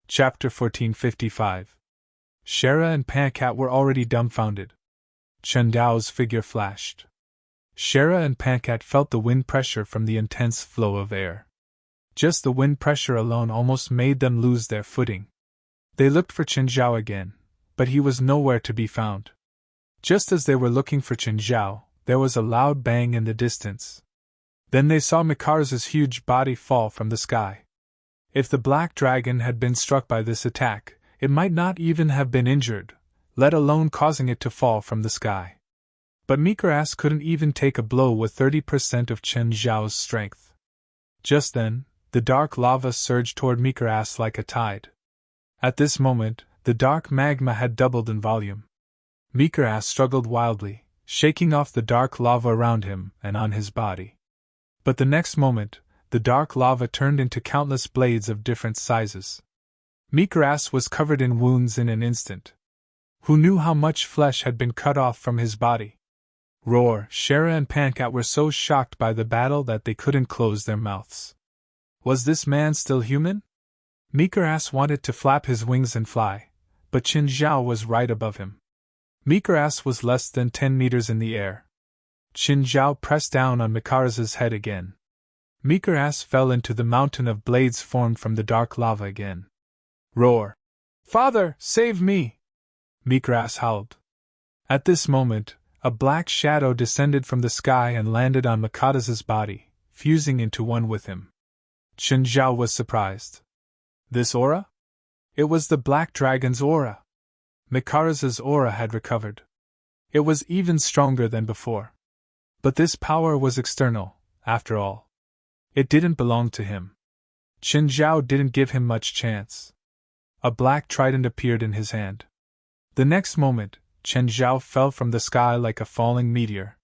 Chapter 1455. Shara and Pancat were already dumbfounded. Chen Dao's figure flashed. Shara and Pancat felt the wind pressure from the intense flow of air. Just the wind pressure alone almost made them lose their footing. They looked for Chen Zhao again, but he was nowhere to be found. Just as they were looking for Chen Zhao, there was a loud bang in the distance. Then they saw Mikarz's huge body fall from the sky. If the black dragon had been struck by this attack, it might not even have been injured, let alone causing it to fall from the sky. But Mikaraz couldn't even take a blow with 30% of Chen Zhao's strength. Just then, the dark lava surged toward Mikaraz like a tide. At this moment, the dark magma had doubled in volume. Mikaraz struggled wildly, shaking off the dark lava around him and on his body. But the next moment, the dark lava turned into countless blades of different sizes. Mikaraz was covered in wounds in an instant. Who knew how much flesh had been cut off from his body? Roar! Shara and Pancat were so shocked by the battle that they couldn't close their mouths. Was this man still human? Mikaraz wanted to flap his wings and fly, but Chen Zhao was right above him. Mikaraz was less than 10 meters in the air. Chen Zhao pressed down on Mikaraz's head again. Mikaraz fell into the mountain of blades formed from the dark lava again. Roar! Father, save me! Mikaraz howled. At this moment, a black shadow descended from the sky and landed on Mikaraz's body, fusing into one with him. Chen Zhao was surprised. This aura? It was the black dragon's aura. Mikaraz's aura had recovered. It was even stronger than before. But this power was external, after all. It didn't belong to him. Chen Zhao didn't give him much chance. A black trident appeared in his hand. The next moment, Chen Zhao fell from the sky like a falling meteor.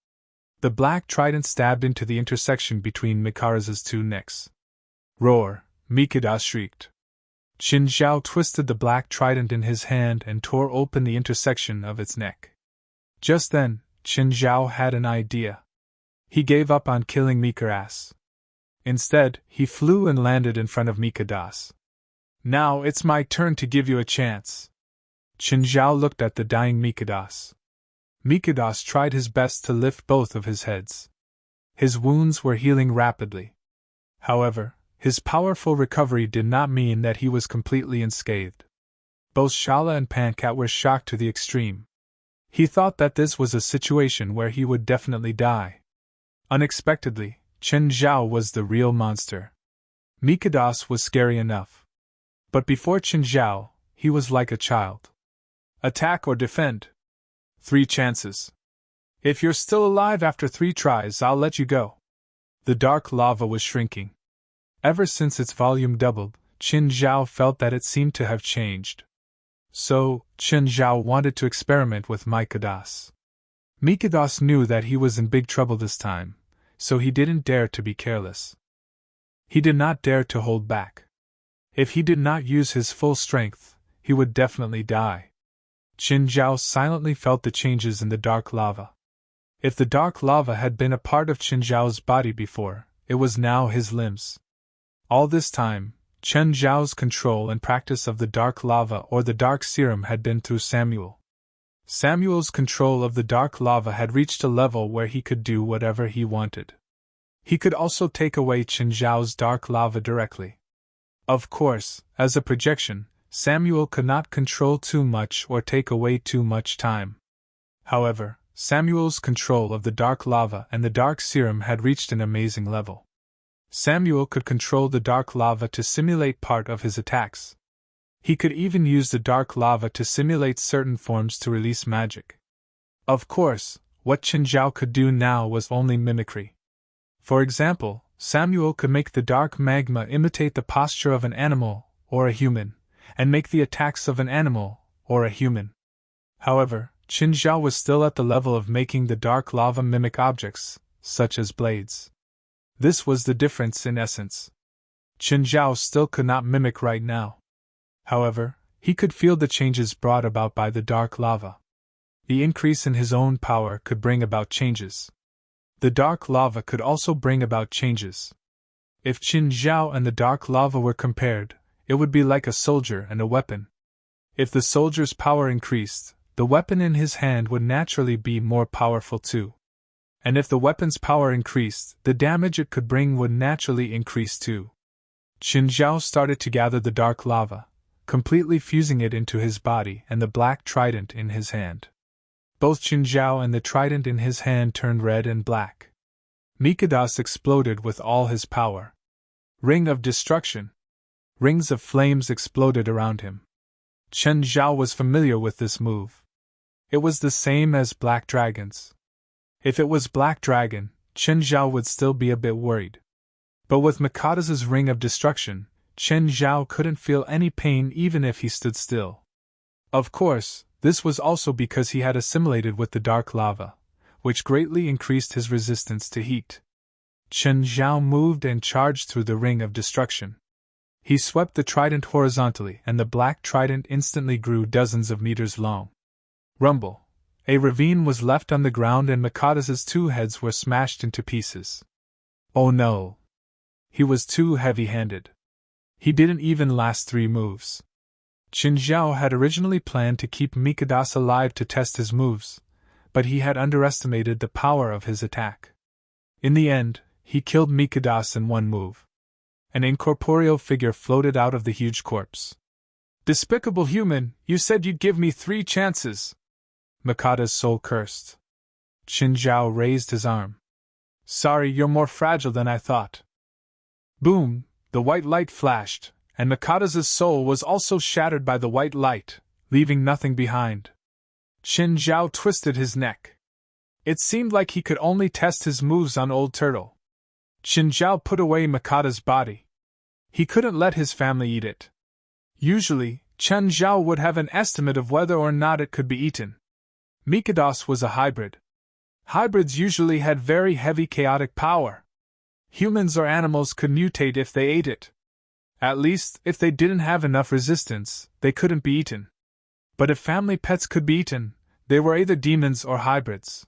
The black trident stabbed into the intersection between Mikaraz's two necks. Roar! Mikaraz shrieked. Chen Zhao twisted the black trident in his hand and tore open the intersection of its neck. Just then, Chen Zhao had an idea. He gave up on killing Mikaraz. Instead, he flew and landed in front of Mikaraz. Now it's my turn to give you a chance. Chen Zhao looked at the dying Mikaraz. Mikaraz tried his best to lift both of his heads. His wounds were healing rapidly. However, his powerful recovery did not mean that he was completely unscathed. Both Shala and Pancat were shocked to the extreme. He thought that this was a situation where he would definitely die. Unexpectedly, Chen Zhao was the real monster. Mikaraz was scary enough. But before Chen Zhao, he was like a child. Attack or defend. 3 chances. If you're still alive after 3 tries, I'll let you go. The dark lava was shrinking. Ever since its volume doubled, Chen Zhao felt that it seemed to have changed. So, Chen Zhao wanted to experiment with Mikaraz. Mikaraz knew that he was in big trouble this time, so he didn't dare to be careless. He did not dare to hold back. If he did not use his full strength, he would definitely die. Chen Zhao silently felt the changes in the dark lava. If the dark lava had been a part of Chen Zhao's body before, it was now his limbs. All this time, Chen Zhao's control and practice of the dark lava or the dark serum had been through Samuel. Samuel's control of the dark lava had reached a level where he could do whatever he wanted. He could also take away Chen Zhao's dark lava directly. Of course, as a projection, Samuel could not control too much or take away too much time. However, Samuel's control of the dark lava and the dark serum had reached an amazing level. Samuel could control the dark lava to simulate part of his attacks. He could even use the dark lava to simulate certain forms to release magic. Of course, what Chen Zhao could do now was only mimicry. For example, Samuel could make the dark magma imitate the posture of an animal or a human, and make the attacks of an animal or a human. However, Chen Zhao was still at the level of making the dark lava mimic objects, such as blades. This was the difference in essence. Chen Zhao still could not mimic right now. However, he could feel the changes brought about by the dark lava. The increase in his own power could bring about changes. The dark lava could also bring about changes. If Chen Zhao and the dark lava were compared, it would be like a soldier and a weapon. If the soldier's power increased, the weapon in his hand would naturally be more powerful too. And if the weapon's power increased, the damage it could bring would naturally increase too. Qin Zhao started to gather the dark lava, completely fusing it into his body and the black trident in his hand. Both Qin Zhao and the trident in his hand turned red and black. Mikados exploded with all his power. Ring of destruction. Rings of flames exploded around him. Qin Zhao was familiar with this move. It was the same as Black Dragon's. If it was Black Dragon, Qin Zhao would still be a bit worried. But with Mikadas's Ring of Destruction, Qin Zhao couldn't feel any pain even if he stood still. Of course, this was also because he had assimilated with the dark lava, which greatly increased his resistance to heat. Qin Zhao moved and charged through the Ring of Destruction. He swept the trident horizontally and the black trident instantly grew dozens of meters long. Rumble. A ravine was left on the ground and Mikadas's two heads were smashed into pieces. Oh no! He was too heavy-handed. He didn't even last 3 moves. Qin Zhao had originally planned to keep Mikadas alive to test his moves, but he had underestimated the power of his attack. In the end, he killed Mikadas in 1 move. An incorporeal figure floated out of the huge corpse. Despicable human, you said you'd give me 3 chances! Mikada's soul cursed. Qin Zhao raised his arm. Sorry, you're more fragile than I thought. Boom! The white light flashed, and Mikada's soul was also shattered by the white light, leaving nothing behind. Qin Zhao twisted his neck. It seemed like he could only test his moves on Old Turtle. Qin Zhao put away Mikada's body. He couldn't let his family eat it. Usually, Qin Zhao would have an estimate of whether or not it could be eaten. Mikados was a hybrid. Hybrids usually had very heavy chaotic power. Humans or animals could mutate if they ate it. At least, if they didn't have enough resistance, they couldn't be eaten. But if family pets could be eaten, they were either demons or hybrids.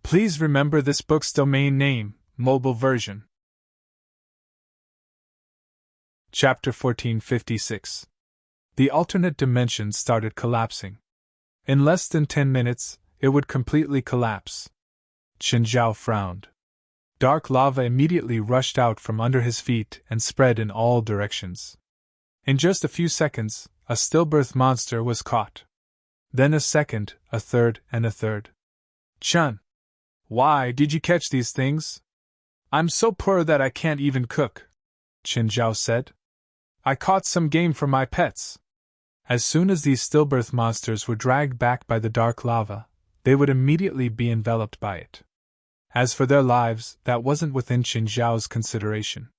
Please remember this book's domain name, mobile version. Chapter 1456. The alternate dimension started collapsing. In less than 10 minutes, it would completely collapse. Qin Zhao frowned. Dark lava immediately rushed out from under his feet and spread in all directions. In just a few seconds, a stillbirth monster was caught. Then a second, a third, and a third. Chun! Why did you catch these things? I'm so poor that I can't even cook, Qin Zhao said. I caught some game for my pets. As soon as these stillbirth monsters were dragged back by the dark lava, they would immediately be enveloped by it. As for their lives, that wasn't within Qin Zhao's consideration.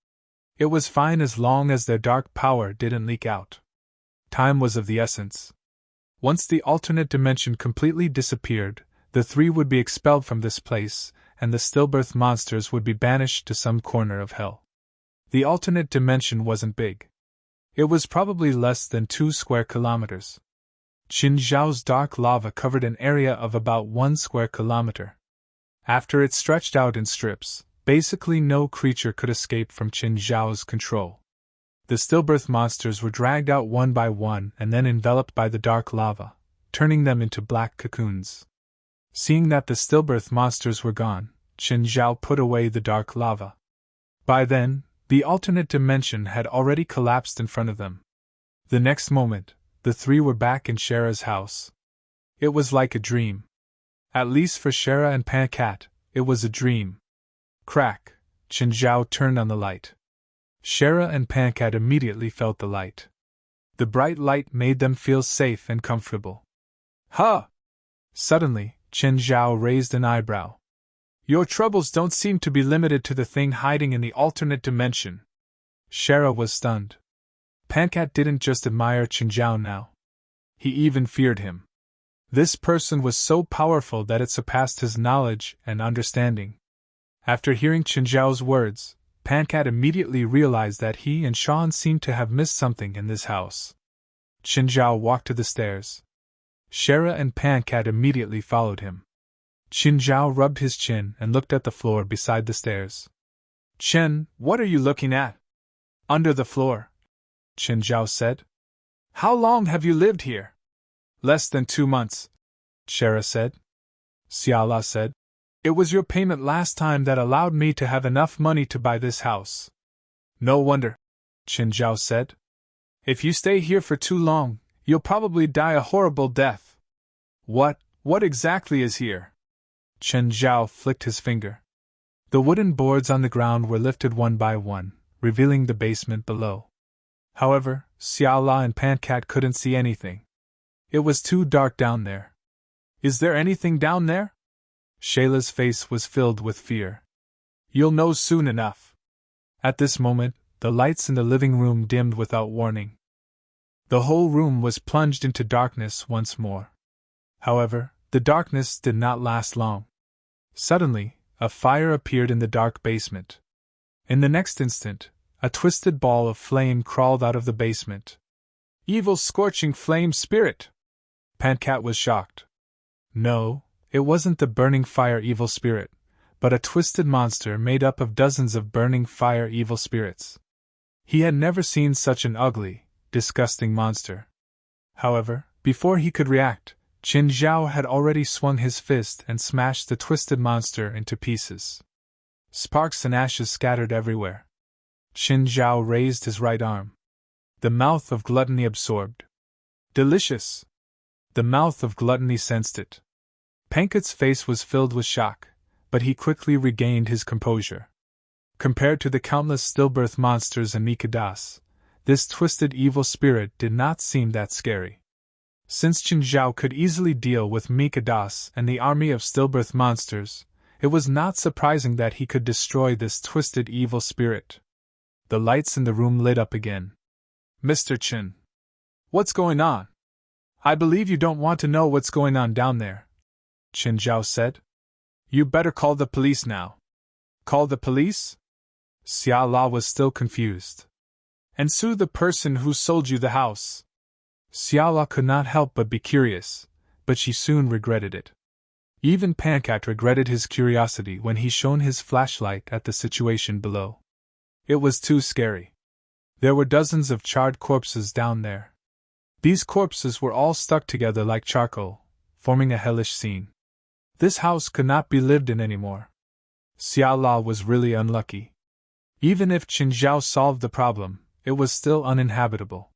It was fine as long as their dark power didn't leak out. Time was of the essence. Once the alternate dimension completely disappeared, the 3 would be expelled from this place, and the stillbirth monsters would be banished to some corner of hell. The alternate dimension wasn't big. It was probably less than 2 square kilometers. Qin Zhao's dark lava covered an area of about 1 square kilometer. After it stretched out in strips, basically no creature could escape from Qin Zhao's control. The stillbirth monsters were dragged out one by one and then enveloped by the dark lava, turning them into black cocoons. Seeing that the stillbirth monsters were gone, Qin Zhao put away the dark lava. By then, the alternate dimension had already collapsed in front of them. The next moment, the 3 were back in Shera's house. It was like a dream. At least for Shera and Pancat, it was a dream. Crack! Qin Zhao turned on the light. Shera and Pancat immediately felt the light. The bright light made them feel safe and comfortable. Huh! Suddenly, Qin Zhao raised an eyebrow. Your troubles don't seem to be limited to the thing hiding in the alternate dimension. Shera was stunned. Pancat didn't just admire Qin Zhao now. He even feared him. This person was so powerful that it surpassed his knowledge and understanding. After hearing Qin Zhao's words, Pancat immediately realized that he and Sean seemed to have missed something in this house. Qin Zhao walked to the stairs. Shera and Pancat immediately followed him. Qin Zhao rubbed his chin and looked at the floor beside the stairs. Chen, what are you looking at? Under the floor. Qin Zhao said. How long have you lived here? Less than 2 months, Shara said. Xiala said. It was your payment last time that allowed me to have enough money to buy this house. No wonder, Qin Zhao said. If you stay here for too long, you'll probably die a horrible death. What exactly is here? Qin Zhao flicked his finger. The wooden boards on the ground were lifted one by one, revealing the basement below. However, Xiaola and Pancat couldn't see anything. It was too dark down there. Is there anything down there? Shayla's face was filled with fear. You'll know soon enough. At this moment, the lights in the living room dimmed without warning. The whole room was plunged into darkness once more. However, the darkness did not last long. Suddenly, a fire appeared in the dark basement. In the next instant, a twisted ball of flame crawled out of the basement. Evil scorching flame spirit! Pancat was shocked. No, it wasn't the burning fire evil spirit, but a twisted monster made up of dozens of burning fire evil spirits. He had never seen such an ugly, disgusting monster. However, before he could react, Qin Zhao had already swung his fist and smashed the twisted monster into pieces. Sparks and ashes scattered everywhere. Qin Zhao raised his right arm. The mouth of gluttony absorbed. Delicious! The mouth of gluttony sensed it. Pankat's face was filled with shock, but he quickly regained his composure. Compared to the countless stillbirth monsters in Mikadas, this twisted evil spirit did not seem that scary. Since Qin Zhao could easily deal with Mikadas and the army of stillbirth monsters, it was not surprising that he could destroy this twisted evil spirit. The lights in the room lit up again. Mr. Qin. What's going on? I believe you don't want to know what's going on down there, Qin Zhao said. You better call the police now. Call the police? Xia La was still confused. And sue the person who sold you the house. Xia La could not help but be curious, but she soon regretted it. Even Pancat regretted his curiosity when he shone his flashlight at the situation below. It was too scary. There were dozens of charred corpses down there. These corpses were all stuck together like charcoal, forming a hellish scene. This house could not be lived in anymore. Xia La was really unlucky. Even if Qin Zhao solved the problem, it was still uninhabitable.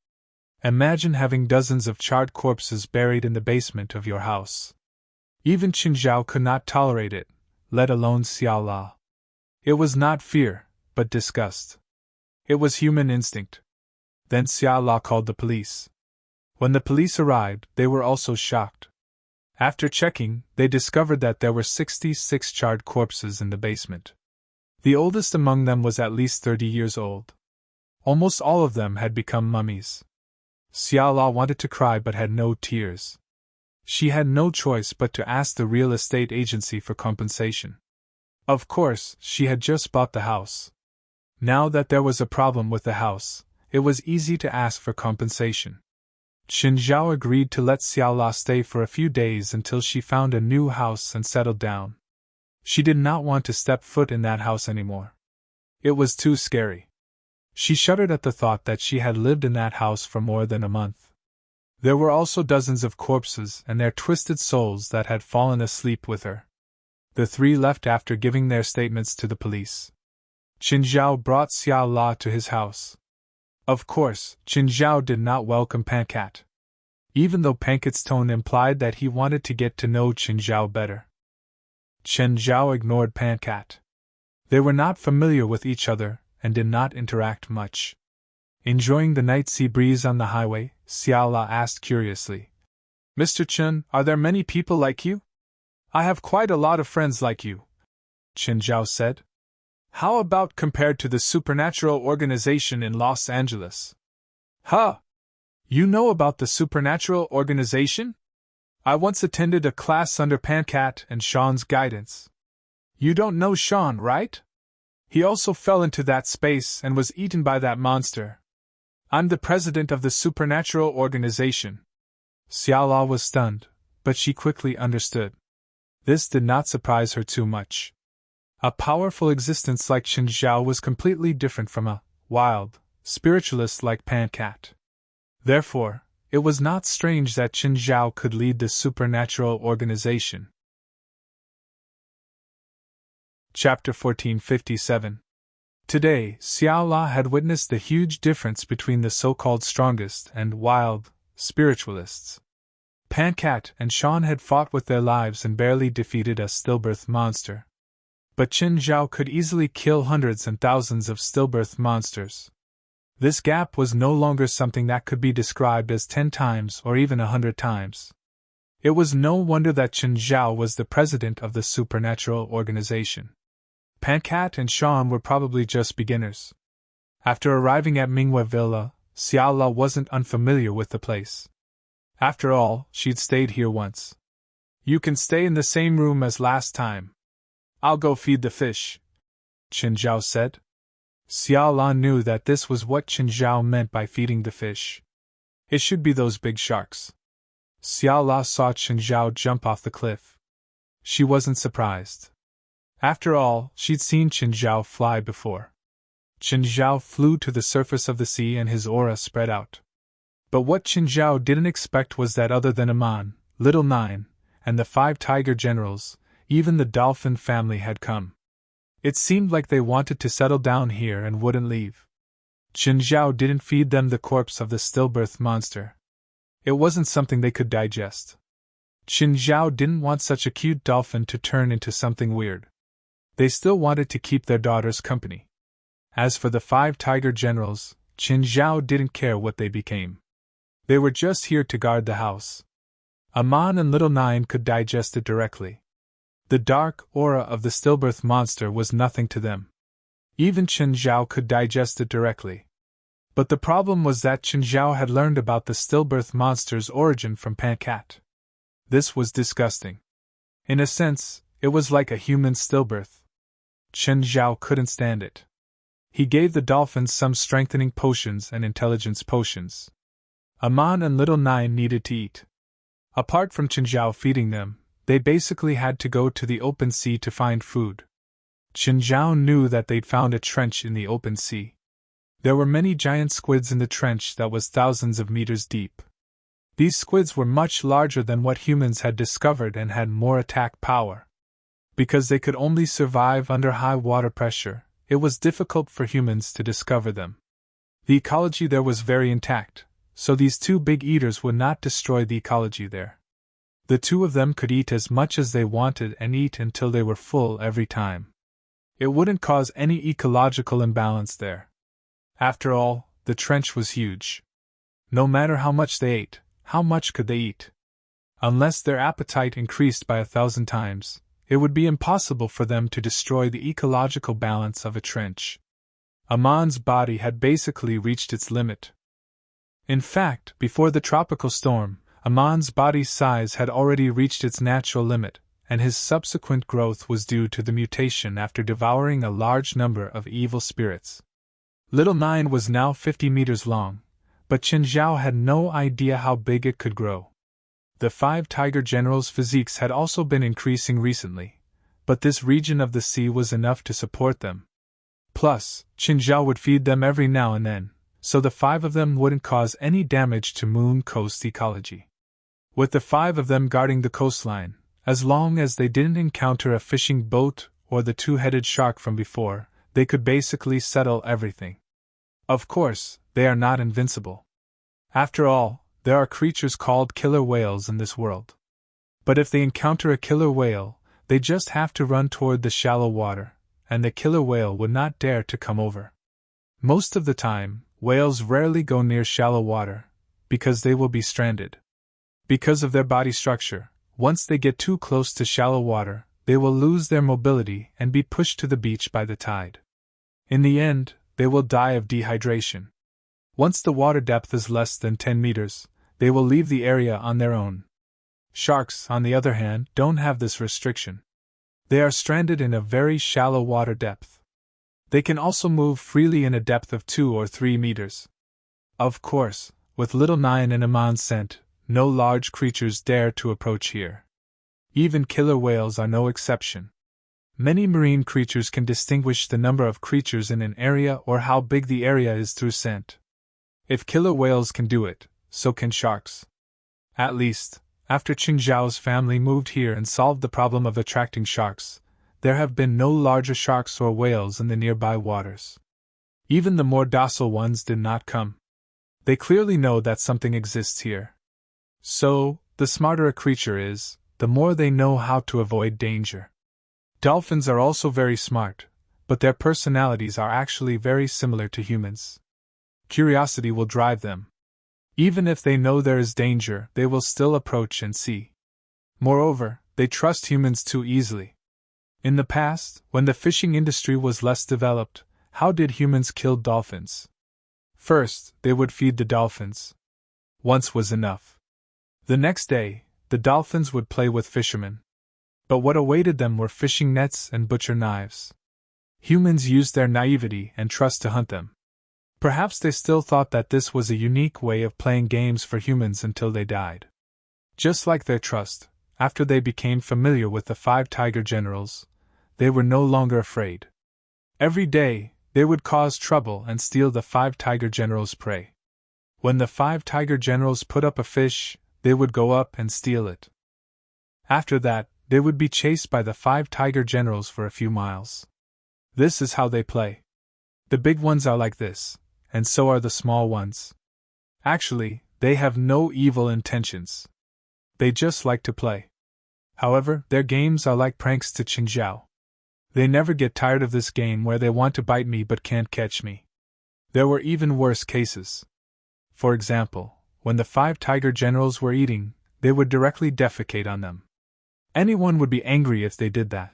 Imagine having dozens of charred corpses buried in the basement of your house. Even Qin Zhao could not tolerate it, let alone Xia La. It was not fear, but disgust. It was human instinct. Then Xia La called the police. When the police arrived, they were also shocked. After checking, they discovered that there were 66 charred corpses in the basement. The oldest among them was at least 30 years old. Almost all of them had become mummies. Xia La wanted to cry but had no tears. She had no choice but to ask the real estate agency for compensation. Of course, she had just bought the house. Now that there was a problem with the house, it was easy to ask for compensation. Qin Zhao agreed to let Xia La stay for a few days until she found a new house and settled down. She did not want to step foot in that house anymore. It was too scary. She shuddered at the thought that she had lived in that house for more than a month. There were also dozens of corpses and their twisted souls that had fallen asleep with her. The three left after giving their statements to the police. Qin Zhao brought Xia La to his house. Of course, Qin Zhao did not welcome Pancat. Even though Pankat's tone implied that he wanted to get to know Qin Zhao better. Qin Zhao ignored Pancat. They were not familiar with each other and did not interact much. Enjoying the night sea breeze on the highway, Xia La asked curiously, Mr. Qin, are there many people like you? I have quite a lot of friends like you, Qin Zhao said. How about compared to the supernatural organization in Los Angeles? Huh! You know about the supernatural organization? I once attended a class under Pancat and Sean's guidance. You don't know Sean, right? He also fell into that space and was eaten by that monster. I'm the president of the supernatural organization. Xia La was stunned, but she quickly understood. This did not surprise her too much. A powerful existence like Qin Zhao was completely different from a wild, spiritualists like Pancat. Therefore, it was not strange that Qin Zhao could lead the supernatural organization. Chapter 1457. Today, Xiao La had witnessed the huge difference between the so-called strongest and wild spiritualists. Pancat and Shan had fought with their lives and barely defeated a stillbirth monster. But Qin Zhao could easily kill hundreds and thousands of stillbirth monsters. This gap was no longer something that could be described as 10 times or even 100 times. It was no wonder that Qin Zhao was the president of the supernatural organization. Pancat and Shan were probably just beginners. After arriving at Minghua Villa, Xiao La wasn't unfamiliar with the place. After all, she'd stayed here once. "You can stay in the same room as last time. I'll go feed the fish," Qin Zhao said. Xiao La knew that this was what Qin Zhao meant by feeding the fish. It should be those big sharks. Xiao La saw Qin Zhao jump off the cliff. She wasn't surprised. After all, she'd seen Qin Zhao fly before. Qin Zhao flew to the surface of the sea and his aura spread out. But what Qin Zhao didn't expect was that other than Aman, Little Nine, and the 5 tiger generals, even the dolphin family had come. It seemed like they wanted to settle down here and wouldn't leave. Qin Zhao didn't feed them the corpse of the stillbirth monster. It wasn't something they could digest. Qin Zhao didn't want such a cute dolphin to turn into something weird. They still wanted to keep their daughters company. As for the 5 tiger generals, Qin Zhao didn't care what they became. They were just here to guard the house. Aman and Little Nine could digest it directly. The dark aura of the stillbirth monster was nothing to them. Even Qin Zhao could digest it directly. But the problem was that Qin Zhao had learned about the stillbirth monster's origin from Pancat. This was disgusting. In a sense, it was like a human stillbirth. Qin Zhao couldn't stand it. He gave the dolphins some strengthening potions and intelligence potions. Aman and Little Nine needed to eat. Apart from Qin Zhao feeding them, they basically had to go to the open sea to find food. Qin Zhao knew that they'd found a trench in the open sea. There were many giant squids in the trench that was thousands of meters deep. These squids were much larger than what humans had discovered and had more attack power. Because they could only survive under high water pressure, it was difficult for humans to discover them. The ecology there was very intact, so these 2 big eaters would not destroy the ecology there. The 2 of them could eat as much as they wanted and eat until they were full every time. It wouldn't cause any ecological imbalance there. After all, the trench was huge. No matter how much they ate, how much could they eat? Unless their appetite increased by 1,000 times, it would be impossible for them to destroy the ecological balance of a trench. Aman's body had basically reached its limit. In fact, before the tropical storm, Aman's body's size had already reached its natural limit, and his subsequent growth was due to the mutation after devouring a large number of evil spirits. Little Nine was now 50 meters long, but Qin Zhao had no idea how big it could grow. The 5 tiger generals' physiques had also been increasing recently, but this region of the sea was enough to support them. Plus, Qin Zhao would feed them every now and then, so the 5 of them wouldn't cause any damage to Moon Coast ecology. With the 5 of them guarding the coastline, as long as they didn't encounter a fishing boat or the 2-headed shark from before, they could basically settle everything. Of course, they are not invincible. After all, there are creatures called killer whales in this world. But if they encounter a killer whale, they just have to run toward the shallow water, and the killer whale would not dare to come over. Most of the time, whales rarely go near shallow water, because they will be stranded. Because of their body structure, once they get too close to shallow water, they will lose their mobility and be pushed to the beach by the tide. In the end, they will die of dehydration. Once the water depth is less than 10 meters, they will leave the area on their own. Sharks, on the other hand, don't have this restriction. They are stranded in a very shallow water depth. They can also move freely in a depth of 2 or 3 meters. Of course, with Little Nine and Aman's scent, no large creatures dare to approach here. Even killer whales are no exception. Many marine creatures can distinguish the number of creatures in an area or how big the area is through scent. If killer whales can do it, so can sharks. At least, after Qingzhao's family moved here and solved the problem of attracting sharks, there have been no larger sharks or whales in the nearby waters. Even the more docile ones did not come. They clearly know that something exists here. So, the smarter a creature is, the more they know how to avoid danger. Dolphins are also very smart, but their personalities are actually very similar to humans. Curiosity will drive them. Even if they know there is danger, they will still approach and see. Moreover, they trust humans too easily. In the past, when the fishing industry was less developed, how did humans kill dolphins? First, they would feed the dolphins. Once was enough. The next day, the dolphins would play with fishermen. But what awaited them were fishing nets and butcher knives. Humans used their naivety and trust to hunt them. Perhaps they still thought that this was a unique way of playing games for humans until they died. Just like their trust, after they became familiar with the 5 tiger generals, they were no longer afraid. Every day, they would cause trouble and steal the 5 tiger generals' prey. When the 5 tiger generals put up a fish, they would go up and steal it. After that, they would be chased by the 5 tiger generals for a few miles. This is how they play. The big ones are like this, and so are the small ones. Actually, they have no evil intentions. They just like to play. However, their games are like pranks to Qingzhao. They never get tired of this game where they want to bite me but can't catch me. There were even worse cases. For example, when the 5 tiger generals were eating, they would directly defecate on them. Anyone would be angry if they did that.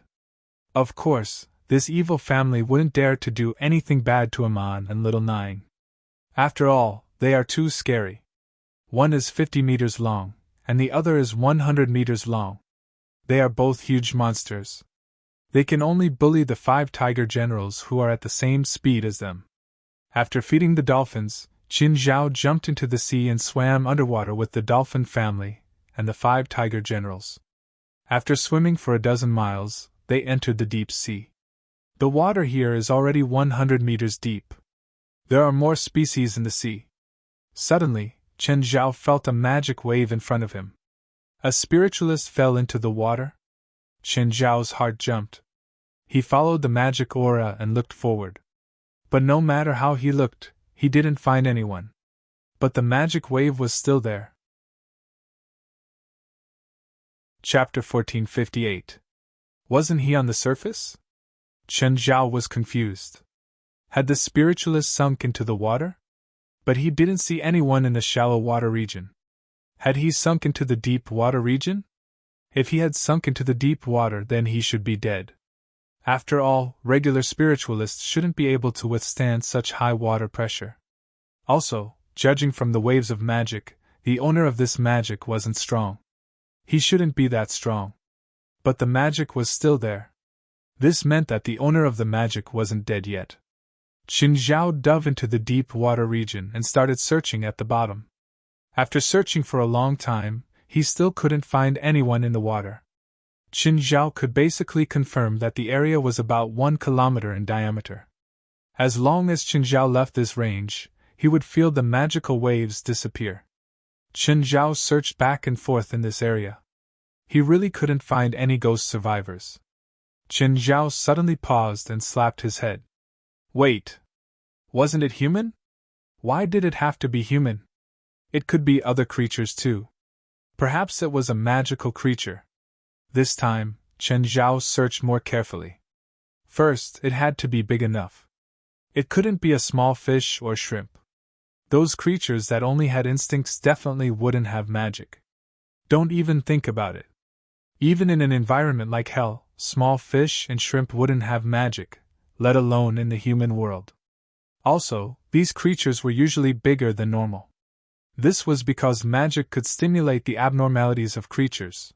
Of course, this evil family wouldn't dare to do anything bad to Amon and little Nine. After all, they are too scary. One is 50 meters long, and the other is 100 meters long. They are both huge monsters. They can only bully the 5 tiger generals who are at the same speed as them. After feeding the dolphins, Qingzhao jumped into the sea and swam underwater with the dolphin family and the 5 tiger generals. After swimming for a dozen miles, they entered the deep sea. The water here is already 100 meters deep. There are more species in the sea. Suddenly, Qingzhao felt a magic wave in front of him. A spiritualist fell into the water. Qingzhao's heart jumped. He followed the magic aura and looked forward. But no matter how he looked, he didn't find anyone. But the magic wave was still there. Chapter 1458. Wasn't he on the surface? Qingzhao was confused. Had the spiritualist sunk into the water? But he didn't see anyone in the shallow water region. Had he sunk into the deep water region? If he had sunk into the deep water, then he should be dead. After all, regular spiritualists shouldn't be able to withstand such high water pressure. Also, judging from the waves of magic, the owner of this magic wasn't strong. He shouldn't be that strong. But the magic was still there. This meant that the owner of the magic wasn't dead yet. Qingzhao dove into the deep water region and started searching at the bottom. After searching for a long time, he still couldn't find anyone in the water. Qingzhao could basically confirm that the area was about 1 kilometer in diameter. As long as Qingzhao left this range, he would feel the magical waves disappear. Qingzhao searched back and forth in this area. He really couldn't find any ghost survivors. Qingzhao suddenly paused and slapped his head. Wait! Wasn't it human? Why did it have to be human? It could be other creatures too. Perhaps it was a magical creature. This time, Qingzhao searched more carefully. First, it had to be big enough. It couldn't be a small fish or shrimp. Those creatures that only had instincts definitely wouldn't have magic. Don't even think about it. Even in an environment like hell, small fish and shrimp wouldn't have magic, let alone in the human world. Also, these creatures were usually bigger than normal. This was because magic could stimulate the abnormalities of creatures.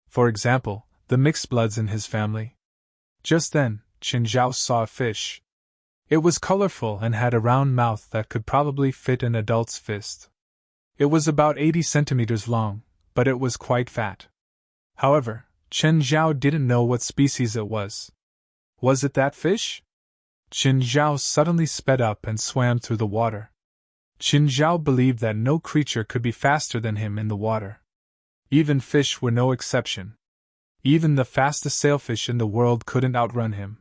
For example, the mixed bloods in his family. Just then, Qingzhao saw a fish. It was colorful and had a round mouth that could probably fit an adult's fist. It was about 80 centimeters long, but it was quite fat. However, Qingzhao didn't know what species it was. Was it that fish? Qin Zhao suddenly sped up and swam through the water. Qin Zhao believed that no creature could be faster than him in the water. Even fish were no exception. Even the fastest sailfish in the world couldn't outrun him.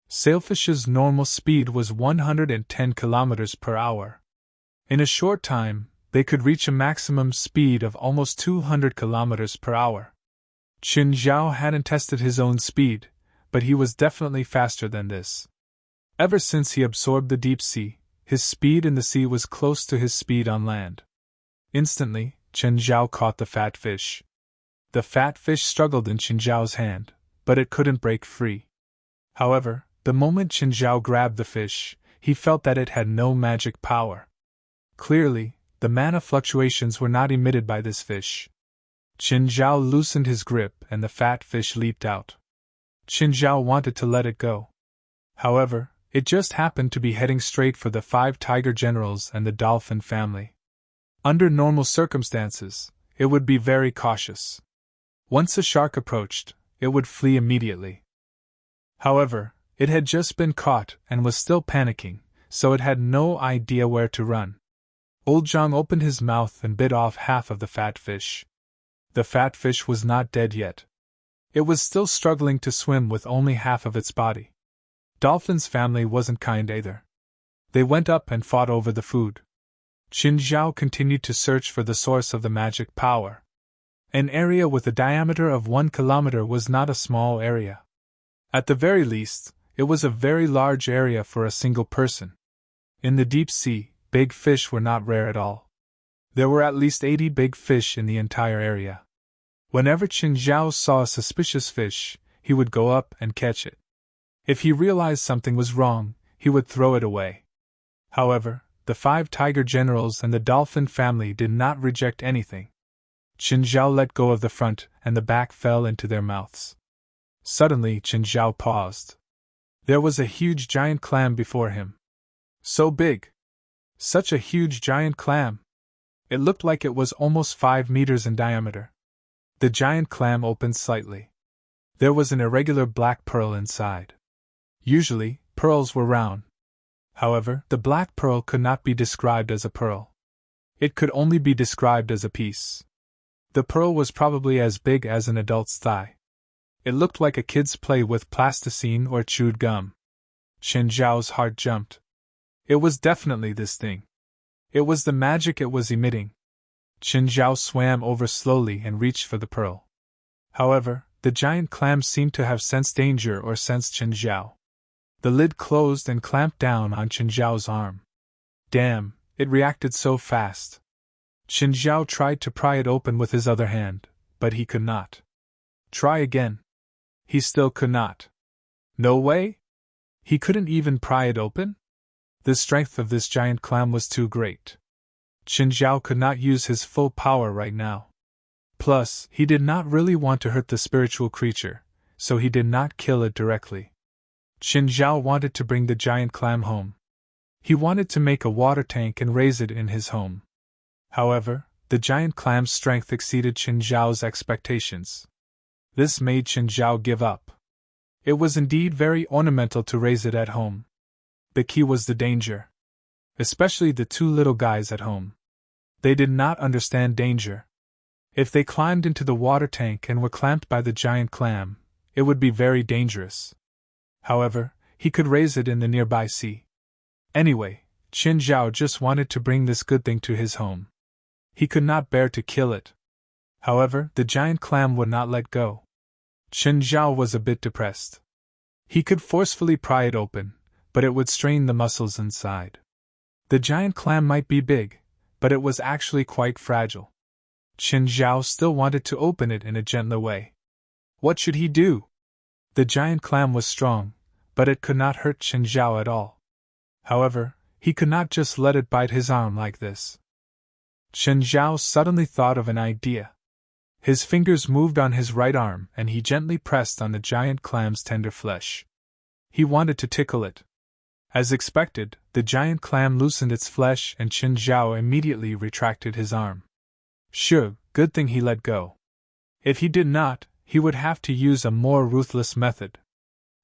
Sailfish's normal speed was 110 kilometers per hour. In a short time, they could reach a maximum speed of almost 200 kilometers per hour. Qin Zhao hadn't tested his own speed, but he was definitely faster than this. Ever since he absorbed the deep sea, his speed in the sea was close to his speed on land. Instantly, Qin Zhao caught the fat fish. The fat fish struggled in Qin Zhao's hand, but it couldn't break free. However, the moment Qin Zhao grabbed the fish, he felt that it had no magic power. Clearly, the mana fluctuations were not emitted by this fish. Qin Zhao loosened his grip and the fat fish leaped out. Qin Zhao wanted to let it go. However, it just happened to be heading straight for the 5 tiger generals and the dolphin family. Under normal circumstances, it would be very cautious. Once a shark approached, it would flee immediately. However, it had just been caught and was still panicking, so it had no idea where to run. Old Zhang opened his mouth and bit off half of the fat fish. The fat fish was not dead yet. It was still struggling to swim with only half of its body. Dolphin's family wasn't kind either. They went up and fought over the food. Qin Zhao continued to search for the source of the magic power. An area with a diameter of 1 kilometer was not a small area. At the very least, it was a very large area for a single person. In the deep sea, big fish were not rare at all. There were at least 80 big fish in the entire area. Whenever Qin Zhao saw a suspicious fish, he would go up and catch it. If he realized something was wrong, he would throw it away. However, the 5 tiger generals and the dolphin family did not reject anything. Qin Zhao let go of the front and the back fell into their mouths. Suddenly Qin Zhao paused. There was a huge giant clam before him. So big! Such a huge giant clam! It looked like it was almost 5 meters in diameter. The giant clam opened slightly. There was an irregular black pearl inside. Usually, pearls were round. However, the black pearl could not be described as a pearl. It could only be described as a piece. The pearl was probably as big as an adult's thigh. It looked like a kid's play with plasticine or chewed gum. Qin Zhao's heart jumped. It was definitely this thing. It was the magic it was emitting. Qin Zhao swam over slowly and reached for the pearl. However, the giant clam seemed to have sensed danger or sensed Qin Zhao. The lid closed and clamped down on Qin Zhao's arm. Damn, it reacted so fast. Qin Zhao tried to pry it open with his other hand, but he could not. Try again. He still could not. No way? He couldn't even pry it open? The strength of this giant clam was too great. Qin Zhao could not use his full power right now. Plus, he did not really want to hurt the spiritual creature, so he did not kill it directly. Qin Zhao wanted to bring the giant clam home. He wanted to make a water tank and raise it in his home. However, the giant clam's strength exceeded Qin Zhao's expectations. This made Qin Zhao give up. It was indeed very ornamental to raise it at home. The key was the danger. Especially the 2 little guys at home. They did not understand danger. If they climbed into the water tank and were clamped by the giant clam, it would be very dangerous. However, he could raise it in the nearby sea. Anyway, Qin Zhao just wanted to bring this good thing to his home. He could not bear to kill it. However, the giant clam would not let go. Qin Zhao was a bit depressed. He could forcefully pry it open, but it would strain the muscles inside. The giant clam might be big, but it was actually quite fragile. Qin Zhao still wanted to open it in a gentler way. What should he do? The giant clam was strong, but it could not hurt Qin Zhao at all. However, he could not just let it bite his arm like this. Qin Zhao suddenly thought of an idea. His fingers moved on his right arm and he gently pressed on the giant clam's tender flesh. He wanted to tickle it. As expected, the giant clam loosened its flesh and Qin Zhao immediately retracted his arm. Sure, good thing he let go. If he did not, he would have to use a more ruthless method.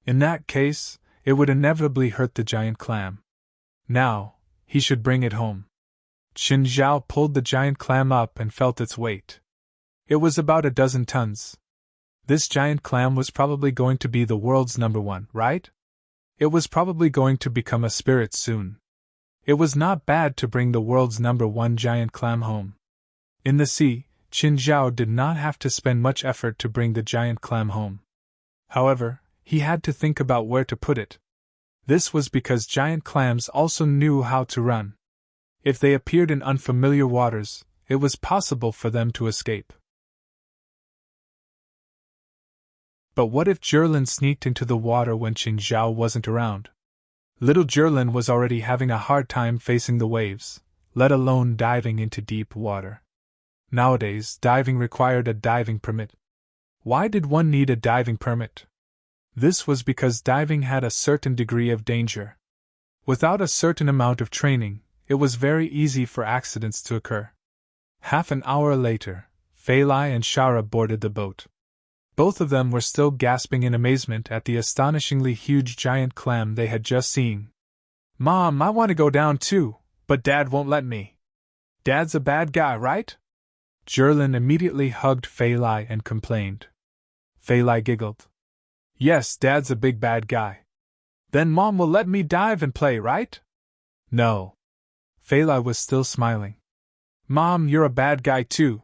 In that case, it would inevitably hurt the giant clam. Now, he should bring it home. Qin Zhao pulled the giant clam up and felt its weight. It was about a dozen tons. This giant clam was probably going to be the world's #1, right? It was probably going to become a spirit soon. It was not bad to bring the world's #1 giant clam home. In the sea, Qin Zhao did not have to spend much effort to bring the giant clam home. However, he had to think about where to put it. This was because giant clams also knew how to run. If they appeared in unfamiliar waters, it was possible for them to escape. But what if Zhilin sneaked into the water when Qin Zhao wasn't around? Little Zhilin was already having a hard time facing the waves, let alone diving into deep water. Nowadays, diving required a diving permit. Why did one need a diving permit? This was because diving had a certain degree of danger. Without a certain amount of training, it was very easy for accidents to occur. Half an hour later, Fei Lai and Shara boarded the boat. Both of them were still gasping in amazement at the astonishingly huge giant clam they had just seen. "Mom, I want to go down too, but Dad won't let me." "Dad's a bad guy, right?" Zhilin immediately hugged Fei Lai and complained. Fei Lai giggled. "Yes, Dad's a big bad guy." "Then Mom will let me dive and play, right?" "No." Fei Lai was still smiling. "Mom, you're a bad guy too.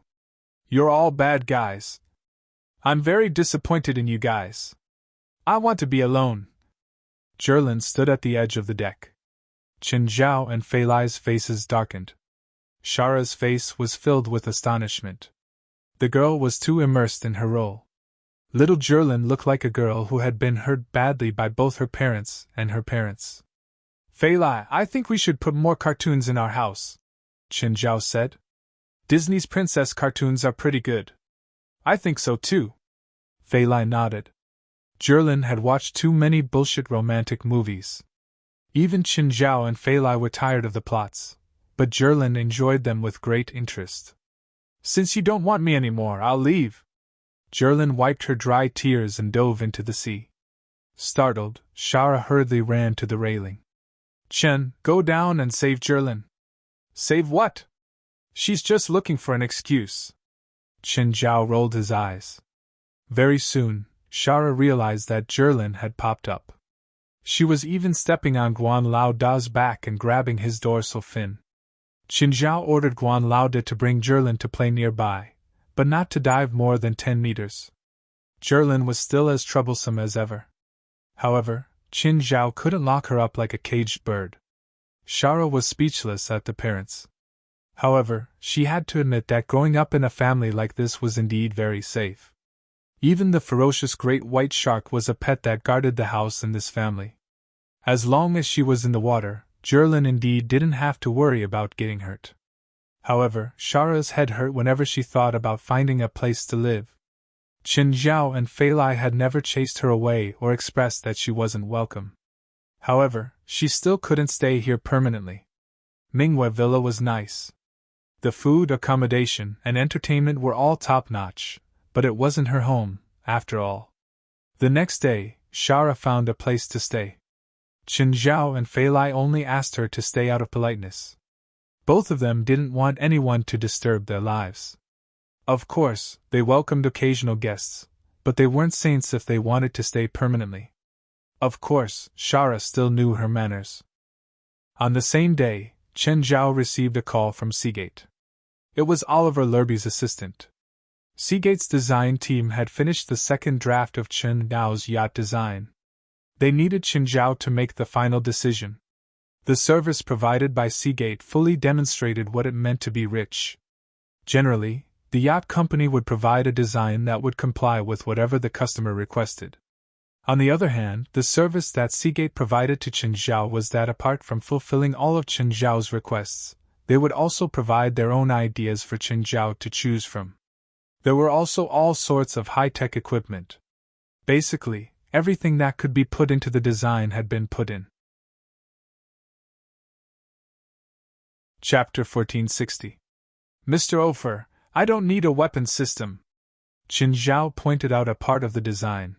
You're all bad guys. I'm very disappointed in you guys. I want to be alone." Zhilin stood at the edge of the deck. Qin Zhao and Fei Lai's faces darkened. Shara's face was filled with astonishment. The girl was too immersed in her role. Little Zhilin looked like a girl who had been hurt badly by both her parents and her parents. "Fei Lai, I think we should put more cartoons in our house," Qin Zhao said. "Disney's princess cartoons are pretty good." "I think so too." Fei Lai nodded. Zhilin had watched too many bullshit romantic movies. Even Qin Zhao and Fei Lai were tired of the plots, but Zhilin enjoyed them with great interest. "Since you don't want me anymore, I'll leave." Zhilin wiped her dry tears and dove into the sea. Startled, Shara hurriedly ran to the railing. "Chen, go down and save Zhilin." "Save what?" "She's just looking for an excuse." Qin Zhao rolled his eyes. Very soon, Shara realized that Zhilin had popped up. She was even stepping on Guan Lao Da's back and grabbing his dorsal fin. Qin Zhao ordered Guan Lao Da to bring Zhilin to play nearby, but not to dive more than 10 meters. Zhilin was still as troublesome as ever. However, Qin Zhao couldn't lock her up like a caged bird. Shara was speechless at the parents. However, she had to admit that growing up in a family like this was indeed very safe. Even the ferocious great white shark was a pet that guarded the house in this family. As long as she was in the water, Zhilin indeed didn't have to worry about getting hurt. However, Shara's head hurt whenever she thought about finding a place to live. Qin Zhao and Fei Lai had never chased her away or expressed that she wasn't welcome. However, she still couldn't stay here permanently. Mingwei Villa was nice. The food, accommodation, and entertainment were all top-notch, but it wasn't her home, after all. The next day, Shara found a place to stay. Qin Zhao and Fei Lai only asked her to stay out of politeness. Both of them didn't want anyone to disturb their lives. Of course, they welcomed occasional guests, but they weren't saints if they wanted to stay permanently. Of course, Shara still knew her manners. On the same day, Qin Zhao received a call from Seagate. It was Oliver Lurby's assistant. Seagate's design team had finished the second draft of Qin Zhao's yacht design. They needed Qin Zhao to make the final decision. The service provided by Seagate fully demonstrated what it meant to be rich. Generally, the yacht company would provide a design that would comply with whatever the customer requested. On the other hand, the service that Seagate provided to Qin Zhao was that apart from fulfilling all of Qin Zhao's requests, they would also provide their own ideas for Qin Zhao to choose from. There were also all sorts of high-tech equipment. Basically, everything that could be put into the design had been put in. Chapter 1460. Mr. Ofer, I don't need a weapon system. Qin Zhao pointed out a part of the design.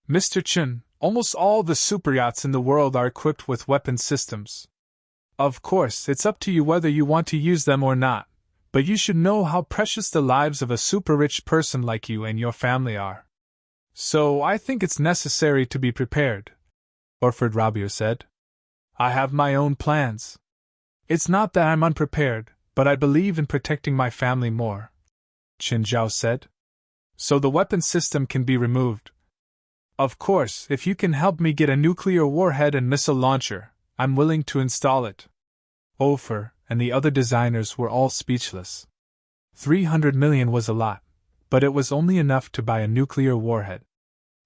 Mr. Chen, Almost all the superyachts in the world are equipped with weapon systems. Of course, it's up to you whether you want to use them or not, but you should know how precious the lives of a super-rich person like you and your family are. So I think it's necessary to be prepared, Orford Rabier said. I have my own plans. It's not that I'm unprepared, but I believe in protecting my family more, Qin Zhao said. So the weapon system can be removed. Of course, if you can help me get a nuclear warhead and missile launcher, I'm willing to install it. Ofer and the other designers were all speechless. 300 million was a lot, but it was only enough to buy a nuclear warhead.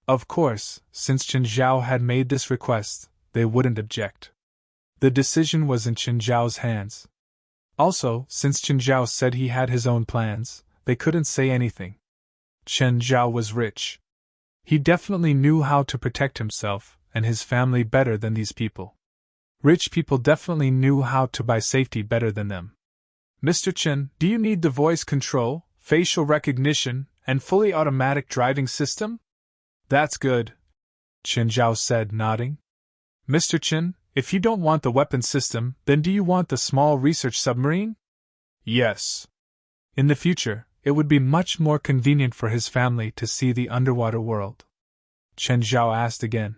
Of course, since Qin Zhao had made this request, they wouldn't object. The decision was in Qin Zhao's hands. Also, since Qin Zhao said he had his own plans, they couldn't say anything. Qin Zhao was rich. He definitely knew how to protect himself and his family better than these people. Rich people definitely knew how to buy safety better than them. Mr. Chen, do you need the voice control, facial recognition, and fully automatic driving system? That's good, Qin Zhao said, nodding. Mr. Chen, if you don't want the weapon system, then do you want the small research submarine? Yes. In the future, it would be much more convenient for his family to see the underwater world. Qin Zhao asked again.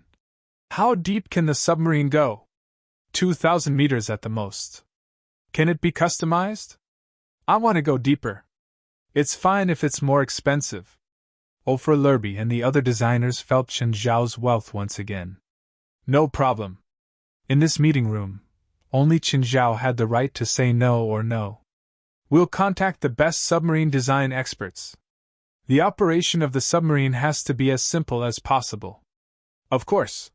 How deep can the submarine go? 2,000 meters at the most. Can it be customized? I want to go deeper. It's fine if it's more expensive. Ofer Lerby and the other designers felt Qin Zhao's wealth once again. No problem. In this meeting room, only Qin Zhao had the right to say no or no. We'll contact the best submarine design experts. The operation of the submarine has to be as simple as possible. Of course.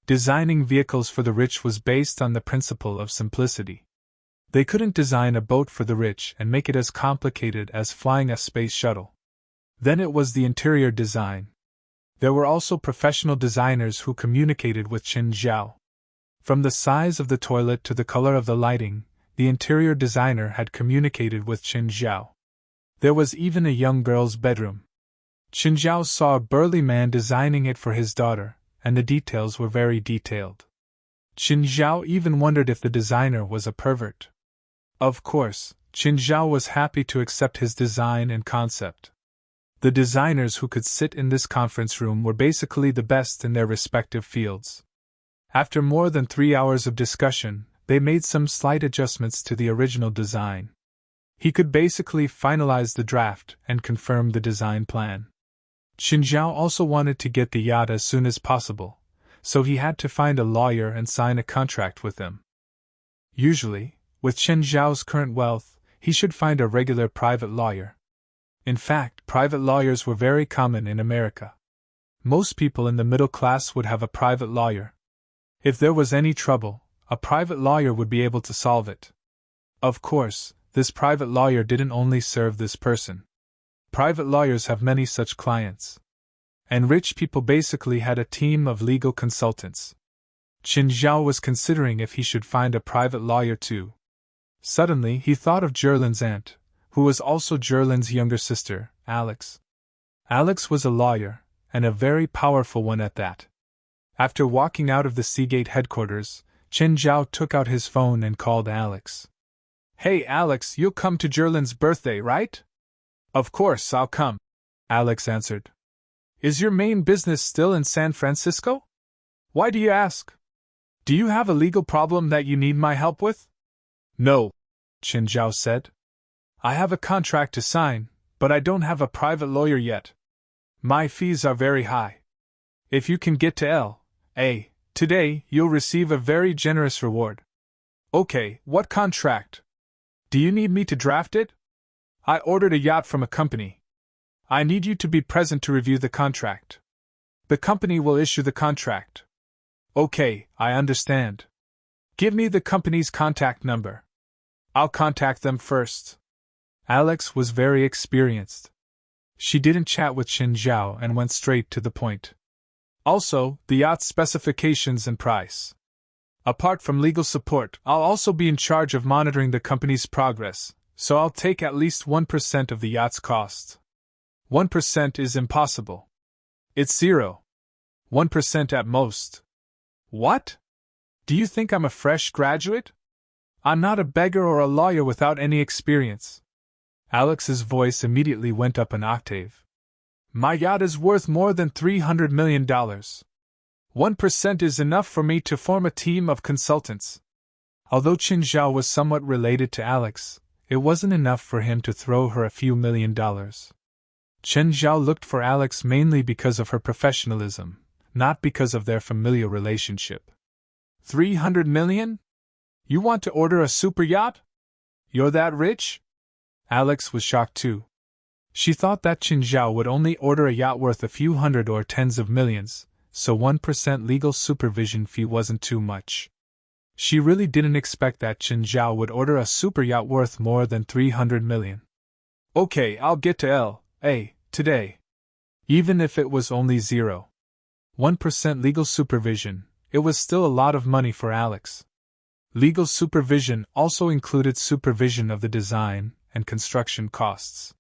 Designing vehicles for the rich was based on the principle of simplicity. They couldn't design a boat for the rich and make it as complicated as flying a space shuttle. Then it was the interior design. There were also professional designers who communicated with Qin Zhao. From the size of the toilet to the color of the lighting, the interior designer had communicated with Qin Zhao. There was even a young girl's bedroom. Qin Zhao saw a burly man designing it for his daughter, and the details were very detailed. Qin Zhao even wondered if the designer was a pervert. Of course, Qin Zhao was happy to accept his design and concept. The designers who could sit in this conference room were basically the best in their respective fields. After more than 3 hours of discussion, they made some slight adjustments to the original design. He could basically finalize the draft and confirm the design plan. Qin Zhao also wanted to get the yacht as soon as possible, so he had to find a lawyer and sign a contract with him. Usually, with Qin Zhao's current wealth, he should find a regular private lawyer. In fact, private lawyers were very common in America. Most people in the middle class would have a private lawyer. If there was any trouble, a private lawyer would be able to solve it. Of course, this private lawyer didn't only serve this person. Private lawyers have many such clients. And rich people basically had a team of legal consultants. Qin Zhao was considering if he should find a private lawyer too. Suddenly he thought of Jerlin's aunt, who was also Jerlin's younger sister, Alex. Alex was a lawyer, and a very powerful one at that. After walking out of the Seagate headquarters, Qin Zhao took out his phone and called Alex. Hey Alex, you'll come to Jerlin's birthday, right? Of course I'll come, Alex answered. Is your main business still in San Francisco? Why do you ask? Do you have a legal problem that you need my help with? No, Qin Zhao said. I have a contract to sign, but I don't have a private lawyer yet. My fees are very high. If you can get to L.A. today, you'll receive a very generous reward. Okay, what contract? Do you need me to draft it? I ordered a yacht from a company. I need you to be present to review the contract. The company will issue the contract. Okay, I understand. Give me the company's contact number. I'll contact them first. Alex was very experienced. She didn't chat with Qin Zhao and went straight to the point. Also, the yacht's specifications and price. Apart from legal support, I'll also be in charge of monitoring the company's progress, so I'll take at least 1% of the yacht's cost. 1% is impossible. It's 0. 1% at most. What? Do you think I'm a fresh graduate? I'm not a beggar or a lawyer without any experience. Alex's voice immediately went up an octave. My yacht is worth more than $300 million. 1% is enough for me to form a team of consultants. Although Qin Zhao was somewhat related to Alex, it wasn't enough for him to throw her a few $1,000,000. Qin Zhao looked for Alex mainly because of her professionalism, not because of their familial relationship. 300 million? You want to order a super yacht? You're that rich? Alex was shocked too. She thought that Qin Zhao would only order a yacht worth a few hundred or tens of millions, so 1% legal supervision fee wasn't too much. She really didn't expect that Qin Zhao would order a super yacht worth more than 300 million. Okay, I'll get to L.A. today. Even if it was only 0.1% legal supervision, it was still a lot of money for Alex. Legal supervision also included supervision of the design and construction costs.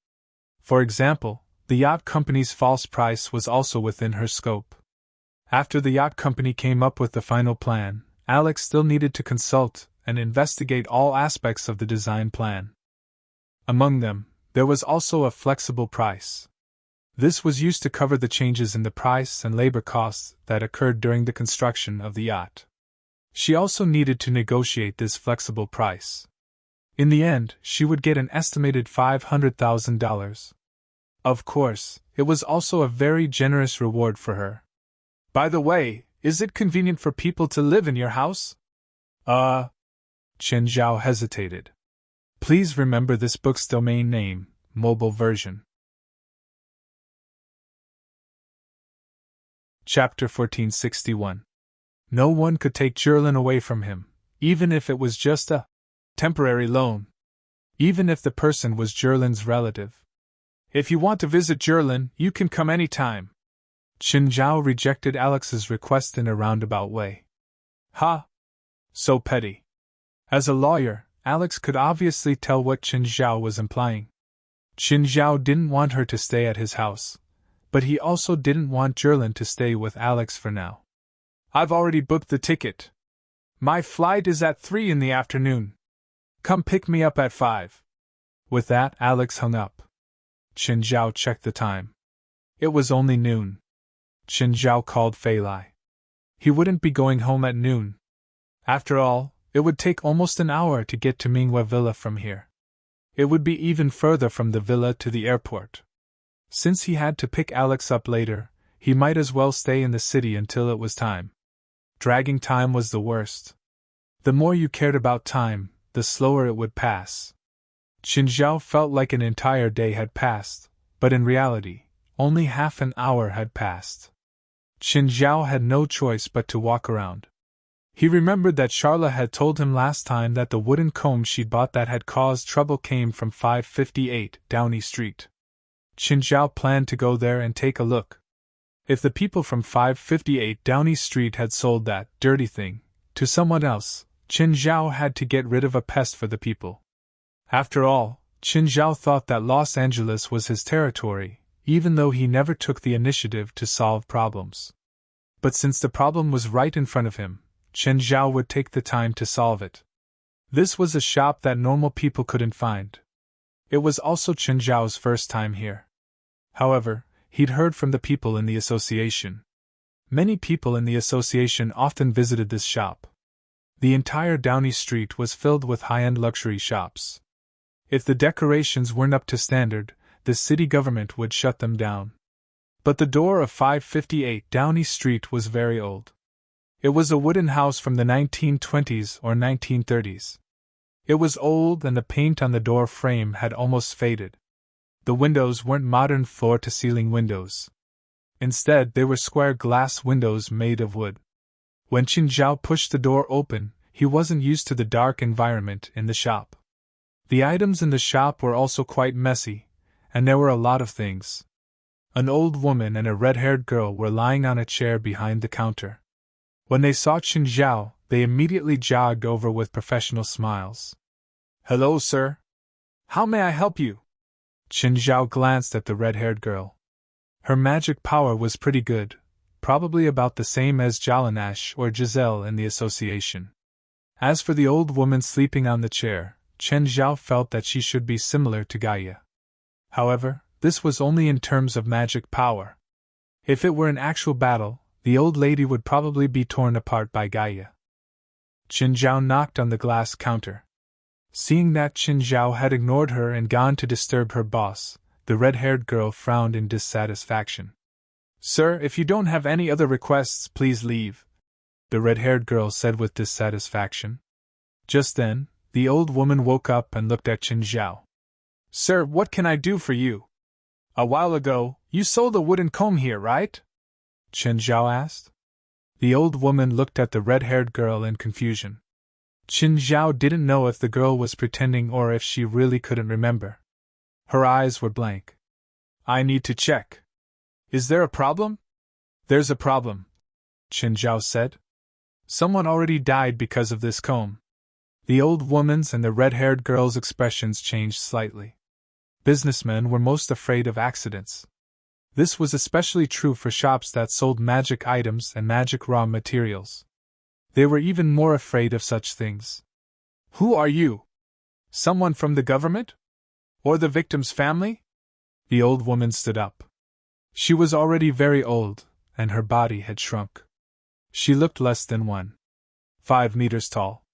For example, the yacht company's false price was also within her scope. After the yacht company came up with the final plan, Alex still needed to consult and investigate all aspects of the design plan. Among them, there was also a flexible price. This was used to cover the changes in the price and labor costs that occurred during the construction of the yacht. She also needed to negotiate this flexible price. In the end, she would get an estimated $500,000. Of course, it was also a very generous reward for her. By the way, is it convenient for people to live in your house? Qin Zhao hesitated. Please remember this book's domain name, mobile version. Chapter 1461. No one could take Jerlin away from him, even if it was just a temporary loan. Even if the person was Jerlin's relative. If you want to visit Jerlin, you can come any time. Qin Zhao rejected Alex's request in a roundabout way. Ha! So petty. As a lawyer, Alex could obviously tell what Qin Zhao was implying. Qin Zhao didn't want her to stay at his house, but he also didn't want Jerlin to stay with Alex for now. I've already booked the ticket. My flight is at 3 in the afternoon. Come pick me up at 5. With that, Alex hung up. Qin Zhao checked the time. It was only noon. Qin Zhao called Fei Lai. He wouldn't be going home at noon. After all, it would take almost an hour to get to Minghua Villa from here. It would be even further from the villa to the airport. Since he had to pick Alex up later, he might as well stay in the city until it was time. Dragging time was the worst. The more you cared about time, the slower it would pass. Qin Zhao felt like an entire day had passed, but in reality, only half an hour had passed. Qin Zhao had no choice but to walk around. He remembered that Charla had told him last time that the wooden comb she'd bought that had caused trouble came from 558 Downey Street. Qin Zhao planned to go there and take a look. If the people from 558 Downey Street had sold that dirty thing to someone else, Qin Zhao had to get rid of a pest for the people. After all, Qin Zhao thought that Los Angeles was his territory, even though he never took the initiative to solve problems. But since the problem was right in front of him, Qin Zhao would take the time to solve it. This was a shop that normal people couldn't find. It was also Qin Zhao's first time here. However, he'd heard from the people in the association. Many people in the association often visited this shop. The entire Downey Street was filled with high-end luxury shops. If the decorations weren't up to standard, the city government would shut them down. But the door of 558 Downey Street was very old. It was a wooden house from the 1920s or 1930s. It was old and the paint on the door frame had almost faded. The windows weren't modern floor-to-ceiling windows. Instead, they were square glass windows made of wood. When Qin Zhao pushed the door open, he wasn't used to the dark environment in the shop. The items in the shop were also quite messy, and there were a lot of things. An old woman and a red-haired girl were lying on a chair behind the counter. When they saw Qin Zhao, they immediately jogged over with professional smiles. "Hello, sir. How may I help you?" Qin Zhao glanced at the red-haired girl. Her magic power was pretty good, probably about the same as Jalanash or Giselle in the association. As for the old woman sleeping on the chair, Chen Zhao felt that she should be similar to Gaia. However, this was only in terms of magic power. If it were an actual battle, the old lady would probably be torn apart by Gaia. Qin Zhao knocked on the glass counter. Seeing that Qin Zhao had ignored her and gone to disturb her boss, the red-haired girl frowned in dissatisfaction. "Sir, if you don't have any other requests, please leave," the red-haired girl said with dissatisfaction. Just then, the old woman woke up and looked at Qin Zhao. "Sir, what can I do for you? A while ago, you sold a wooden comb here, right?" Qin Zhao asked. The old woman looked at the red-haired girl in confusion. Qin Zhao didn't know if the girl was pretending or if she really couldn't remember. Her eyes were blank. "I need to check. Is there a problem?" "There's a problem," Qin Zhao said. "Someone already died because of this comb." The old woman's and the red-haired girl's expressions changed slightly. Businessmen were most afraid of accidents. This was especially true for shops that sold magic items and magic raw materials. They were even more afraid of such things. "Who are you? Someone from the government? Or the victim's family?" The old woman stood up. She was already very old, and her body had shrunk. She looked less than 1.5 meters tall.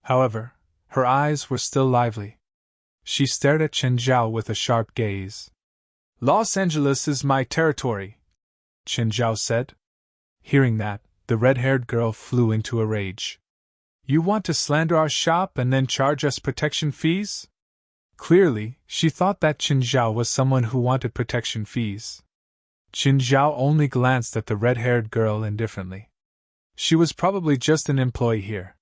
However, her eyes were still lively. She stared at Chen Zhao with a sharp gaze. "Los Angeles is my territory," Chen Zhao said. Hearing that, the red-haired girl flew into a rage. "You want to slander our shop and then charge us protection fees?" Clearly, she thought that Chen Zhao was someone who wanted protection fees. Chen Zhao only glanced at the red-haired girl indifferently. She was probably just an employee here.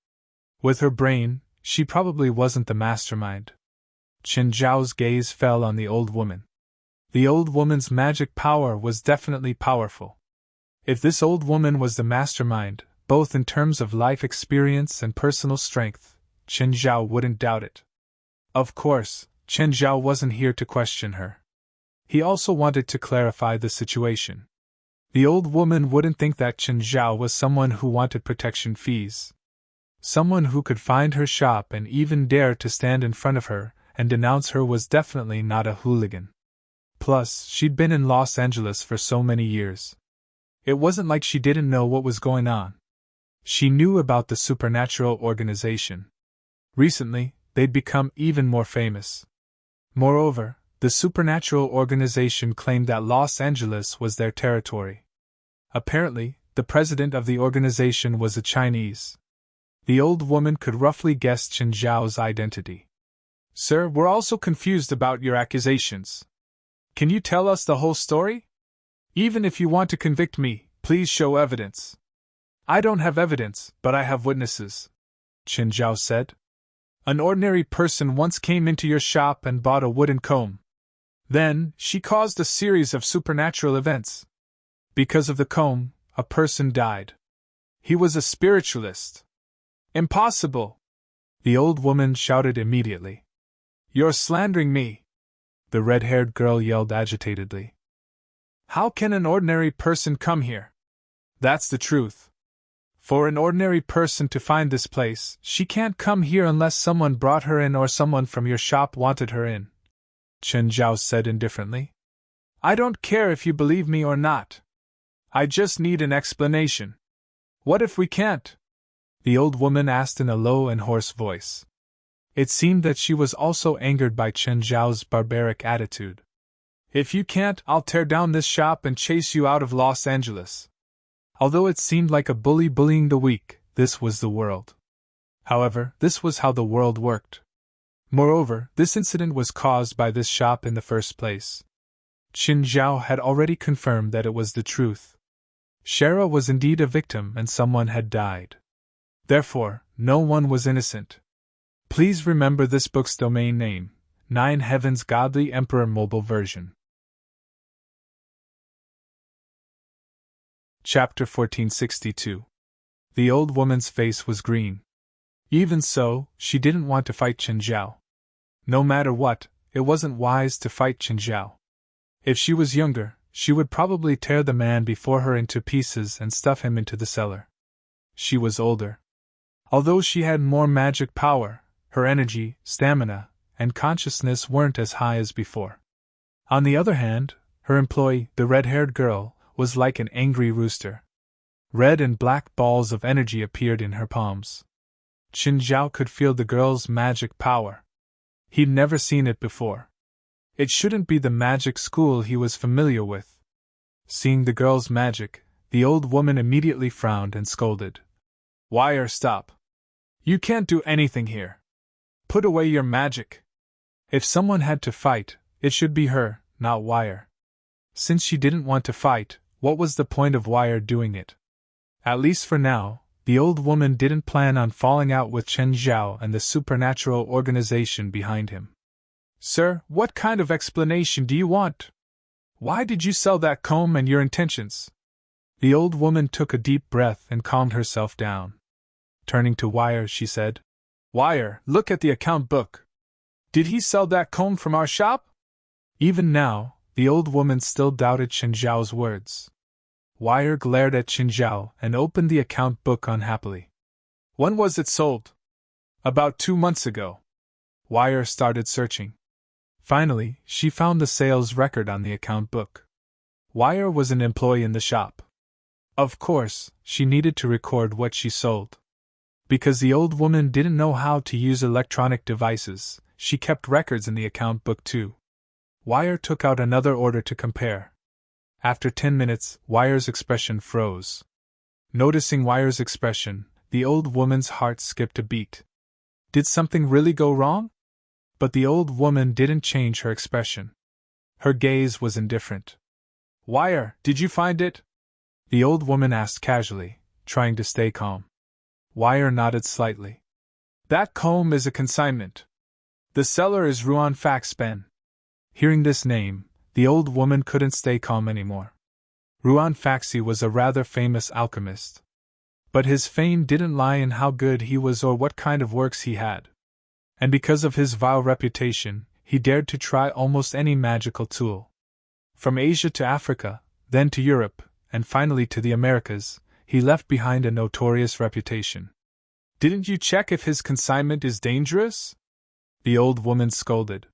With her brain, she probably wasn't the mastermind. Chen Zhao's gaze fell on the old woman. The old woman's magic power was definitely powerful. If this old woman was the mastermind, both in terms of life experience and personal strength, Chen Zhao wouldn't doubt it. Of course, Chen Zhao wasn't here to question her. He also wanted to clarify the situation. The old woman wouldn't think that Chen Zhao was someone who wanted protection fees. Someone who could find her shop and even dare to stand in front of her and denounce her was definitely not a hooligan. Plus, she'd been in Los Angeles for so many years. It wasn't like she didn't know what was going on. She knew about the supernatural organization. Recently, they'd become even more famous. Moreover, the supernatural organization claimed that Los Angeles was their territory. Apparently, the president of the organization was a Chinese. The old woman could roughly guess Chen Zhao's identity. "Sir, we're also confused about your accusations. Can you tell us the whole story? Even if you want to convict me, please show evidence." "I don't have evidence, but I have witnesses," Chen Zhao said. "An ordinary person once came into your shop and bought a wooden comb. Then, she caused a series of supernatural events. Because of the comb, a person died. He was a spiritualist." "Impossible!" the old woman shouted immediately. "You're slandering me!" the red-haired girl yelled agitatedly. "How can an ordinary person come here? That's the truth. For an ordinary person to find this place, she can't come here unless someone brought her in or someone from your shop wanted her in," Chen Zhao said indifferently. "I don't care if you believe me or not. I just need an explanation." "What if we can't?" the old woman asked in a low and hoarse voice. It seemed that she was also angered by Chen Zhao's barbaric attitude. "If you can't, I'll tear down this shop and chase you out of Los Angeles." Although it seemed like a bully bullying the weak, this was the world. However, this was how the world worked. Moreover, this incident was caused by this shop in the first place. Qin Zhao had already confirmed that it was the truth. Shara was indeed a victim and someone had died. Therefore, no one was innocent. Please remember this book's domain name, 9 Heavens Godly Emperor Mobile Version. Chapter 1462. The old woman's face was green. Even so, she didn't want to fight Chen Zhao. No matter what, it wasn't wise to fight Chen Zhao. If she was younger, she would probably tear the man before her into pieces and stuff him into the cellar. She was older. Although she had more magic power, her energy, stamina, and consciousness weren't as high as before. On the other hand, her employee, the red-haired girl, was like an angry rooster. Red and black balls of energy appeared in her palms. Qin Zhao could feel the girl's magic power. He'd never seen it before. It shouldn't be the magic school he was familiar with. Seeing the girl's magic, the old woman immediately frowned and scolded. "Wire, stop. You can't do anything here. Put away your magic." If someone had to fight, it should be her, not Wire. Since she didn't want to fight, what was the point of Wire doing it? At least for now, the old woman didn't plan on falling out with Chen Zhao and the supernatural organization behind him. "Sir, what kind of explanation do you want? Why did you sell that comb and your intentions?" The old woman took a deep breath and calmed herself down. Turning to Wire, she said, "Wire, look at the account book. Did he sell that comb from our shop?" Even now, the old woman still doubted Chen Zhao's words. Wire glared at Chen Zhao and opened the account book unhappily. "When was it sold?" "About 2 months ago." Wire started searching. Finally, she found the sales record on the account book. Wire was an employee in the shop. Of course, she needed to record what she sold. Because the old woman didn't know how to use electronic devices, she kept records in the account book too. Wire took out another order to compare. After 10 minutes, Wire's expression froze. Noticing Wire's expression, the old woman's heart skipped a beat. Did something really go wrong? But the old woman didn't change her expression. Her gaze was indifferent. "Wire, did you find it?" the old woman asked casually, trying to stay calm. Wire nodded slightly. "That comb is a consignment. The seller is Ruan Faxben." Hearing this name, the old woman couldn't stay calm anymore. Ruan Faxi was a rather famous alchemist. But his fame didn't lie in how good he was or what kind of works he had. And because of his vile reputation, he dared to try almost any magical tool. From Asia to Africa, then to Europe, and finally to the Americas, he left behind a notorious reputation. "Didn't you check if his consignment is dangerous?" the old woman scolded.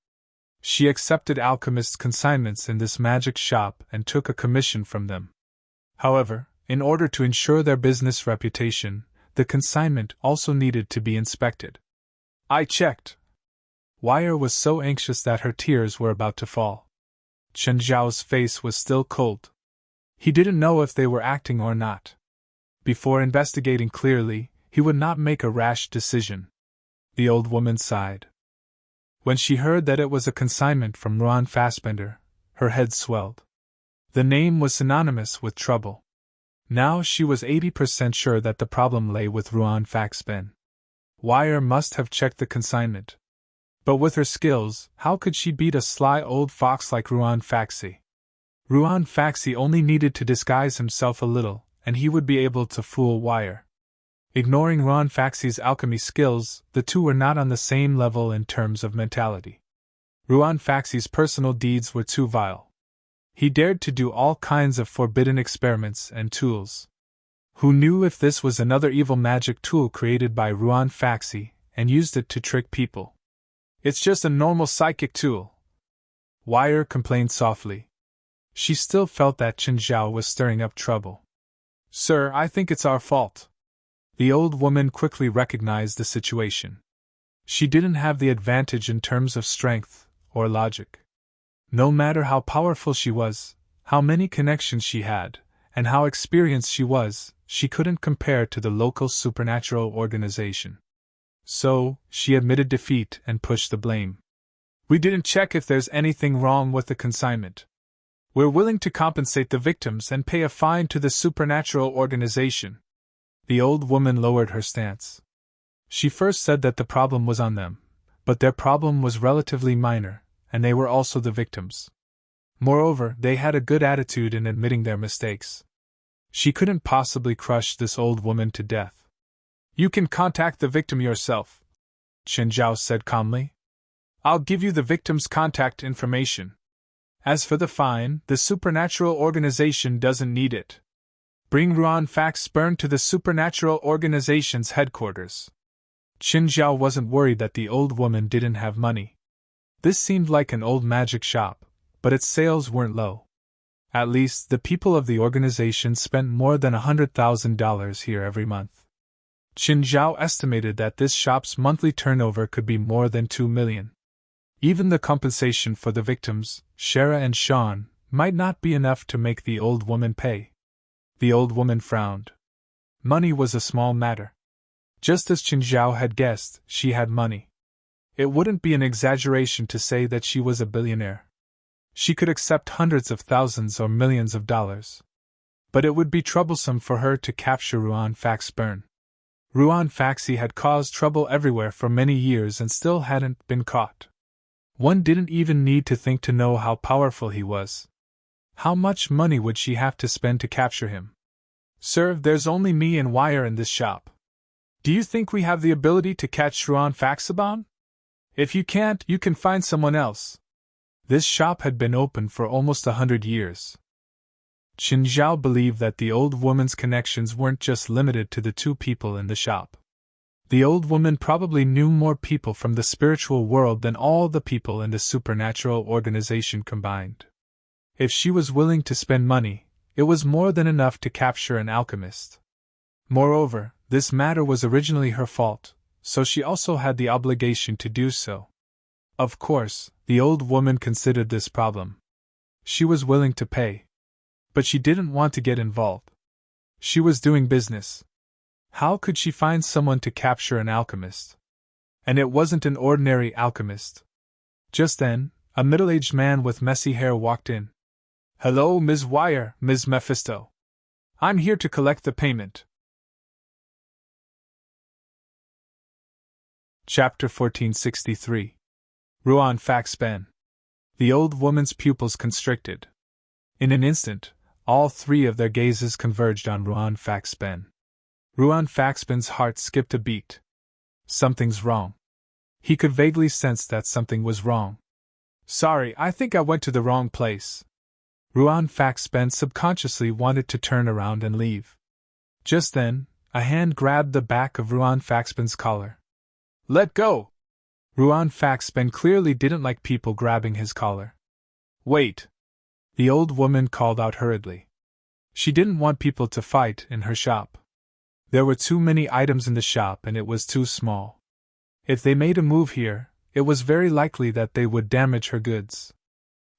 She accepted alchemists' consignments in this magic shop and took a commission from them. However, in order to ensure their business reputation, the consignment also needed to be inspected. "I checked." Wire was so anxious that her tears were about to fall. Chen Zhao's face was still cold. He didn't know if they were acting or not. Before investigating clearly, he would not make a rash decision. The old woman sighed. When she heard that it was a consignment from Ruan Fassbender, her head swelled. The name was synonymous with trouble. Now she was 80% sure that the problem lay with Ruan Faxben. Wire must have checked the consignment. But with her skills, how could she beat a sly old fox like Ruan Faxi? Ruan Faxi only needed to disguise himself a little, and he would be able to fool Wire. Ignoring Ruan Faxi's alchemy skills, the two were not on the same level in terms of mentality. Ruan Faxi's personal deeds were too vile. He dared to do all kinds of forbidden experiments and tools. Who knew if this was another evil magic tool created by Ruan Faxi, and used it to trick people? "It's just a normal psychic tool," Wire complained softly. She still felt that Chen Zhao was stirring up trouble. "Sir, I think it's our fault." The old woman quickly recognized the situation. She didn't have the advantage in terms of strength or logic. No matter how powerful she was, how many connections she had, and how experienced she couldn't compare to the local supernatural organization. So, she admitted defeat and pushed the blame. "We didn't check if there's anything wrong with the consignment. We're willing to compensate the victims and pay a fine to the supernatural organization." The old woman lowered her stance. She first said that the problem was on them, but their problem was relatively minor, and they were also the victims. Moreover, they had a good attitude in admitting their mistakes. She couldn't possibly crush this old woman to death. "You can contact the victim yourself," Chen Zhao said calmly. "I'll give you the victim's contact information." As for the fine, the supernatural organization doesn't need it. Bring Ruan Faxburn to the supernatural organization's headquarters. Qin Zhao wasn't worried that the old woman didn't have money. This seemed like an old magic shop, but its sales weren't low. At least, the people of the organization spent more than $100,000 here every month. Qin Zhao estimated that this shop's monthly turnover could be more than 2 million. Even the compensation for the victims, Shara and Sean, might not be enough to make the old woman pay. The old woman frowned. Money was a small matter. Just as Qin Zhao had guessed, she had money. It wouldn't be an exaggeration to say that she was a billionaire. She could accept hundreds of thousands or millions of dollars. But it would be troublesome for her to capture Ruan Faxburn. Ruan Faxi had caused trouble everywhere for many years and still hadn't been caught. One didn't even need to think to know how powerful he was. How much money would she have to spend to capture him? Sir, there's only me and Wire in this shop. Do you think we have the ability to catch Ruan Faxibon? If you can't, you can find someone else. This shop had been open for almost 100 years. Qin Zhao believed that the old woman's connections weren't just limited to the two people in the shop. The old woman probably knew more people from the spiritual world than all the people in the supernatural organization combined. If she was willing to spend money, it was more than enough to capture an alchemist. Moreover, this matter was originally her fault, so she also had the obligation to do so. Of course, the old woman considered this problem. She was willing to pay. But she didn't want to get involved. She was doing business. How could she find someone to capture an alchemist? And it wasn't an ordinary alchemist. Just then, a middle-aged man with messy hair walked in. "Hello, Ms. Wire, Ms. Mephisto. I'm here to collect the payment." Chapter 1463. Ruan Faxben. The old woman's pupils constricted. In an instant, all three of their gazes converged on Ruan Faxben. Ruan Faxben's heart skipped a beat. Something's wrong. He could vaguely sense that something was wrong. "Sorry, I think I went to the wrong place." Ruan Faxben subconsciously wanted to turn around and leave. Just then, a hand grabbed the back of Ruan Faxben's collar. "Let go!" Ruan Faxben clearly didn't like people grabbing his collar. "Wait!" The old woman called out hurriedly. She didn't want people to fight in her shop. There were too many items in the shop and it was too small. If they made a move here, it was very likely that they would damage her goods.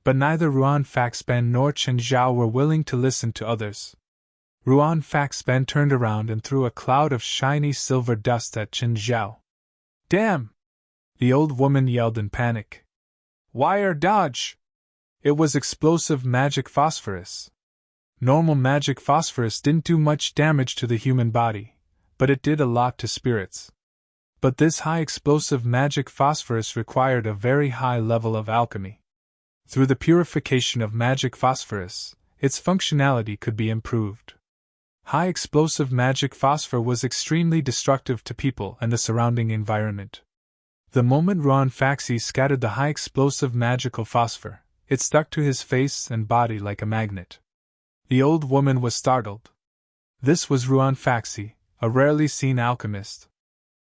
But neither Ruan Faxben nor Qin Zhao were willing to listen to others. Ruan Faxben turned around and threw a cloud of shiny silver dust at Qin Zhao. "Damn!" the old woman yelled in panic. "Wire, dodge!" It was explosive magic phosphorus. Normal magic phosphorus didn't do much damage to the human body, but it did a lot to spirits. But this high explosive magic phosphorus required a very high level of alchemy. Through the purification of magic phosphorus, its functionality could be improved. High explosive magic phosphor was extremely destructive to people and the surrounding environment. The moment Ruan Faxi scattered the high explosive magical phosphor, it stuck to his face and body like a magnet. The old woman was startled. This was Ruan Faxi, a rarely seen alchemist.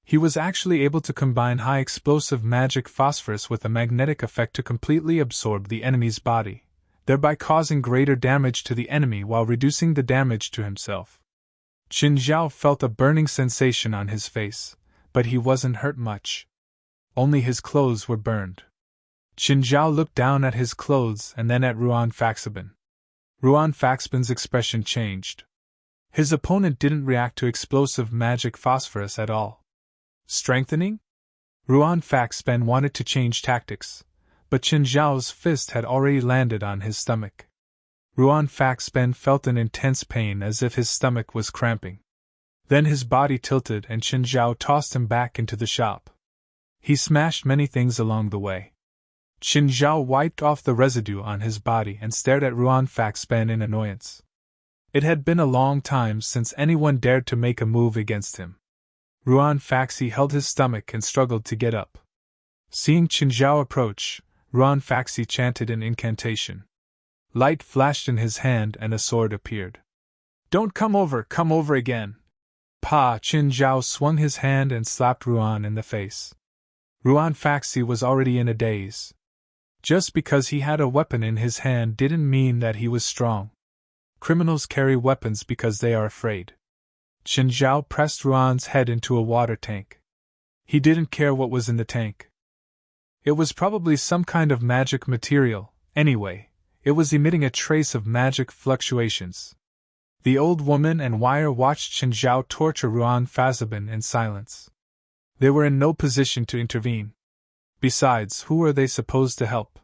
He was actually able to combine high explosive magic phosphorus with a magnetic effect to completely absorb the enemy's body, thereby causing greater damage to the enemy while reducing the damage to himself. Qin Zhao felt a burning sensation on his face, but he wasn't hurt much. Only his clothes were burned. Qin Zhao looked down at his clothes and then at Ruan Faxben. Ruan Faxben's expression changed. His opponent didn't react to explosive magic phosphorus at all. Strengthening? Ruan Faxben wanted to change tactics, but Qin Zhao's fist had already landed on his stomach. Ruan Faxben felt an intense pain as if his stomach was cramping. Then his body tilted and Qin Zhao tossed him back into the shop. He smashed many things along the way. Qin Zhao wiped off the residue on his body and stared at Ruan Faxben in annoyance. It had been a long time since anyone dared to make a move against him. Ruan Faxi held his stomach and struggled to get up. Seeing Qin Zhao approach, Ruan Faxi chanted an incantation. Light flashed in his hand and a sword appeared. Don't come over again. Pa! Qin Zhao swung his hand and slapped Ruan in the face. Ruan Faxi was already in a daze. Just because he had a weapon in his hand didn't mean that he was strong. Criminals carry weapons because they are afraid. Qin Zhao pressed Ruan's head into a water tank. He didn't care what was in the tank. It was probably some kind of magic material, anyway, it was emitting a trace of magic fluctuations. The old woman and Wire watched Qin Zhao torture Ruan Fazabin in silence. They were in no position to intervene. Besides, who were they supposed to help?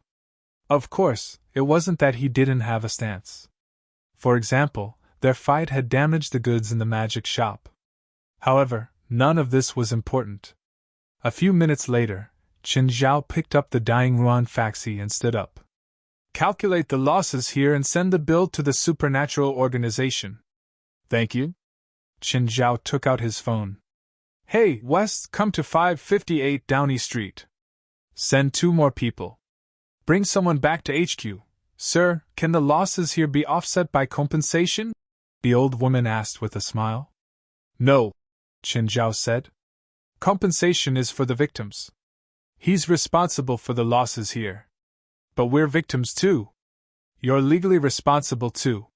Of course, it wasn't that he didn't have a stance. For example, their fight had damaged the goods in the magic shop. However, none of this was important. A few minutes later, Qin Zhao picked up the dying Ruan Faxi and stood up. Calculate the losses here and send the bill to the supernatural organization. Thank you. Qin Zhao took out his phone. Hey, West, come to 558 Downey Street. Send 2 more people. Bring someone back to HQ. Sir, can the losses here be offset by compensation? The old woman asked with a smile. No, Qin Zhao said. Compensation is for the victims. He's responsible for the losses here. But we're victims too. You're legally responsible too.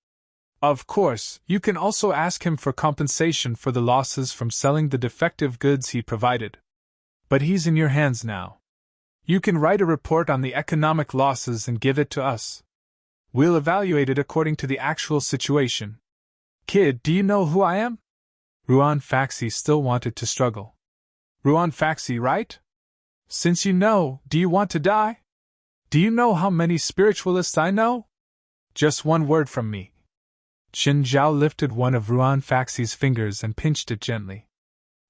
Of course, you can also ask him for compensation for the losses from selling the defective goods he provided. But he's in your hands now. You can write a report on the economic losses and give it to us. We'll evaluate it according to the actual situation. Kid, do you know who I am? Ruan Faxi still wanted to struggle. Ruan Faxi, right? Since you know, do you want to die? Do you know how many spiritualists I know? Just one word from me. Qin Zhao lifted one of Ruan Faxi's fingers and pinched it gently.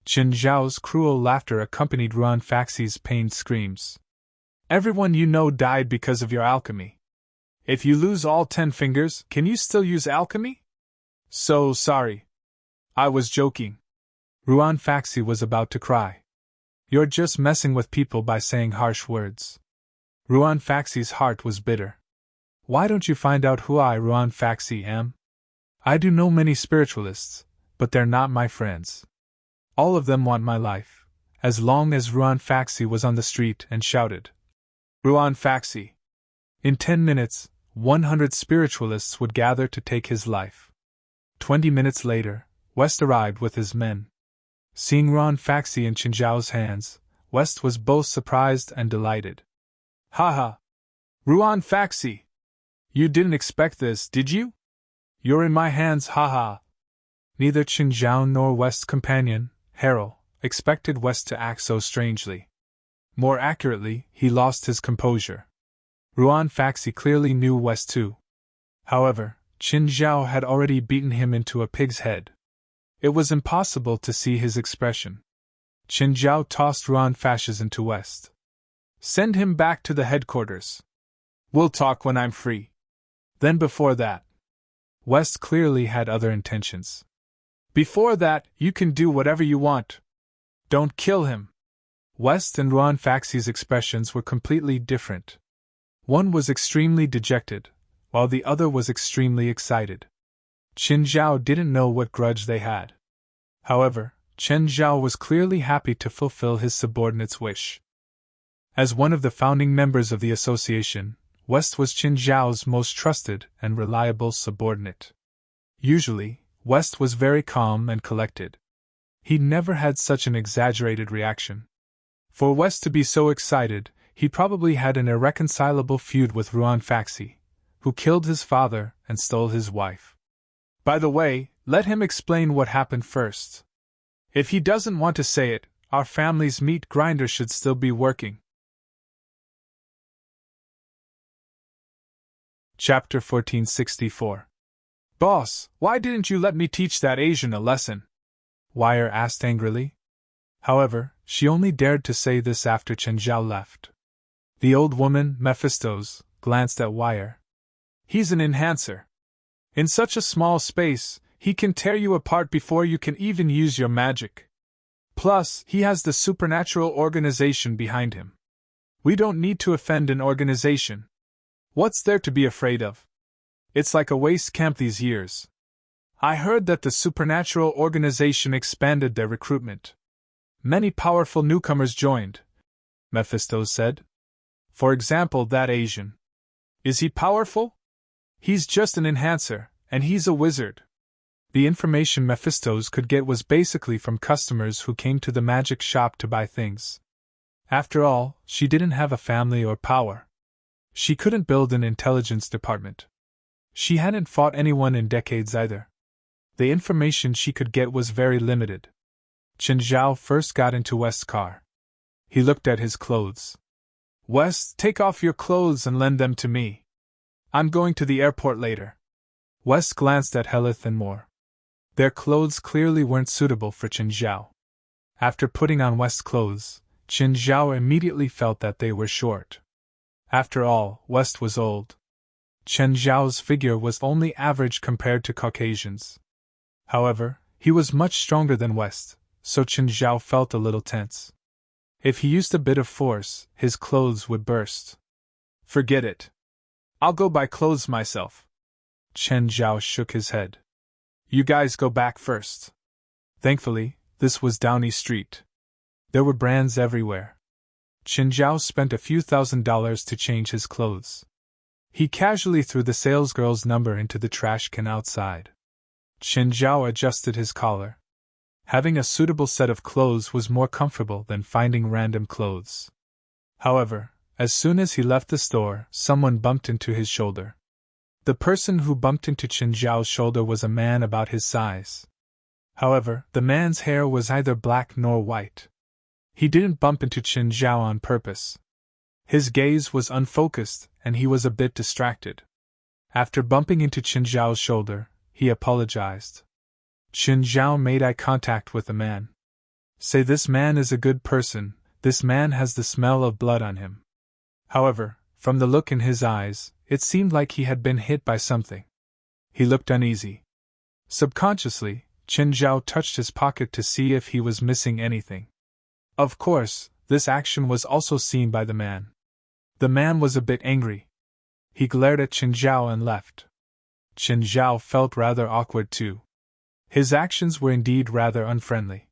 Qin Zhao's cruel laughter accompanied Ruan Faxi's pained screams. Everyone you know died because of your alchemy. If you lose all 10 fingers, can you still use alchemy? So sorry. I was joking. Ruan Faxi was about to cry. You're just messing with people by saying harsh words. Ruan Faxi's heart was bitter. Why don't you find out who I, Ruan Faxi, am? I do know many spiritualists, but they're not my friends. All of them want my life, as long as Ruan Faxi was on the street and shouted, Ruan Faxi! In 10 minutes, 100 spiritualists would gather to take his life. 20 minutes later, West arrived with his men. Seeing Ruan Faxi in Qin Zhao's hands, West was both surprised and delighted. Haha! Ruan Faxi! You didn't expect this, did you? You're in my hands, haha! Neither Qin Zhao nor West's companion, Harold, expected West to act so strangely. More accurately, he lost his composure. Ruan Faxi clearly knew West too. However, Qin Zhao had already beaten him into a pig's head. It was impossible to see his expression. Qin Zhao tossed Ruan Faxi into West. Send him back to the headquarters. We'll talk when I'm free. Then before that. West clearly had other intentions. Before that, you can do whatever you want. Don't kill him. West and Ruan Faxi's expressions were completely different. One was extremely dejected, while the other was extremely excited. Qin Zhao didn't know what grudge they had. However, Qin Zhao was clearly happy to fulfill his subordinate's wish. As one of the founding members of the association, West was Qin Zhao's most trusted and reliable subordinate. Usually, West was very calm and collected. He never had such an exaggerated reaction. For West to be so excited, he probably had an irreconcilable feud with Ruan Faxi, who killed his father and stole his wife. By the way, let him explain what happened first. If he doesn't want to say it, our family's meat grinder should still be working. Chapter 1464. Boss, why didn't you let me teach that Asian a lesson? Wire asked angrily. However, she only dared to say this after Qin Zhao left. The old woman, Mephistos, glanced at Wire. He's an enhancer. In such a small space, he can tear you apart before you can even use your magic. Plus, he has the supernatural organization behind him. We don't need to offend an organization. What's there to be afraid of? It's like a waste camp these years. I heard that the supernatural organization expanded their recruitment. Many powerful newcomers joined, Mephisto said. For example, that Asian. Is he powerful? He's just an enhancer, and he's a wizard. The information Mephistos could get was basically from customers who came to the magic shop to buy things. After all, she didn't have a family or power. She couldn't build an intelligence department. She hadn't fought anyone in decades either. The information she could get was very limited. Chen Zhao first got into West's car. He looked at his clothes. West, take off your clothes and lend them to me. I'm going to the airport later. West glanced at Helith and Moore. Their clothes clearly weren't suitable for Chen Zhao. After putting on West's clothes, Chen Zhao immediately felt that they were short. After all, West was old. Chen Zhao's figure was only average compared to Caucasians. However, he was much stronger than West, so Chen Zhao felt a little tense. If he used a bit of force, his clothes would burst. Forget it. I'll go buy clothes myself. Chen Zhao shook his head. You guys go back first. Thankfully, this was Downey Street. There were brands everywhere. Chen Zhao spent a few $1,000s to change his clothes. He casually threw the salesgirl's number into the trash can outside. Chen Zhao adjusted his collar. Having a suitable set of clothes was more comfortable than finding random clothes. However, as soon as he left the store, someone bumped into his shoulder. The person who bumped into Chen Zhao's shoulder was a man about his size. However, the man's hair was neither black nor white. He didn't bump into Chen Zhao on purpose. His gaze was unfocused, and he was a bit distracted. After bumping into Chen Zhao's shoulder, he apologized. Chen Zhao made eye contact with the man. Say, this man is a good person, this man has the smell of blood on him. However, from the look in his eyes, it seemed like he had been hit by something. He looked uneasy. Subconsciously, Chen Zhao touched his pocket to see if he was missing anything. Of course, this action was also seen by the man. The man was a bit angry. He glared at Chen Zhao and left. Chen Zhao felt rather awkward too. His actions were indeed rather unfriendly.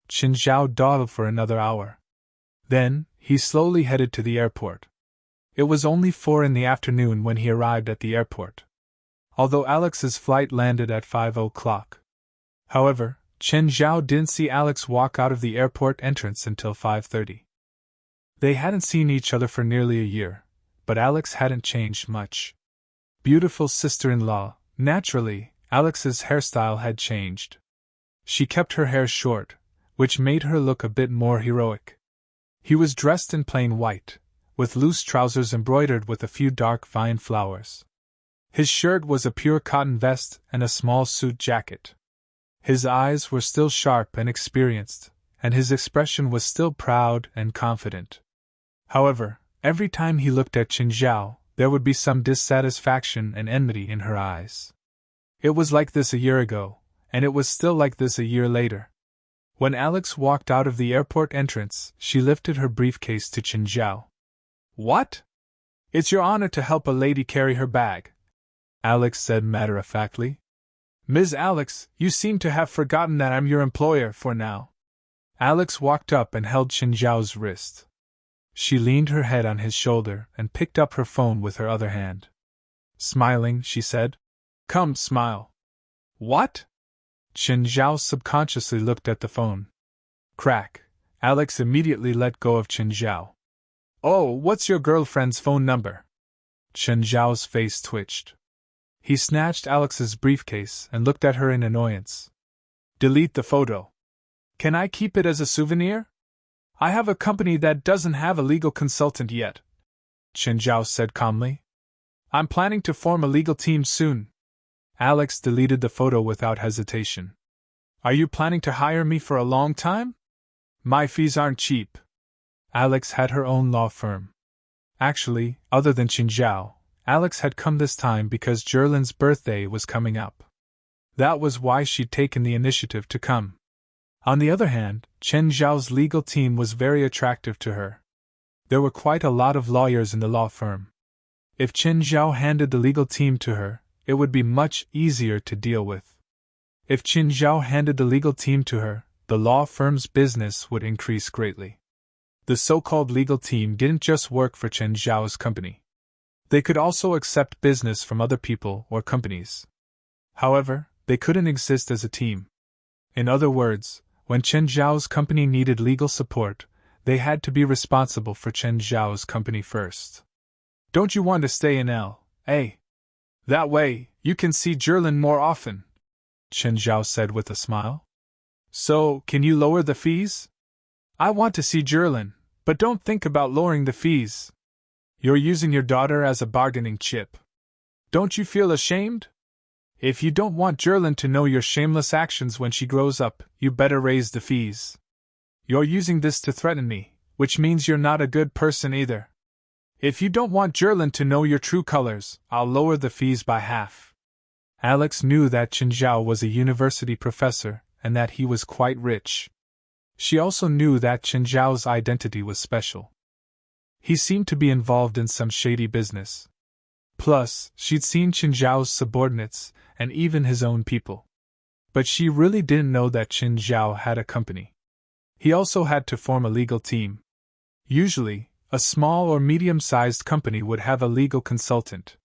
Chen Zhao dawdled for another hour. Then, he slowly headed to the airport. It was only 4 in the afternoon when he arrived at the airport. Although Alex's flight landed at 5 o'clock. However, Chen Zhao didn't see Alex walk out of the airport entrance until 5:30. They hadn't seen each other for nearly a year, but Alex hadn't changed much. Beautiful sister-in-law, naturally, Alex's hairstyle had changed. She kept her hair short, which made her look a bit more heroic. He was dressed in plain white, with loose trousers embroidered with a few dark vine flowers. His shirt was a pure cotton vest and a small suit jacket. His eyes were still sharp and experienced, and his expression was still proud and confident. However, every time he looked at Chen Zhao, there would be some dissatisfaction and enmity in her eyes. It was like this a year ago, and it was still like this a year later. When Alex walked out of the airport entrance, she lifted her briefcase to Chen Zhao. What? It's your honor to help a lady carry her bag, Alex said matter-of-factly. Ms. Alex, you seem to have forgotten that I'm your employer for now. Alex walked up and held Chen Zhao's wrist. She leaned her head on his shoulder and picked up her phone with her other hand. Smiling, she said, Come, smile. What? Chen Zhao subconsciously looked at the phone. Crack. Alex immediately let go of Chen Zhao. Oh, what's your girlfriend's phone number? Chen Zhao's face twitched. He snatched Alex's briefcase and looked at her in annoyance. Delete the photo. Can I keep it as a souvenir? I have a company that doesn't have a legal consultant yet, Chen Zhao said calmly. I'm planning to form a legal team soon. Alex deleted the photo without hesitation. Are you planning to hire me for a long time? My fees aren't cheap. Alex had her own law firm. Actually, other than Chen Zhao, Alex had come this time because Jerlin's birthday was coming up. That was why she'd taken the initiative to come. On the other hand, Chen Zhao's legal team was very attractive to her. There were quite a lot of lawyers in the law firm. If Chen Zhao handed the legal team to her, it would be much easier to deal with. If Chen Zhao handed the legal team to her, the law firm's business would increase greatly. The so-called legal team didn't just work for Chen Zhao's company. They could also accept business from other people or companies. However, they couldn't exist as a team. In other words, when Chen Zhao's company needed legal support, they had to be responsible for Chen Zhao's company first. Don't you want to stay in L.A.? That way, you can see Zhilin more often, Chen Zhao said with a smile. So, can you lower the fees? I want to see Zhilin, but don't think about lowering the fees. You're using your daughter as a bargaining chip. Don't you feel ashamed? If you don't want Zhilin to know your shameless actions when she grows up, you better raise the fees. You're using this to threaten me, which means you're not a good person either. If you don't want Zhilin to know your true colors, I'll lower the fees by half. Alex knew that Chen Zhao was a university professor and that he was quite rich. She also knew that Chen Zhao's identity was special. He seemed to be involved in some shady business. Plus, she'd seen Chen Zhao's subordinates and even his own people. But she really didn't know that Chen Zhao had a company. He also had to form a legal team. Usually, a small or medium-sized company would have a legal consultant.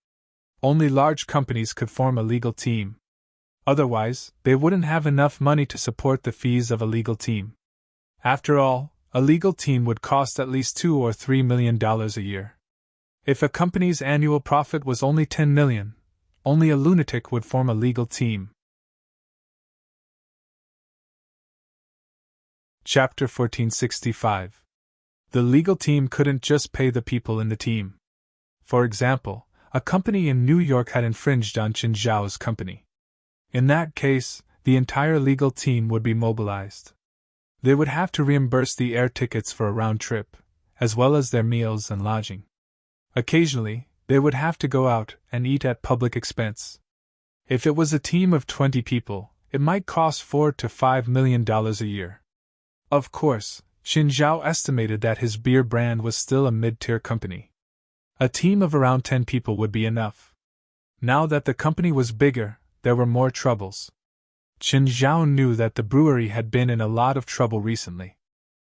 Only large companies could form a legal team. Otherwise, they wouldn't have enough money to support the fees of a legal team. After all, a legal team would cost at least $2 or $3 million a year. If a company's annual profit was only $10 million, only a lunatic would form a legal team. Chapter 1465. The legal team couldn't just pay the people in the team. For example, a company in New York had infringed on Chen Zhao's company. In that case, the entire legal team would be mobilized. They would have to reimburse the air tickets for a round trip, as well as their meals and lodging. Occasionally, they would have to go out and eat at public expense. If it was a team of 20 people, it might cost $4 to $5 million a year. Of course, Chen Zhao estimated that his beer brand was still a mid-tier company. A team of around 10 people would be enough. Now that the company was bigger, there were more troubles. Chen Zhao knew that the brewery had been in a lot of trouble recently.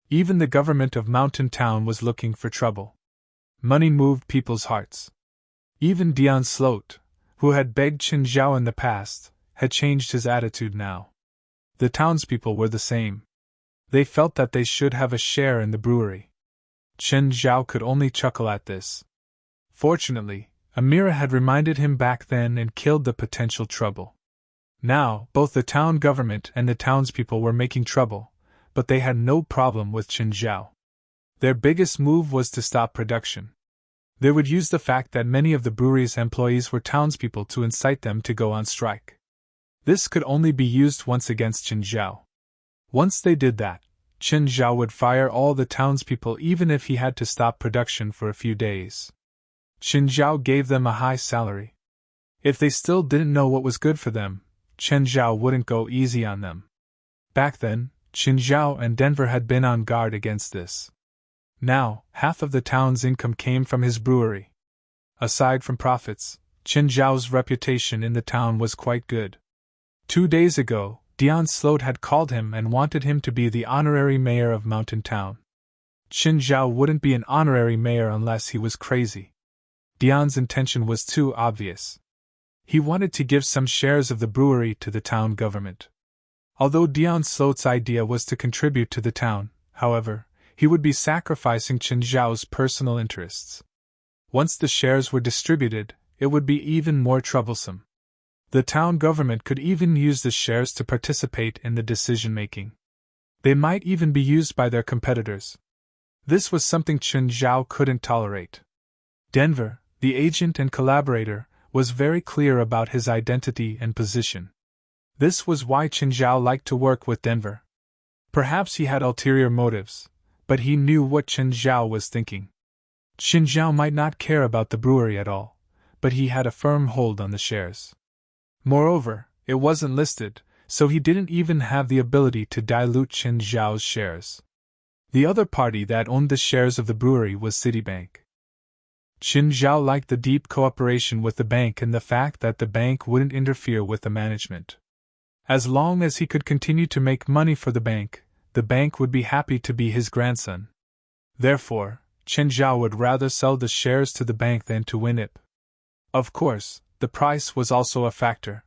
Even the government of Mountain Town was looking for trouble. Money moved people's hearts. Even Dion Sloat, who had begged Chen Zhao in the past, had changed his attitude now. The townspeople were the same. They felt that they should have a share in the brewery. Chen Zhao could only chuckle at this. Fortunately, Amira had reminded him back then and killed the potential trouble. Now, both the town government and the townspeople were making trouble, but they had no problem with Chen Zhao. Their biggest move was to stop production. They would use the fact that many of the brewery's employees were townspeople to incite them to go on strike. This could only be used once against Chen Zhao. Once they did that, Chen Zhao would fire all the townspeople even if he had to stop production for a few days. Chen Zhao gave them a high salary. If they still didn't know what was good for them, Chen Zhao wouldn't go easy on them. Back then, Chen Zhao and Denver had been on guard against this. Now, half of the town's income came from his brewery. Aside from profits, Chen Zhao's reputation in the town was quite good. 2 days ago, Dion Sloat had called him and wanted him to be the honorary mayor of Mountain Town. Chen Zhao wouldn't be an honorary mayor unless he was crazy. Dion's intention was too obvious. He wanted to give some shares of the brewery to the town government. Although Dion Sloat's idea was to contribute to the town, however, he would be sacrificing Chen Zhao's personal interests. Once the shares were distributed, it would be even more troublesome. The town government could even use the shares to participate in the decision-making. They might even be used by their competitors. This was something Chen Zhao couldn't tolerate. Denver, the agent and collaborator, was very clear about his identity and position. This was why Chen Zhao liked to work with Denver. Perhaps he had ulterior motives, but he knew what Chen Zhao was thinking. Chen Zhao might not care about the brewery at all, but he had a firm hold on the shares. Moreover, it wasn't listed, so he didn't even have the ability to dilute Chen Zhao's shares. The other party that owned the shares of the brewery was Citibank. Qin Zhao liked the deep cooperation with the bank and the fact that the bank wouldn't interfere with the management. As long as he could continue to make money for the bank would be happy to be his grandson. Therefore, Qin Zhao would rather sell the shares to the bank than to Winip. Of course, the price was also a factor.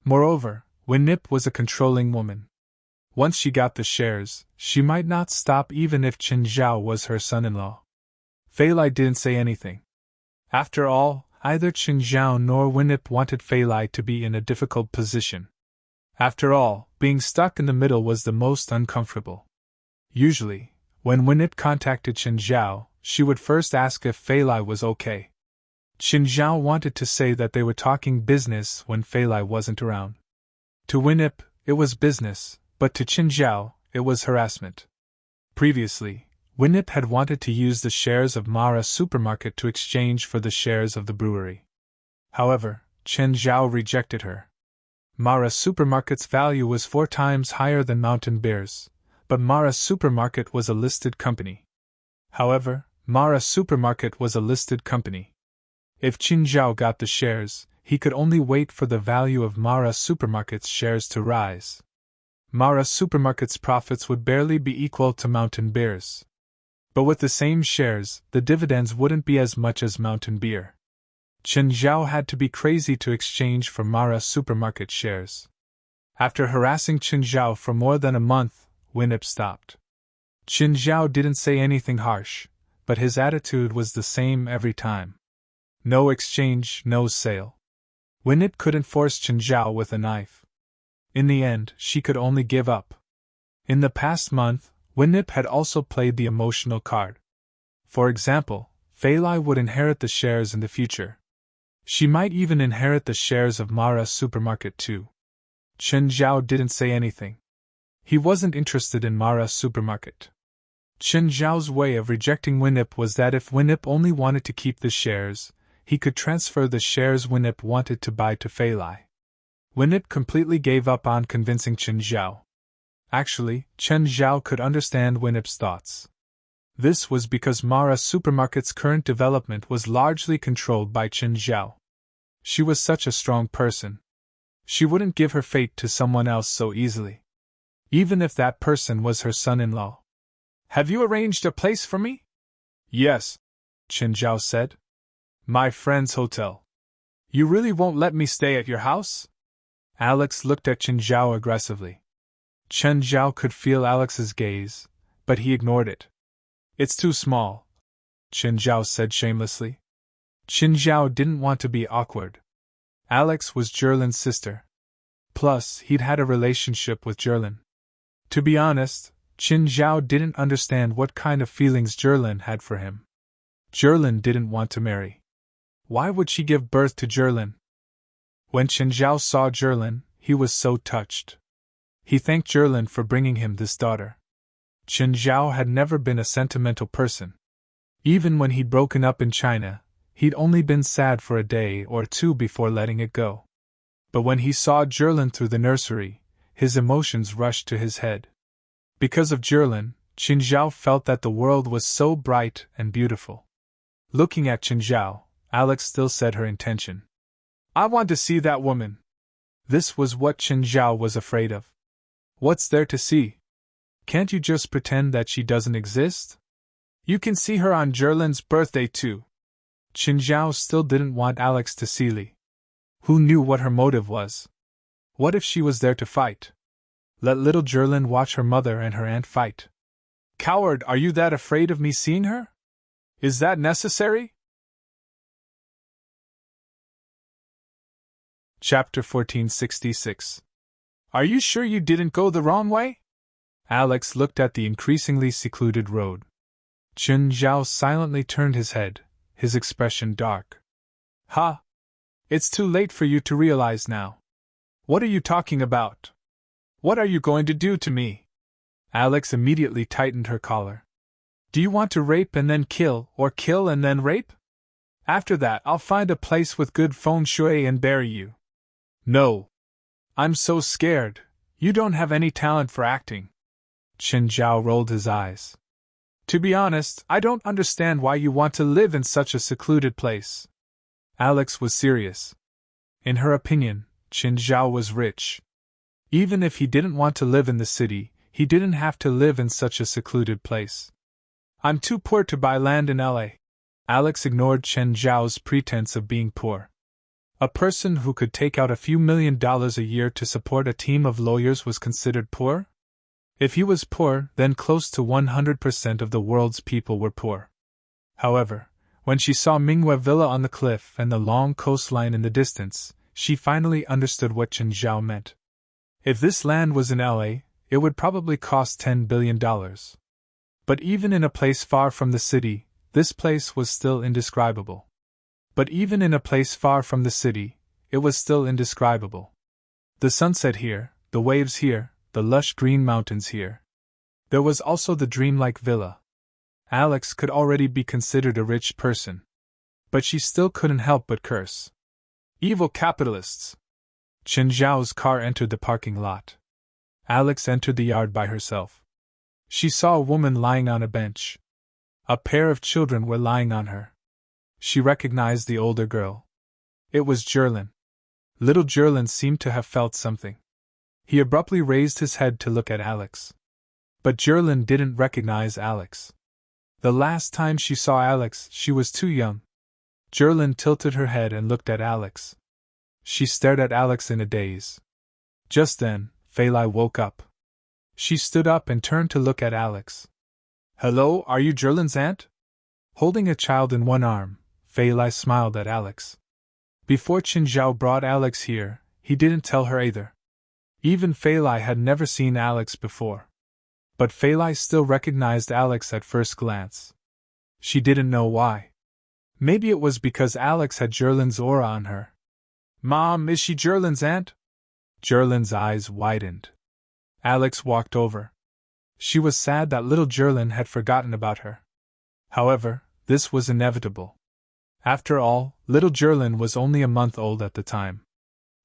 Moreover, Winip was a controlling woman. Once she got the shares, she might not stop even if Qin Zhao was her son-in-law. Fei Lai didn't say anything. After all, either Qin Zhao nor Winip wanted Fei Lai to be in a difficult position. After all, being stuck in the middle was the most uncomfortable. Usually, when Winip contacted Qin Zhao, she would first ask if Fei Lai was okay. Qin Zhao wanted to say that they were talking business when Fei Lai wasn't around. To Winip, it was business, but to Qin Zhao, it was harassment. Previously, Winip had wanted to use the shares of Mara Supermarket to exchange for the shares of the brewery. However, Qin Zhao rejected her. Mara Supermarket's value was 4 times higher than Mountain Bear's, but Mara Supermarket was a listed company. However, Mara Supermarket was a listed company. If Qin Zhao got the shares, he could only wait for the value of Mara Supermarket's shares to rise. Mara Supermarket's profits would barely be equal to Mountain Bear's. But with the same shares, the dividends wouldn't be as much as Mountain Beer. Qin Zhao had to be crazy to exchange for Mara Supermarket shares. After harassing Qin Zhao for more than a month, Winip stopped. Qin Zhao didn't say anything harsh, but his attitude was the same every time. No exchange, no sale. Winip couldn't force Qin Zhao with a knife. In the end, she could only give up. In the past month, Winip had also played the emotional card. For example, Fei Lai would inherit the shares in the future. She might even inherit the shares of Mara Supermarket too. Qin Zhao didn't say anything. He wasn't interested in Mara Supermarket. Qin Zhao's way of rejecting Winip was that if Winip only wanted to keep the shares, he could transfer the shares Winip wanted to buy to Fei Lai. Winip completely gave up on convincing Qin Zhao. Actually, Qin Zhao could understand Winip's thoughts. This was because Mara Supermarket's current development was largely controlled by Qin Zhao. She was such a strong person. She wouldn't give her fate to someone else so easily. Even if that person was her son-in-law. "Have you arranged a place for me?" "Yes," Qin Zhao said. "My friend's hotel." "You really won't let me stay at your house?" Alex looked at Qin Zhao aggressively. Qin Zhao could feel Alex's gaze, but he ignored it. "It's too small," Qin Zhao said shamelessly. Qin Zhao didn't want to be awkward. Alex was Jerlin's sister. Plus, he'd had a relationship with Jerlin. To be honest, Qin Zhao didn't understand what kind of feelings Jerlin had for him. Jerlin didn't want to marry. Why would she give birth to Jerlin? When Qin Zhao saw Jerlin, he was so touched. He thanked Jerlin for bringing him this daughter. Qin Zhao had never been a sentimental person. Even when he'd broken up in China, he'd only been sad for a day or two before letting it go. But when he saw Jerlin through the nursery, his emotions rushed to his head. Because of Jerlin, Qin Zhao felt that the world was so bright and beautiful. Looking at Qin Zhao, Alex still said her intention. "I want to see that woman." This was what Qin Zhao was afraid of. What's there to see? Can't you just pretend that she doesn't exist? You can see her on Jerlin's birthday too. Qin Zhao still didn't want Alex to see Li. Who knew what her motive was? What if she was there to fight? Let little Jerlin watch her mother and her aunt fight. "Coward, are you that afraid of me seeing her? Is that necessary?" Chapter 1466. "Are you sure you didn't go the wrong way?" Alex looked at the increasingly secluded road. Qin Zhao silently turned his head, his expression dark. "Ha! It's too late for you to realize now. What are you talking about? What are you going to do to me?" Alex immediately tightened her collar. "Do you want to rape and then kill, or kill and then rape? After that, I'll find a place with good feng shui and bury you." "No. I'm so scared. You don't have any talent for acting." Qin Zhao rolled his eyes. To be honest, I don't understand why you want to live in such a secluded place. Alex was serious. In her opinion, Qin Zhao was rich. Even if he didn't want to live in the city, he didn't have to live in such a secluded place. I'm too poor to buy land in LA. Alex ignored Chen Zhao's pretense of being poor. A person who could take out a few $1,000,000 a year to support a team of lawyers was considered poor? If he was poor, then close to 100% of the world's people were poor. However, when she saw Minghua Villa on the cliff and the long coastline in the distance, she finally understood what Chen Zhao meant. If this land was in LA, it would probably cost $10 billion. But even in a place far from the city, this place was still indescribable. It was still indescribable. The sunset here, the waves here, the lush green mountains here. There was also the dreamlike villa. Alex could already be considered a rich person. But she still couldn't help but curse. Evil capitalists! Chen Zhao's car entered the parking lot. Alex entered the yard by herself. She saw a woman lying on a bench. A pair of children were lying on her. She recognized the older girl. It was Jerlin. Little Jerlin seemed to have felt something. He abruptly raised his head to look at Alex. But Jerlin didn't recognize Alex. The last time she saw Alex, she was too young. Jerlin tilted her head and looked at Alex. She stared at Alex in a daze. Just then, Fei Lai woke up. She stood up and turned to look at Alex. Hello, are you Jerlin's aunt? Holding a child in one arm, Fei Lai smiled at Alex. Before Qin Zhao brought Alex here, he didn't tell her either. Even Fei Lai had never seen Alex before. But Fei Lai still recognized Alex at first glance. She didn't know why. Maybe it was because Alex had Jerlin's aura on her. Mom, is she Jerlin's aunt? Jerlin's eyes widened. Alex walked over. She was sad that little Jerlin had forgotten about her. However, this was inevitable. After all, little Jerlin was only a month old at the time.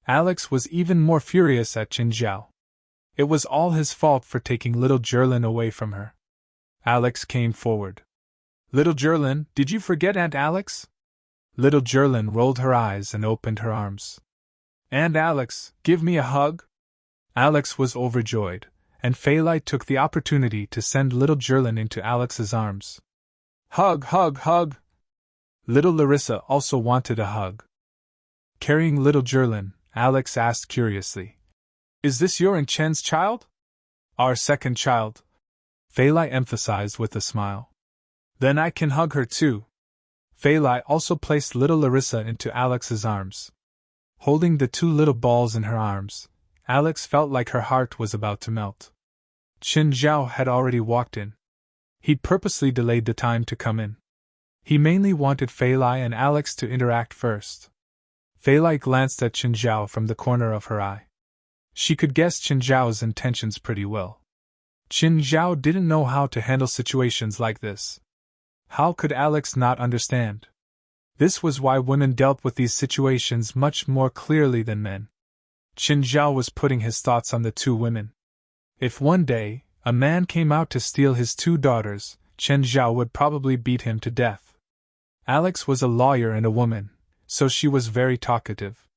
Alex was even more furious at Qin Zhao. It was all his fault for taking little Jerlin away from her. Alex came forward. Little Jerlin, did you forget Aunt Alex? Little Jerlin rolled her eyes and opened her arms. Aunt Alex, give me a hug? Alex was overjoyed, and Fei Lai took the opportunity to send little Jerlin into Alex's arms. Hug, hug, hug! Little Larissa also wanted a hug. Carrying little Jerlin, Alex asked curiously, Is this your and Chen's child? Our second child, Fei Lai emphasized with a smile. Then I can hug her too. Fei Lai also placed little Larissa into Alex's arms. Holding the two little balls in her arms, Alex felt like her heart was about to melt. Qin Zhao had already walked in. He'd purposely delayed the time to come in. He mainly wanted Fei Lai and Alex to interact first. Fei Lai glanced at Qin Zhao from the corner of her eye. She could guess Qin Zhao's intentions pretty well. Qin Zhao didn't know how to handle situations like this. How could Alex not understand? This was why women dealt with these situations much more clearly than men. Qin Zhao was putting his thoughts on the two women. If one day, a man came out to steal his two daughters, Qin Zhao would probably beat him to death. Alex was a lawyer and a woman, so she was very talkative.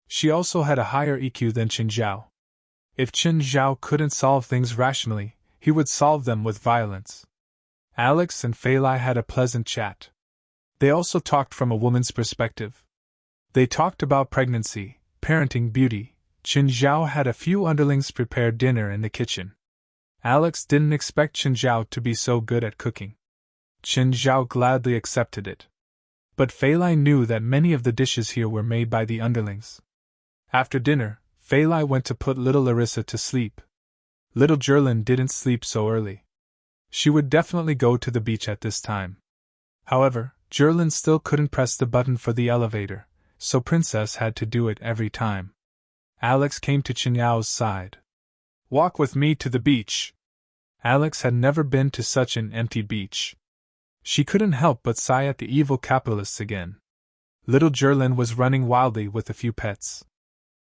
She also had a higher EQ than Qin Zhao. If Qin Zhao couldn't solve things rationally, he would solve them with violence. Alex and Fei Lai had a pleasant chat. They also talked from a woman's perspective. They talked about pregnancy, parenting, beauty. Qin Zhao had a few underlings prepare dinner in the kitchen. Alex didn't expect Qin Zhao to be so good at cooking. Qin Zhao gladly accepted it. But Fei Lai knew that many of the dishes here were made by the underlings. After dinner, Fei Lai went to put little Larissa to sleep. Little Jerlin didn't sleep so early. She would definitely go to the beach at this time. However, Jerlin still couldn't press the button for the elevator, so Princess had to do it every time. Alex came to Qin Yao's side. Walk with me to the beach. Alex had never been to such an empty beach. She couldn't help but sigh at the evil capitalists again. Little Jerlin was running wildly with a few pets.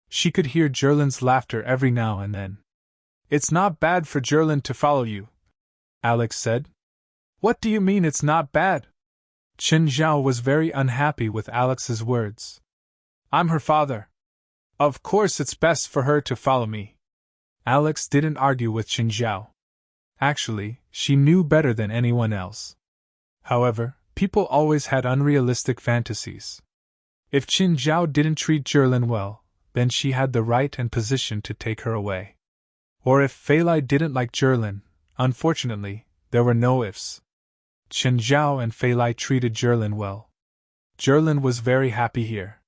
She could hear Jerlin's laughter every now and then. It's not bad for Jerlin to follow you, Alex said. What do you mean it's not bad? Chen Zhao was very unhappy with Alex's words. I'm her father. Of course it's best for her to follow me. Alex didn't argue with Chen Zhao. Actually, she knew better than anyone else. However, people always had unrealistic fantasies. If Chen Zhao didn't treat Zhilin well, then she had the right and position to take her away. Or if Fei Lai didn't like Zhilin, unfortunately, there were no ifs. Chen Zhao and Fei Lai treated Zhilin well. Zhilin was very happy here.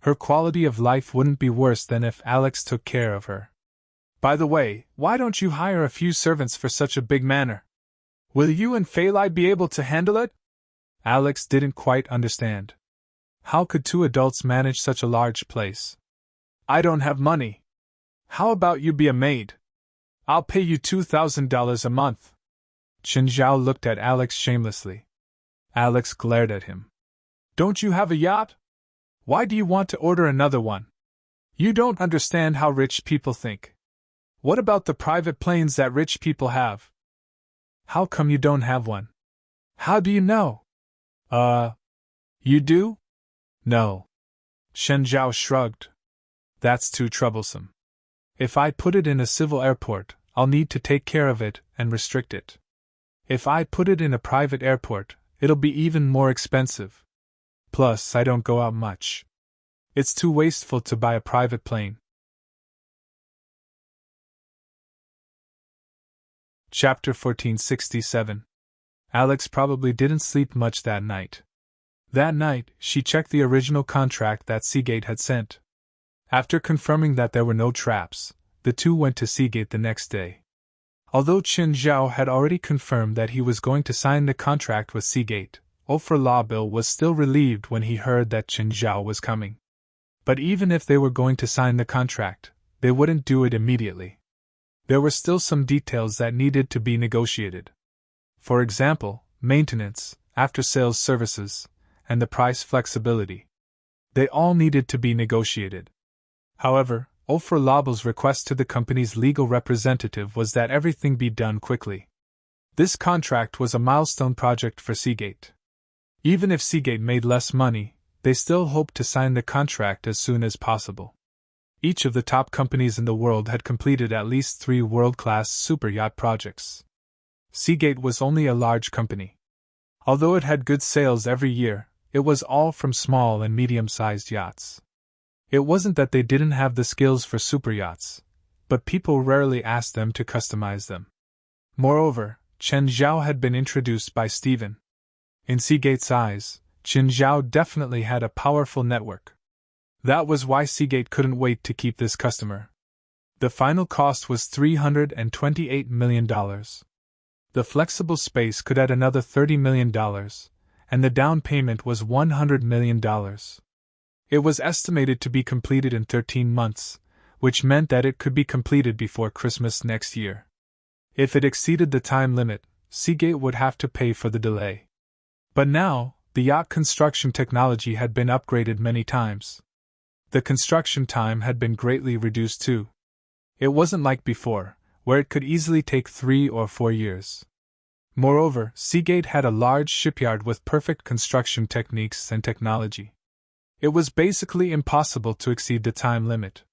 Her quality of life wouldn't be worse than if Alex took care of her. By the way, why don't you hire a few servants for such a big manor? Will you and Fei Lai be able to handle it? Alex didn't quite understand. How could two adults manage such a large place? I don't have money. How about you be a maid? I'll pay you $2,000 a month. Chen Zhao looked at Alex shamelessly. Alex glared at him. Don't you have a yacht? Why do you want to order another one? You don't understand how rich people think. What about the private planes that rich people have? How come you don't have one? How do you know? You do? No. Chen Zhao shrugged. That's too troublesome. If I put it in a civil airport, I'll need to take care of it and restrict it. If I put it in a private airport, it'll be even more expensive. Plus, I don't go out much. It's too wasteful to buy a private plane. Chapter 1467. Alex probably didn't sleep much that night. That night, she checked the original contract that Seagate had sent. After confirming that there were no traps, the two went to Seagate the next day. Although Chen Zhao had already confirmed that he was going to sign the contract with Seagate, Offer Labil was still relieved when he heard that Chen Zhao was coming. But even if they were going to sign the contract, they wouldn't do it immediately. There were still some details that needed to be negotiated. For example, maintenance, after-sales services, and the price flexibility. They all needed to be negotiated. However, Offer Labil's request to the company's legal representative was that everything be done quickly. This contract was a milestone project for Seagate. Even if Seagate made less money, they still hoped to sign the contract as soon as possible. Each of the top companies in the world had completed at least 3 world-class superyacht projects. Seagate was only a large company. Although it had good sales every year, it was all from small and medium-sized yachts. It wasn't that they didn't have the skills for superyachts, but people rarely asked them to customize them. Moreover, Chen Zhao had been introduced by Steven. In Seagate's eyes, Chen Zhao definitely had a powerful network. That was why Seagate couldn't wait to keep this customer. The final cost was $328 million. The flexible space could add another $30 million, and the down payment was $100 million. It was estimated to be completed in 13 months, which meant that it could be completed before Christmas next year. If it exceeded the time limit, Seagate would have to pay for the delay. But now, the yacht construction technology had been upgraded many times. The construction time had been greatly reduced too. It wasn't like before, where it could easily take 3 or 4 years. Moreover, Seagate had a large shipyard with perfect construction techniques and technology. It was basically impossible to exceed the time limit.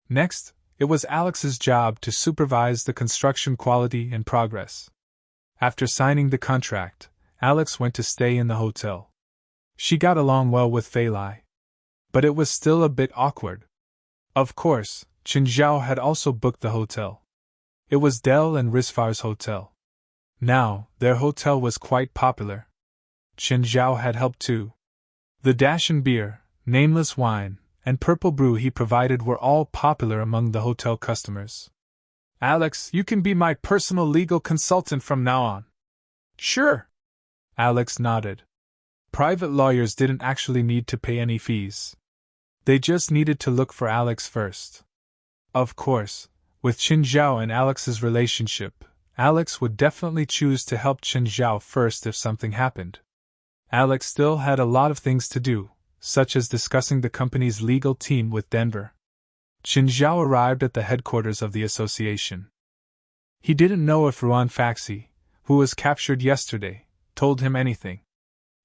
Next, it was Alex's job to supervise the construction quality and progress. After signing the contract, Alex went to stay in the hotel. She got along well with Fei Lai. But it was still a bit awkward. Of course, Chen Zhao had also booked the hotel. It was Dell and Risfar's hotel. Now, their hotel was quite popular. Chen Zhao had helped too. The Dashin beer, nameless wine, and purple brew he provided were all popular among the hotel customers. Alex, you can be my personal legal consultant from now on. Sure. Alex nodded. Private lawyers didn't actually need to pay any fees. They just needed to look for Alex first. Of course, with Chen Zhao and Alex's relationship, Alex would definitely choose to help Chen Zhao first if something happened. Alex still had a lot of things to do, such as discussing the company's legal team with Denver. Chen Zhao arrived at the headquarters of the association. He didn't know if Ruan Faxi, who was captured yesterday, told him anything.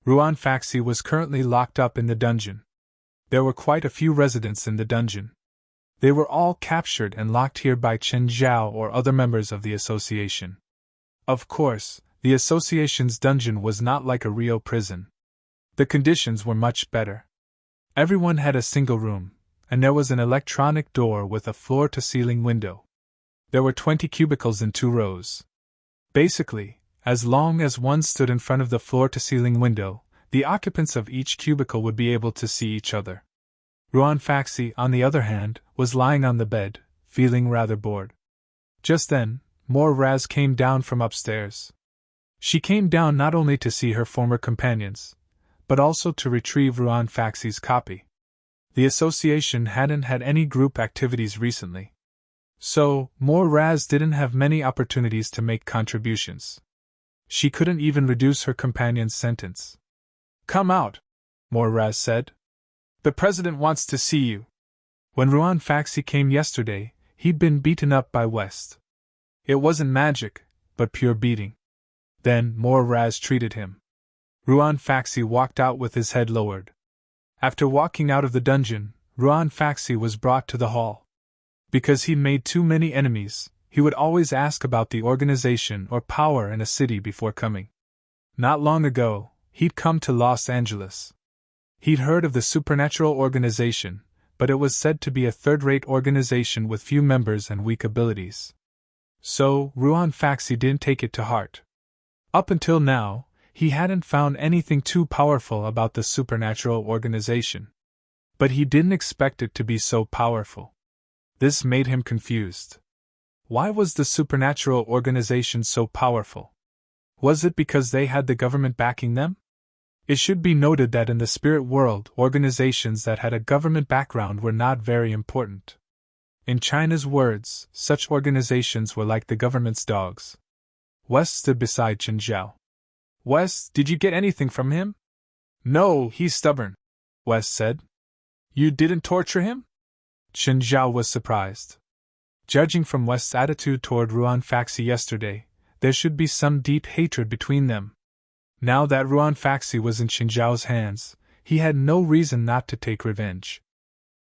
Ruan Faxi was currently locked up in the dungeon. There were quite a few residents in the dungeon. They were all captured and locked here by Chen Zhao or other members of the association. Of course, the association's dungeon was not like a real prison. The conditions were much better. Everyone had a single room, and there was an electronic door with a floor-to-ceiling window. There were 20 cubicles in 2 rows. Basically, as long as one stood in front of the floor-to-ceiling window, the occupants of each cubicle would be able to see each other. Ruan Faxi, on the other hand, was lying on the bed, feeling rather bored. Just then, more Raz came down from upstairs. She came down not only to see her former companions, but also to retrieve Ruan Faxi's copy. The association hadn't had any group activities recently. So, More Raz didn't have many opportunities to make contributions. She couldn't even reduce her companion's sentence. "Come out," More Raz said. "The president wants to see you." When Ruan Faxi came yesterday, he'd been beaten up by West. It wasn't magic, but pure beating. Then More Raz treated him. Ruan Faxi walked out with his head lowered. After walking out of the dungeon, Ruan Faxi was brought to the hall. Because he'd made too many enemies, he would always ask about the organization or power in a city before coming. Not long ago, he'd come to Los Angeles. He'd heard of the supernatural organization, but it was said to be a third-rate organization with few members and weak abilities. So, Ruan Faxi didn't take it to heart. Up until now, he hadn't found anything too powerful about the supernatural organization. But he didn't expect it to be so powerful. This made him confused. Why was the supernatural organization so powerful? Was it because they had the government backing them? It should be noted that in the spirit world, organizations that had a government background were not very important. In China's words, such organizations were like the government's dogs. West stood beside Chen Zhao. "West, did you get anything from him?" "No, he's stubborn," West said. "You didn't torture him?" Chen Zhao was surprised. Judging from West's attitude toward Ruan Faxi yesterday, there should be some deep hatred between them. Now that Ruan Faxi was in Chen Zhao's hands, he had no reason not to take revenge.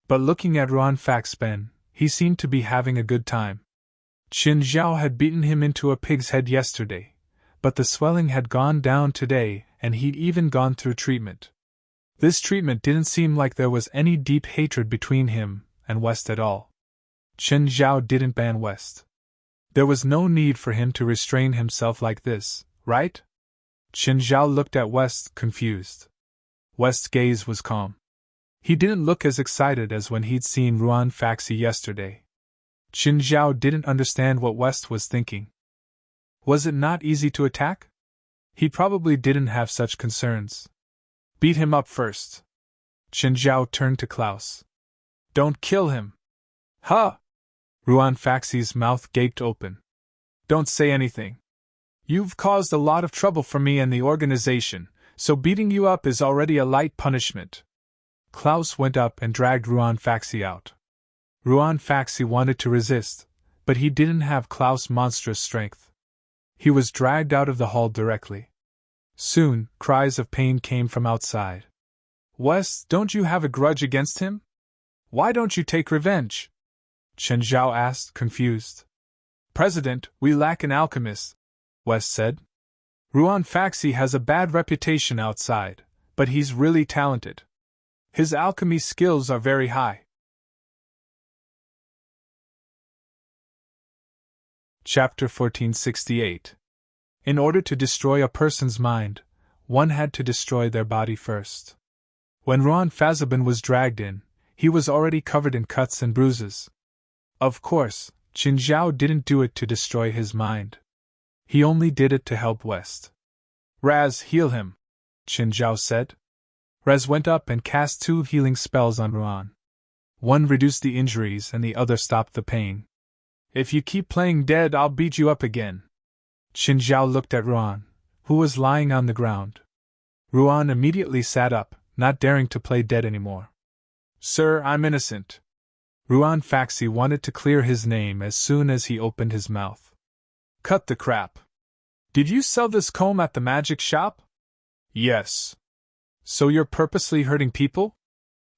But looking at Ruan Faxben, he seemed to be having a good time. Chen Zhao had beaten him into a pig's head yesterday, but the swelling had gone down today and he'd even gone through treatment. This treatment didn't seem like there was any deep hatred between him and West at all. Chen Zhao didn't ban West. There was no need for him to restrain himself like this, right? Chen Zhao looked at West, confused. West's gaze was calm. He didn't look as excited as when he'd seen Ruan Faxi yesterday. Chen Zhao didn't understand what West was thinking. Was it not easy to attack? He probably didn't have such concerns. "Beat him up first." Chen Zhao turned to Klaus. "Don't kill him." "Huh!" Ruan Faxi's mouth gaped open. "Don't say anything. You've caused a lot of trouble for me and the organization, so beating you up is already a light punishment." Klaus went up and dragged Ruan Faxi out. Ruan Faxi wanted to resist, but he didn't have Klaus' monstrous strength. He was dragged out of the hall directly. Soon, cries of pain came from outside. "West, don't you have a grudge against him? Why don't you take revenge?" Chen Zhao asked, confused. "President, we lack an alchemist," West said. "Ruan Faxi has a bad reputation outside, but he's really talented. His alchemy skills are very high." Chapter 1468. In order to destroy a person's mind, one had to destroy their body first. When Ruan Faxi was dragged in, he was already covered in cuts and bruises. Of course, Chen Zhao didn't do it to destroy his mind. He only did it to help West. "Raz, heal him," Chen Zhao said. Raz went up and cast 2 healing spells on Ruan. One reduced the injuries and the other stopped the pain. "If you keep playing dead, I'll beat you up again." Chen Zhao looked at Ruan, who was lying on the ground. Ruan immediately sat up, not daring to play dead anymore. "Sir, I'm innocent." Ruan Faxi wanted to clear his name as soon as he opened his mouth. "Cut the crap. Did you sell this comb at the magic shop? Yes. So you're purposely hurting people?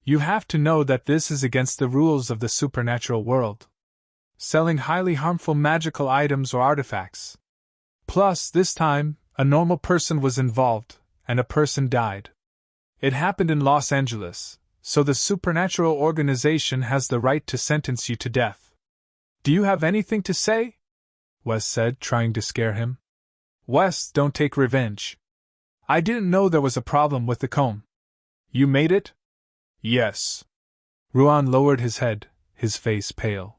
You have to know that this is against the rules of the supernatural world. Selling highly harmful magical items or artifacts. Plus, this time, a normal person was involved, and a person died. It happened in Los Angeles, so the supernatural organization has the right to sentence you to death. Do you have anything to say? Wes said, trying to scare him. Wes, don't take revenge. I didn't know there was a problem with the comb. You made it? Yes. Ruan lowered his head, his face pale.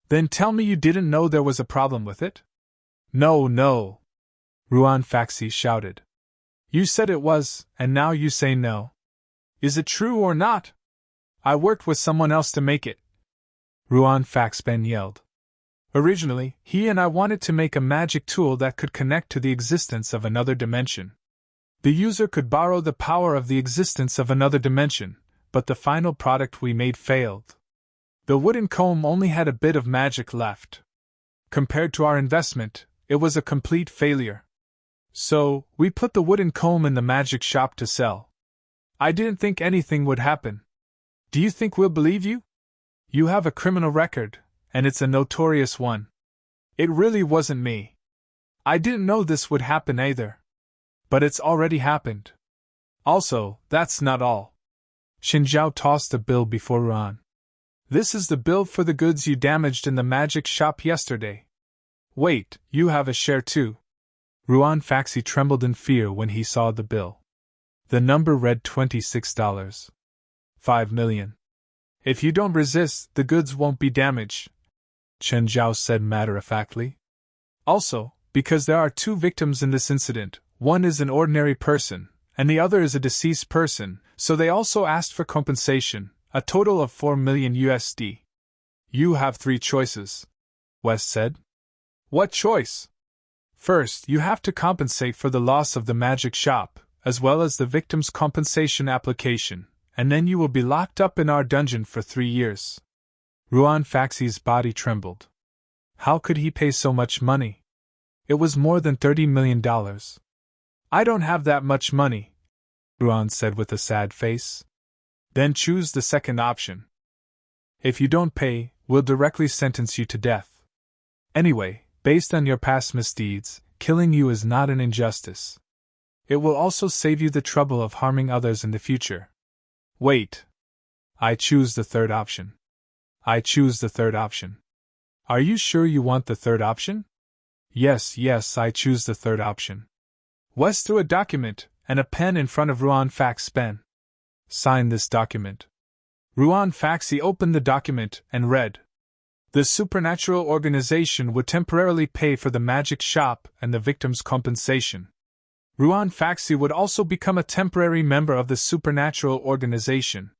Then tell me you didn't know there was a problem with it? No. Ruan Faxi shouted. You said it was, and now you say no. Is it true or not? I worked with someone else to make it. Ruan Faxben yelled. Originally, he and I wanted to make a magic tool that could connect to the existence of another dimension. The user could borrow the power of the existence of another dimension, but the final product we made failed. The wooden comb only had a bit of magic left. Compared to our investment, it was a complete failure. So, we put the wooden comb in the magic shop to sell. I didn't think anything would happen. Do you think we'll believe you? You have a criminal record, and it's a notorious one. It really wasn't me. I didn't know this would happen either. But it's already happened. Also, that's not all. Xinjiao tossed a bill before Ruan. This is the bill for the goods you damaged in the magic shop yesterday. Wait, you have a share too. Ruan Faxi trembled in fear when he saw the bill. The number read $26. 5 million. If you don't resist, the goods won't be damaged, Chen Zhao said matter-of-factly. Also, because there are two victims in this incident, one is an ordinary person, and the other is a deceased person, so they also asked for compensation, a total of 4 million USD. You have 3 choices, West said. What choice? First, you have to compensate for the loss of the magic shop, as well as the victim's compensation application, and then you will be locked up in our dungeon for 3 years. Ruan Faxi's body trembled. How could he pay so much money? It was more than $30 million. I don't have that much money, Ruan said with a sad face. Then choose the second option. If you don't pay, we'll directly sentence you to death. Anyway, based on your past misdeeds, killing you is not an injustice. It will also save you the trouble of harming others in the future. Wait. I choose the third option. I choose the third option. Are you sure you want the third option? Yes, I choose the third option. West threw a document and a pen in front of Ruan Faxben. Sign this document. Ruan Faxi opened the document and read. The supernatural organization would temporarily pay for the magic shop and the victim's compensation. Ruan Faxi would also become a temporary member of the supernatural organization.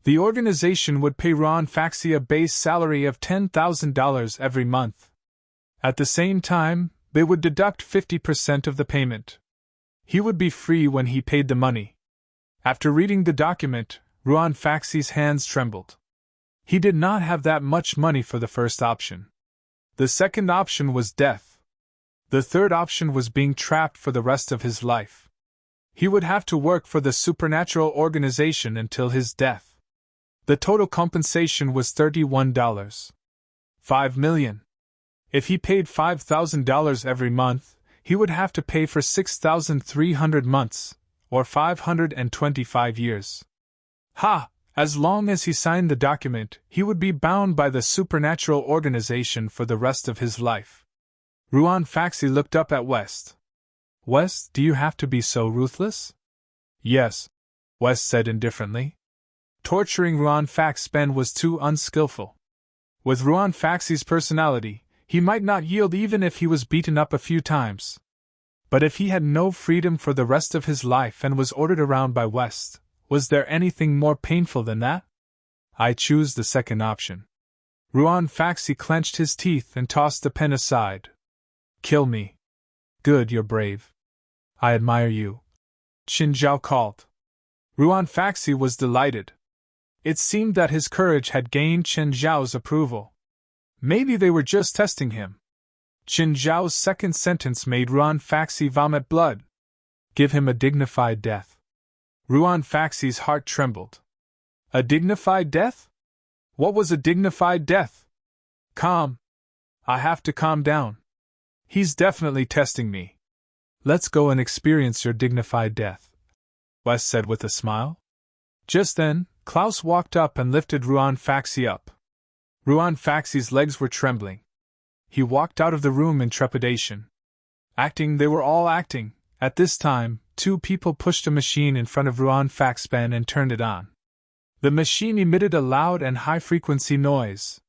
The organization would pay Ruan Faxi a base salary of $10,000 every month. At the same time, they would deduct 50% of the payment. He would be free when he paid the money. After reading the document, Ruan Faxi's hands trembled. He did not have that much money for the first option. The second option was death. The third option was being trapped for the rest of his life. He would have to work for the supernatural organization until his death. The total compensation was $31. 5 million. If he paid $5,000 every month, he would have to pay for 6,300 months, or 525 years. Ha! As long as he signed the document, he would be bound by the supernatural organization for the rest of his life. Ruan Faxi looked up at West. West, do you have to be so ruthless? Yes, West said indifferently. Torturing Ruan Faxben was too unskillful. With Ruan Faxi's personality, he might not yield even if he was beaten up a few times. But if he had no freedom for the rest of his life and was ordered around by West, was there anything more painful than that? I choose the second option. Ruan Faxi clenched his teeth and tossed the pen aside. Kill me. Good, you're brave. I admire you. Qin Zhao called. Ruan Faxi was delighted. It seemed that his courage had gained Chen Zhao's approval. Maybe they were just testing him. Qin Zhao's second sentence made Ruan Faxi vomit blood. Give him a dignified death. Ruan Faxi's heart trembled. A dignified death? What was a dignified death? Calm. I have to calm down. He's definitely testing me. Let's go and experience your dignified death, West said with a smile. Just then, Klaus walked up and lifted Ruan Faxi up. Ruan Faxi's legs were trembling. He walked out of the room in trepidation. They were all acting. At this time, two people pushed a machine in front of Ruan Faxben and turned it on. The machine emitted a loud and high-frequency noise.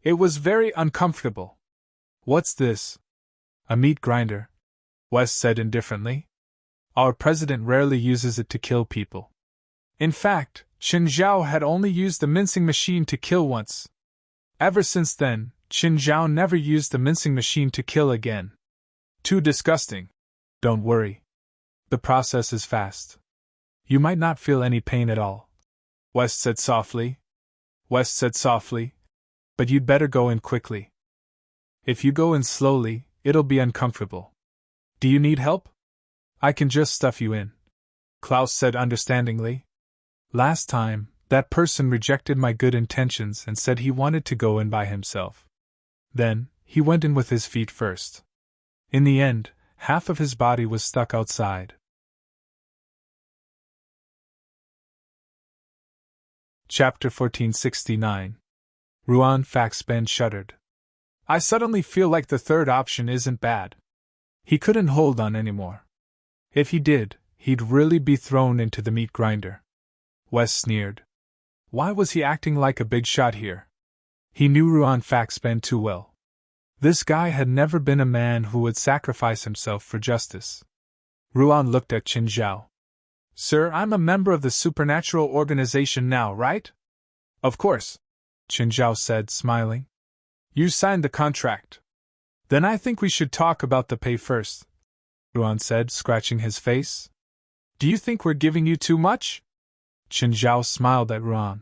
It was very uncomfortable. What's this? A meat grinder, West said indifferently. Our president rarely uses it to kill people. In fact, Qin Zhao had only used the mincing machine to kill once. Ever since then, Qin Zhao never used the mincing machine to kill again. Too disgusting. Don't worry. The process is fast. You might not feel any pain at all, West said softly. But you'd better go in quickly. If you go in slowly, it'll be uncomfortable. Do you need help? I can just stuff you in, Klaus said understandingly. Last time, that person rejected my good intentions and said he wanted to go in by himself. Then, he went in with his feet first. In the end, half of his body was stuck outside. Chapter 1469. Ruan Faxben shuddered. I suddenly feel like the third option isn't bad. He couldn't hold on anymore. If he did, he'd really be thrown into the meat grinder. Wes sneered. Why was he acting like a big shot here? He knew Ruan Faxben too well. This guy had never been a man who would sacrifice himself for justice. Ruan looked at Qin Zhao. Sir, I'm a member of the supernatural organization now, right? Of course, Qin Zhao said, smiling. You signed the contract. Then I think we should talk about the pay first, Ruan said, scratching his face. Do you think we're giving you too much? Qin Zhao smiled at Ruan.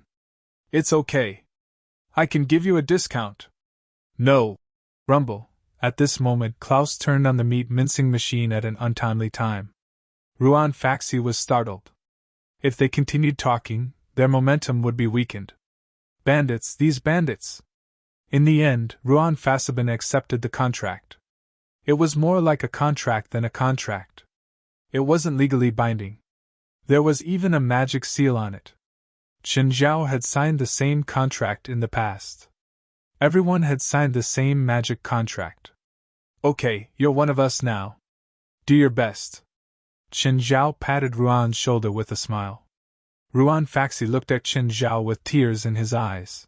It's okay. I can give you a discount. No. Rumble. At this moment, Klaus turned on the meat mincing machine at an untimely time. Ruan Faxi was startled. If they continued talking, their momentum would be weakened. Bandits, these bandits! In the end, Ruan Faxben accepted the contract. It was more like a contract than a contract. It wasn't legally binding. There was even a magic seal on it. Qin Zhao had signed the same contract in the past. Everyone had signed the same magic contract. Okay, you're one of us now. Do your best. Qin Zhao patted Ruan's shoulder with a smile. Ruan Faxi looked at Qin Zhao with tears in his eyes.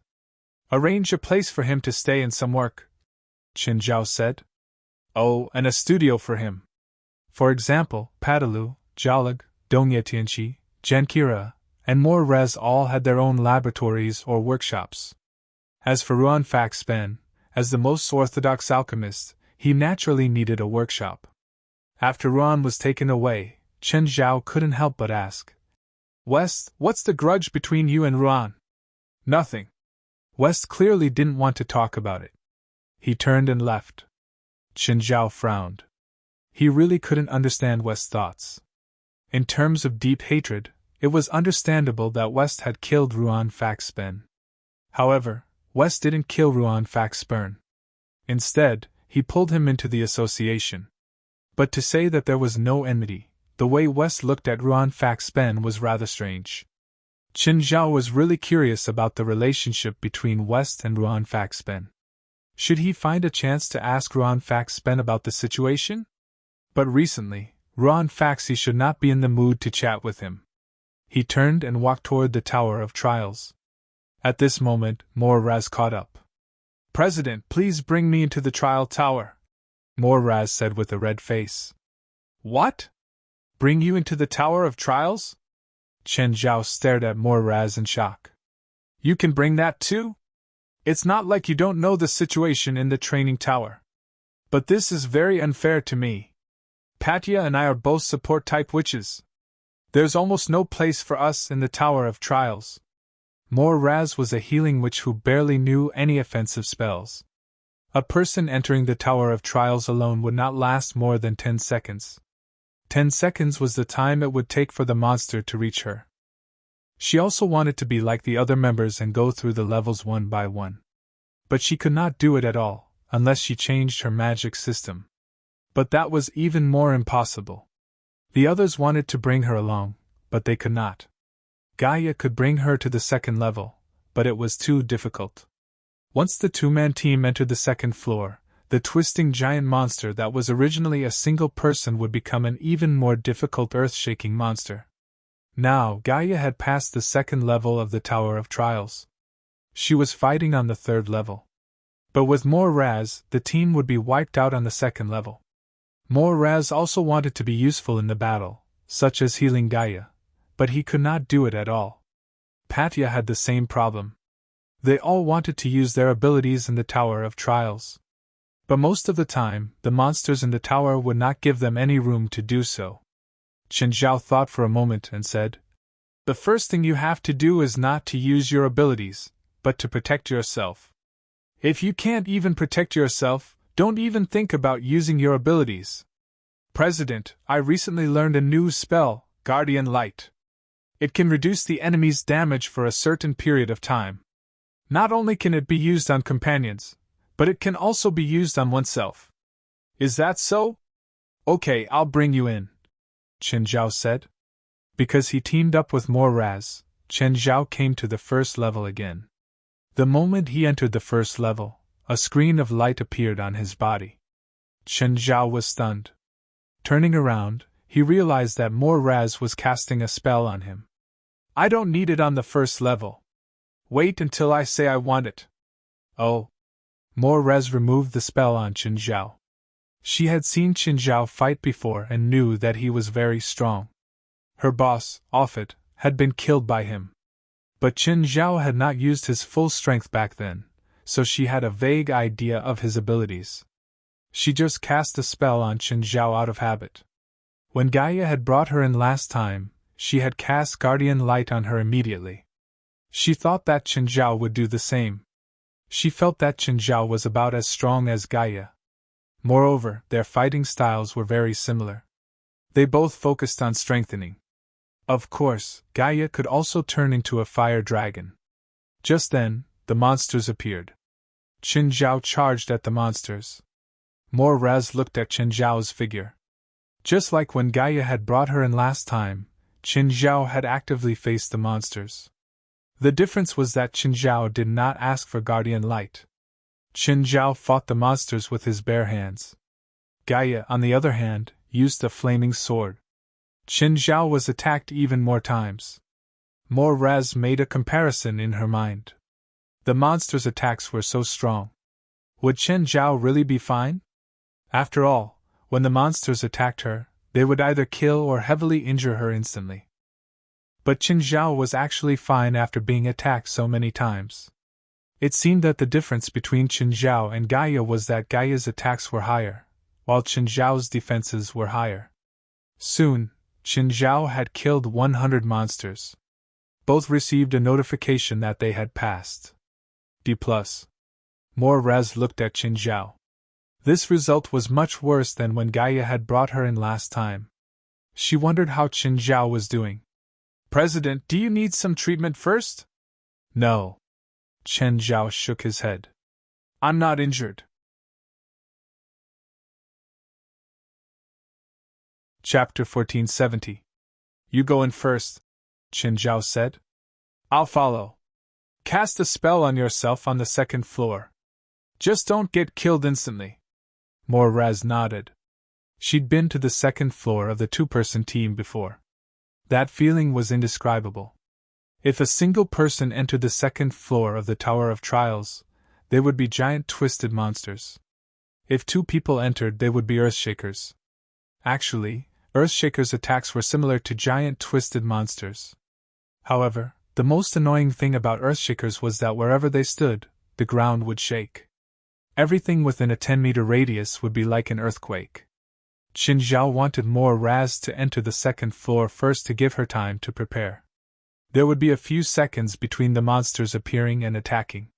Arrange a place for him to stay and some work, Qin Zhao said. Oh, and a studio for him. For example, Padalu, Jalag, Dongyetianchi, Genkira, and more res all had their own laboratories or workshops. As for Ruan Faxben, as the most orthodox alchemist, he naturally needed a workshop. After Ruan was taken away, Qin Zhao couldn't help but ask, West, what's the grudge between you and Ruan? Nothing. West clearly didn't want to talk about it. He turned and left. Qin Zhao frowned. He really couldn't understand West's thoughts. In terms of deep hatred, it was understandable that West had killed Ruan Faxben. However, West didn't kill Ruan Faxben. Instead, he pulled him into the association. But to say that there was no enmity, the way West looked at Ruan Faxben was rather strange. Qin Zhao was really curious about the relationship between West and Ruan Faxben. Should he find a chance to ask Ruan Faxben about the situation? But recently, Ruan Faxi should not be in the mood to chat with him. He turned and walked toward the Tower of Trials. At this moment, Moraz caught up. President, please bring me into the trial tower, Moraz said with a red face. What? Bring you into the Tower of Trials? Qin Zhao stared at Moraz in shock. You can bring that too? It's not like you don't know the situation in the training tower. But this is very unfair to me. Patya and I are both support-type witches. There's almost no place for us in the Tower of Trials. Moraz was a healing witch who barely knew any offensive spells. A person entering the Tower of Trials alone would not last more than 10 seconds. 10 seconds was the time it would take for the monster to reach her. She also wanted to be like the other members and go through the levels one by one. But she could not do it at all, unless she changed her magic system. But that was even more impossible. The others wanted to bring her along, but they could not. Gaia could bring her to the second level, but it was too difficult. Once the two-man team entered the second floor, the twisting giant monster that was originally a single person would become an even more difficult earth-shaking monster. Now, Gaia had passed the second level of the Tower of Trials. She was fighting on the third level. But with more Raz, the team would be wiped out on the second level. More Raz also wanted to be useful in the battle, such as healing Gaia, but he could not do it at all. Patya had the same problem. They all wanted to use their abilities in the Tower of Trials. But most of the time, the monsters in the tower would not give them any room to do so. Chen Zhao thought for a moment and said, "The first thing you have to do is not to use your abilities, but to protect yourself. If you can't even protect yourself, don't even think about using your abilities. President, I recently learned a new spell, Guardian Light. It can reduce the enemy's damage for a certain period of time. Not only can it be used on companions, but it can also be used on oneself. Is that so? Okay, I'll bring you in," Chen Zhao said. Because he teamed up with more Raz, Chen Zhao came to the first level again. The moment he entered the first level, a screen of light appeared on his body. Chen Zhao was stunned. Turning around, he realized that more Raz was casting a spell on him. "I don't need it on the first level. Wait until I say I want it." "Oh." More Raz removed the spell on Chen Zhao. She had seen Chen Zhao fight before and knew that he was very strong. Her boss, Offit, had been killed by him. But Chen Zhao had not used his full strength back then, so she had a vague idea of his abilities. She just cast a spell on Chen Zhao out of habit. When Gaia had brought her in last time, she had cast Guardian Light on her immediately. She thought that Chen Zhao would do the same. She felt that Chen Zhao was about as strong as Gaia. Moreover, their fighting styles were very similar. They both focused on strengthening. Of course, Gaia could also turn into a fire dragon. Just then, the monsters appeared. Chen Zhao charged at the monsters. More Raz looked at Chen Zhao's figure. Just like when Gaia had brought her in last time, Chen Zhao had actively faced the monsters. The difference was that Chen Zhao did not ask for Guardian Light. Chen Zhao fought the monsters with his bare hands. Gaia, on the other hand, used a flaming sword. Chen Zhao was attacked even more times. More Raz made a comparison in her mind. The monsters' attacks were so strong. Would Chen Zhao really be fine? After all, when the monsters attacked her, they would either kill or heavily injure her instantly. But Chen Zhao was actually fine after being attacked so many times. It seemed that the difference between Chen Zhao and Gaia was that Gaia's attacks were higher, while Chen Zhao's defenses were higher. Soon, Chen Zhao had killed 100 monsters. Both received a notification that they had passed. D+. More Raz looked at Chen Zhao. This result was much worse than when Gaia had brought her in last time. She wondered how Chen Zhao was doing. "President, do you need some treatment first?" "No." Chen Zhao shook his head. "I'm not injured." Chapter 1470. "You go in first," Chen Zhao said. "I'll follow. Cast a spell on yourself on the second floor. Just don't get killed instantly." More Raz nodded. She'd been to the second floor of the two-person team before. That feeling was indescribable. If a single person entered the second floor of the Tower of Trials, they would be giant twisted monsters. If two people entered, they would be Earthshakers. Actually, Earthshakers' attacks were similar to giant twisted monsters. However, the most annoying thing about Earthshakers was that wherever they stood, the ground would shake. Everything within a 10-meter radius would be like an earthquake. Chen Zhao wanted more Raz to enter the second floor first to give her time to prepare. There would be a few seconds between the monsters appearing and attacking.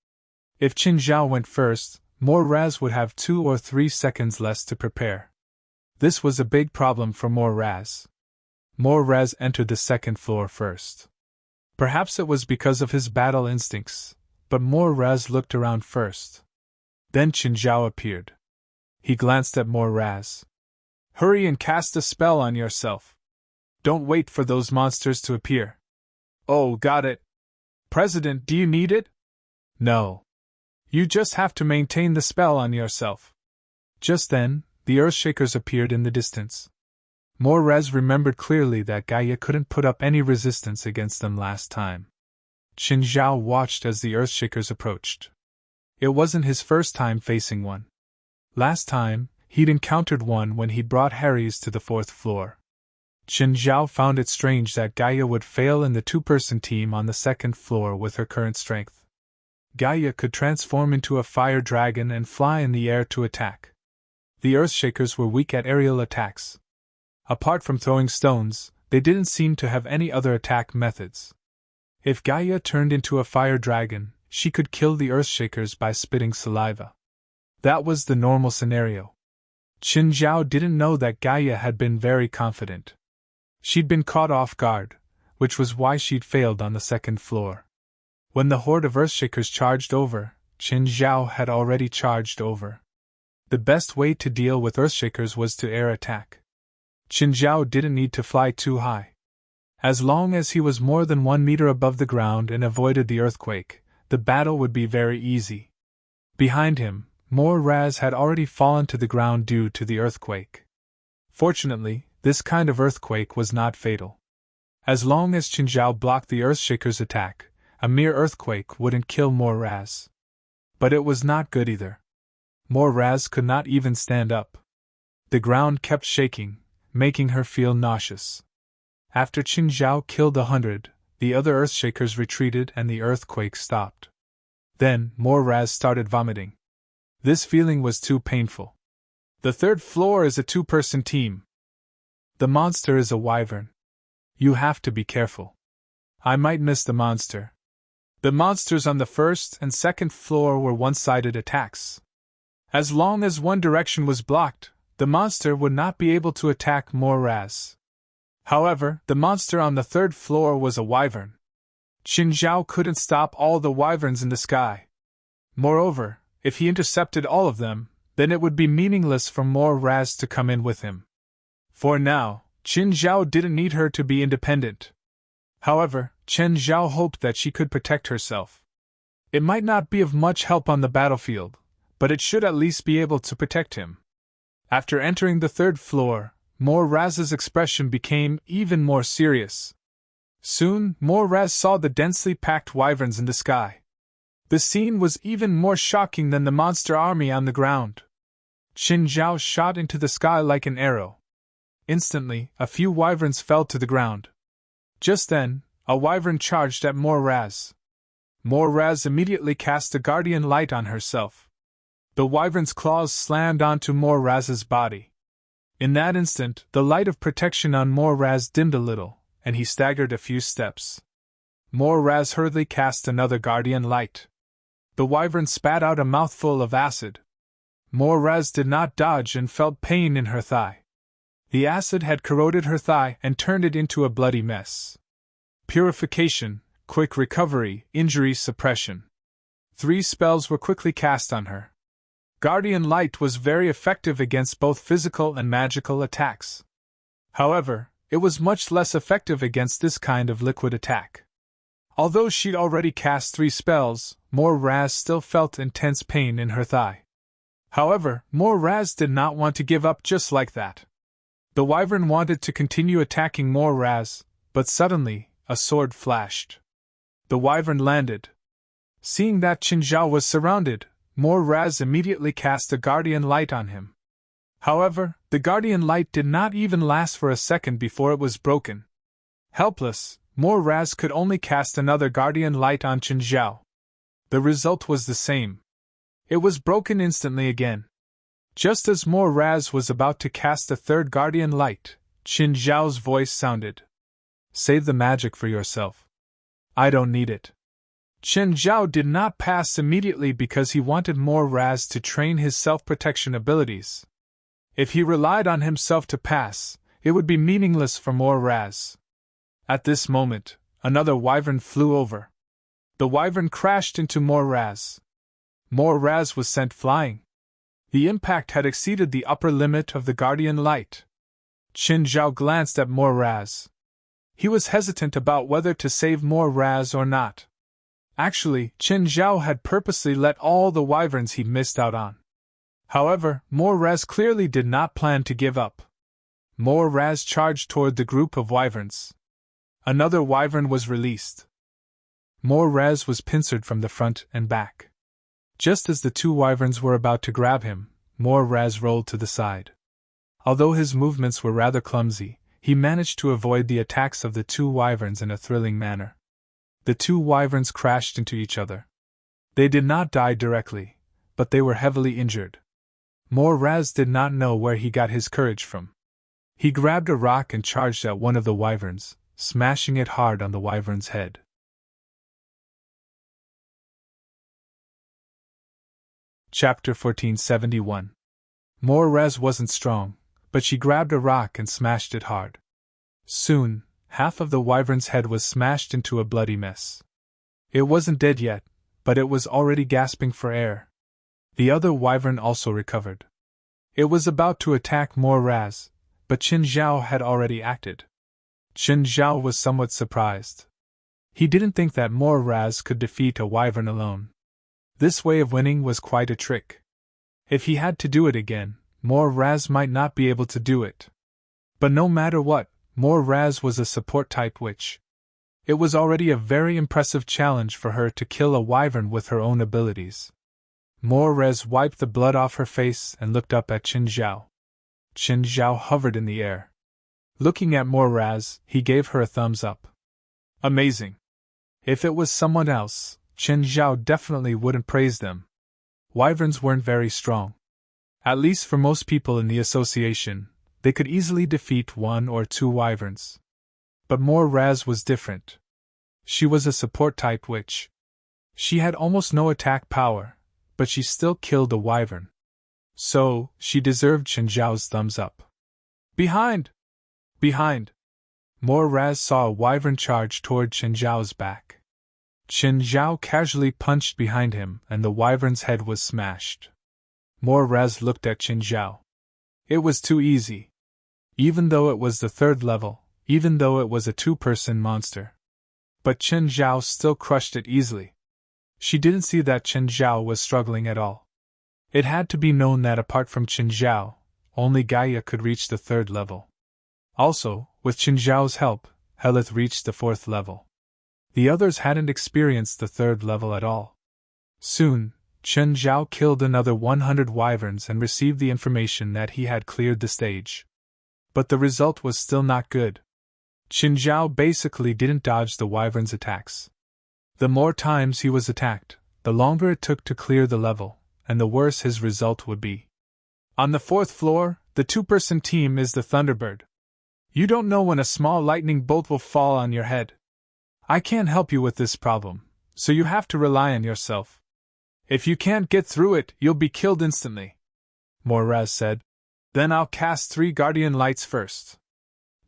If Chen Zhao went first, Raz would have 2 or 3 seconds less to prepare. This was a big problem for Raz. Raz entered the second floor first. Perhaps it was because of his battle instincts, but Raz looked around first. Then Qin Zhao appeared. He glanced at Raz. Hurry and cast a spell on yourself. Don't wait for those monsters to appear. Oh, got it. President, do you need it? No. You just have to maintain the spell on yourself. Just then, the Earthshakers appeared in the distance. Raz remembered clearly that Gaia couldn't put up any resistance against them last time. Qin Zhao watched as the Earthshakers approached. It wasn't his first time facing one. Last time, he'd encountered one when he'd brought Harry's to the 4th floor. Qin Zhao found it strange that Gaia would fail in the 2-person team on the 2nd floor with her current strength. Gaia could transform into a fire dragon and fly in the air to attack. The Earthshakers were weak at aerial attacks. Apart from throwing stones, they didn't seem to have any other attack methods. If Gaia turned into a fire dragon, she could kill the Earthshakers by spitting saliva. That was the normal scenario. Qin Zhao didn't know that Gaia had been very confident. She'd been caught off guard, which was why she'd failed on the 2nd floor. When the horde of Earthshakers charged over, Qin Zhao had already charged over. The best way to deal with Earthshakers was to air attack. Qin Zhao didn't need to fly too high. As long as he was more than 1 meter above the ground and avoided the earthquake, the battle would be very easy. Behind him, Raz had already fallen to the ground due to the earthquake. Fortunately, this kind of earthquake was not fatal. As long as Qin Zhao blocked the Earthshaker's attack, a mere earthquake wouldn't kill Raz. But it was not good either. Raz could not even stand up. The ground kept shaking, making her feel nauseous. After Qin Zhao killed 100, the other Earthshakers retreated and the earthquake stopped. Then, Raz started vomiting. This feeling was too painful. The 3rd floor is a 2-person team. The monster is a wyvern. You have to be careful. I might miss the monster. The monsters on the 1st and 2nd floor were one-sided attacks. As long as one direction was blocked, the monster would not be able to attack Raz. However, the monster on the 3rd floor was a wyvern. Qin Zhao couldn't stop all the wyverns in the sky. Moreover, if he intercepted all of them, then it would be meaningless for Raz to come in with him. For now, Qin Zhao didn't need her to be independent. However, Qin Zhao hoped that she could protect herself. It might not be of much help on the battlefield, but it should at least be able to protect him. After entering the 3rd floor, Raz's expression became even more serious. Soon, Raz saw the densely packed wyverns in the sky. The scene was even more shocking than the monster army on the ground. Qin Zhao shot into the sky like an arrow. Instantly, a few wyverns fell to the ground. Just then, a wyvern charged at Raz. Raz immediately cast a guardian light on herself. The wyvern's claws slammed onto Raz's body. In that instant, the light of protection on Raz dimmed a little, and he staggered a few steps. Raz hurriedly cast another guardian light. The wyvern spat out a mouthful of acid. Raz did not dodge and felt pain in her thigh. The acid had corroded her thigh and turned it into a bloody mess. Purification, quick recovery, injury suppression. 3 spells were quickly cast on her. Guardian Light was very effective against both physical and magical attacks. However, it was much less effective against this kind of liquid attack. Although she'd already cast 3 spells, Raz still felt intense pain in her thigh. However, Raz did not want to give up just like that. The wyvern wanted to continue attacking Raz, but suddenly, a sword flashed. The wyvern landed. Seeing that Qin Zhao was surrounded, Raz immediately cast a guardian light on him. However, the guardian light did not even last for a second before it was broken. Helpless, Raz could only cast another guardian light on Qin Zhao. The result was the same. It was broken instantly again. Just as Raz was about to cast a third guardian light, Qin Zhao's voice sounded. Save the magic for yourself. I don't need it. Chen Zhao did not pass immediately because he wanted more Raz to train his self-protection abilities. If he relied on himself to pass, it would be meaningless for more Raz. At this moment, another wyvern flew over. The wyvern crashed into more Raz. More Raz was sent flying. The impact had exceeded the upper limit of the Guardian Light. Chen Zhao glanced at more Raz. He was hesitant about whether to save more Raz or not. Actually, Chen Zhao had purposely let all the wyverns he missed out on. However, more Raz clearly did not plan to give up. More Raz charged toward the group of wyverns. Another wyvern was released. More Raz was pincered from the front and back. Just as the two wyverns were about to grab him, more Raz rolled to the side. Although his movements were rather clumsy, he managed to avoid the attacks of the two wyverns in a thrilling manner. The two wyverns crashed into each other. They did not die directly, but they were heavily injured. More Raz did not know where he got his courage from. He grabbed a rock and charged at one of the wyverns, smashing it hard on the wyvern's head. Chapter 1471. More Raz wasn't strong, but she grabbed a rock and smashed it hard. Soon, half of the wyvern's head was smashed into a bloody mess. It wasn't dead yet, but it was already gasping for air. The other wyvern also recovered. It was about to attack more Raz, but Chen Zhao had already acted. Chen Zhao was somewhat surprised. He didn't think that more Raz could defeat a wyvern alone. This way of winning was quite a trick. If he had to do it again, more Raz might not be able to do it. But no matter what, more Raz was a support-type witch. It was already a very impressive challenge for her to kill a wyvern with her own abilities. More Raz wiped the blood off her face and looked up at Chen Zhao. Chen Zhao hovered in the air. Looking at more Raz, he gave her a thumbs up. Amazing. If it was someone else, Chen Zhao definitely wouldn't praise them. Wyverns weren't very strong. At least for most people in the association, they could easily defeat one or two wyverns. But more Raz was different. She was a support-type witch. She had almost no attack power, but she still killed a wyvern. So, she deserved Chen Zhao's thumbs up. Behind! Behind! More Raz saw a wyvern charge toward Chen Zhao's back. Chen Zhao casually punched behind him and the wyvern's head was smashed. More Raz looked at Chen Zhao. It was too easy. Even though it was the third level, even though it was a two-person monster. But Chen Zhao still crushed it easily. She didn't see that Chen Zhao was struggling at all. It had to be known that apart from Chen Zhao, only Gaia could reach the third level. Also, with Chen Zhao's help, Helith reached the fourth level. The others hadn't experienced the third level at all. Soon, Chen Zhao killed another 100 wyverns and received the information that he had cleared the stage. But the result was still not good. Chen Zhao basically didn't dodge the wyvern's attacks. The more times he was attacked, the longer it took to clear the level, and the worse his result would be. On the fourth floor, the two-person team is the Thunderbird. You don't know when a small lightning bolt will fall on your head. I can't help you with this problem, so you have to rely on yourself. If you can't get through it, you'll be killed instantly. More Raz said. Then I'll cast 3 Guardian Lights first.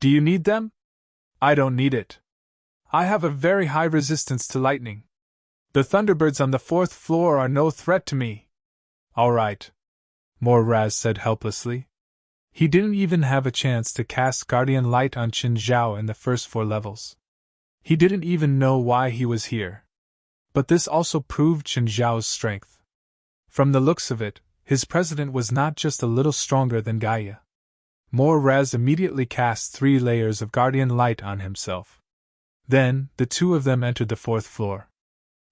Do you need them? I don't need it. I have a very high resistance to lightning. The Thunderbirds on the 4th floor are no threat to me. All right. More Raz said helplessly. He didn't even have a chance to cast Guardian Light on Chen Zhao in the first 4 levels. He didn't even know why he was here. But this also proved Chen Zhao's strength. From the looks of it, his president was not just a little stronger than Gaia. More Raz immediately cast 3 layers of Guardian Light on himself. Then, the two of them entered the 4th floor.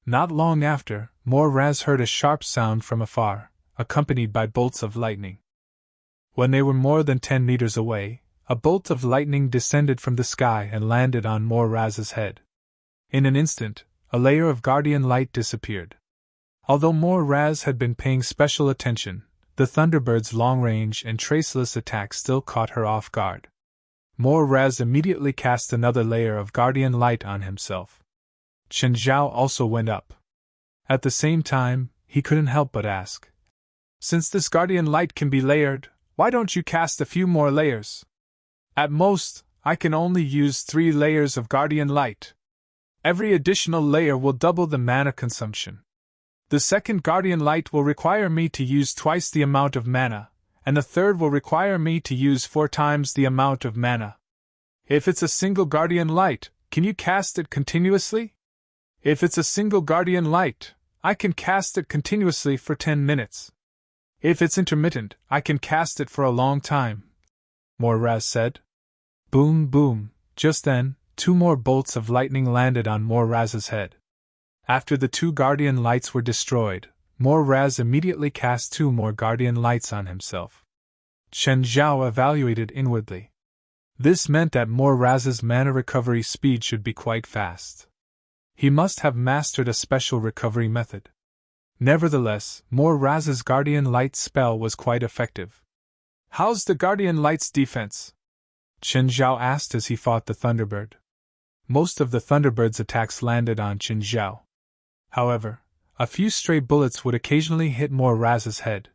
Not long after, More Raz heard a sharp sound from afar, accompanied by bolts of lightning. When they were more than 10 meters away, a bolt of lightning descended from the sky and landed on More Raz's head. In an instant, a layer of Guardian Light disappeared. Although More Raz had been paying special attention, the Thunderbird's long-range and traceless attack still caught her off guard. More Raz immediately cast another layer of Guardian Light on himself. Chen Zhao also went up. At the same time, he couldn't help but ask. Since this guardian light can be layered, why don't you cast a few more layers? At most, I can only use 3 layers of guardian light. Every additional layer will double the mana consumption. The second guardian light will require me to use twice the amount of mana, and the third will require me to use 4 times the amount of mana. If it's a single guardian light, can you cast it continuously? If it's a single guardian light, I can cast it continuously for 10 minutes. If it's intermittent, I can cast it for a long time, Moraz said. Boom, boom. Just then, 2 more bolts of lightning landed on Moraz's head. After the 2 guardian lights were destroyed, Moraz immediately cast 2 more guardian lights on himself. Chen Zhao evaluated inwardly. This meant that Moraz's mana recovery speed should be quite fast. He must have mastered a special recovery method. Nevertheless, Moraz's guardian light spell was quite effective. How's the guardian light's defense? Chen Zhao asked as he fought the Thunderbird. Most of the Thunderbird's attacks landed on Chen Zhao. However, a few stray bullets would occasionally hit Moraz's head.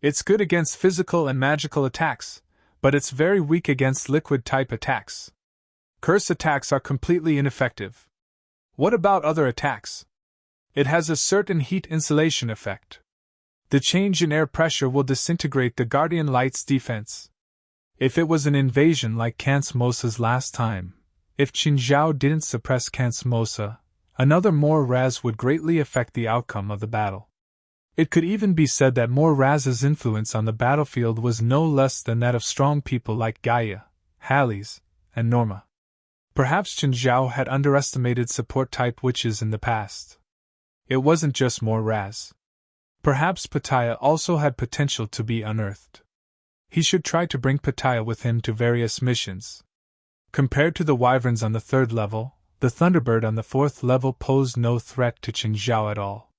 It's good against physical and magical attacks, but it's very weak against liquid-type attacks. Curse attacks are completely ineffective. What about other attacks? It has a certain heat insulation effect. The change in air pressure will disintegrate the Guardian Light's defense. If it was an invasion like Kansmosa's last time, if Qin Zhao didn't suppress Kansmosa, another Moraz would greatly affect the outcome of the battle. It could even be said that Moraz's influence on the battlefield was no less than that of strong people like Gaia, Halles, and Norma. Perhaps Qin Zhao had underestimated support-type witches in the past. It wasn't just Moraz. Perhaps Pattaya also had potential to be unearthed. He should try to bring Pattaya with him to various missions. Compared to the Wyverns on the 3rd level, the Thunderbird on the 4th level posed no threat to Qin Zhao at all.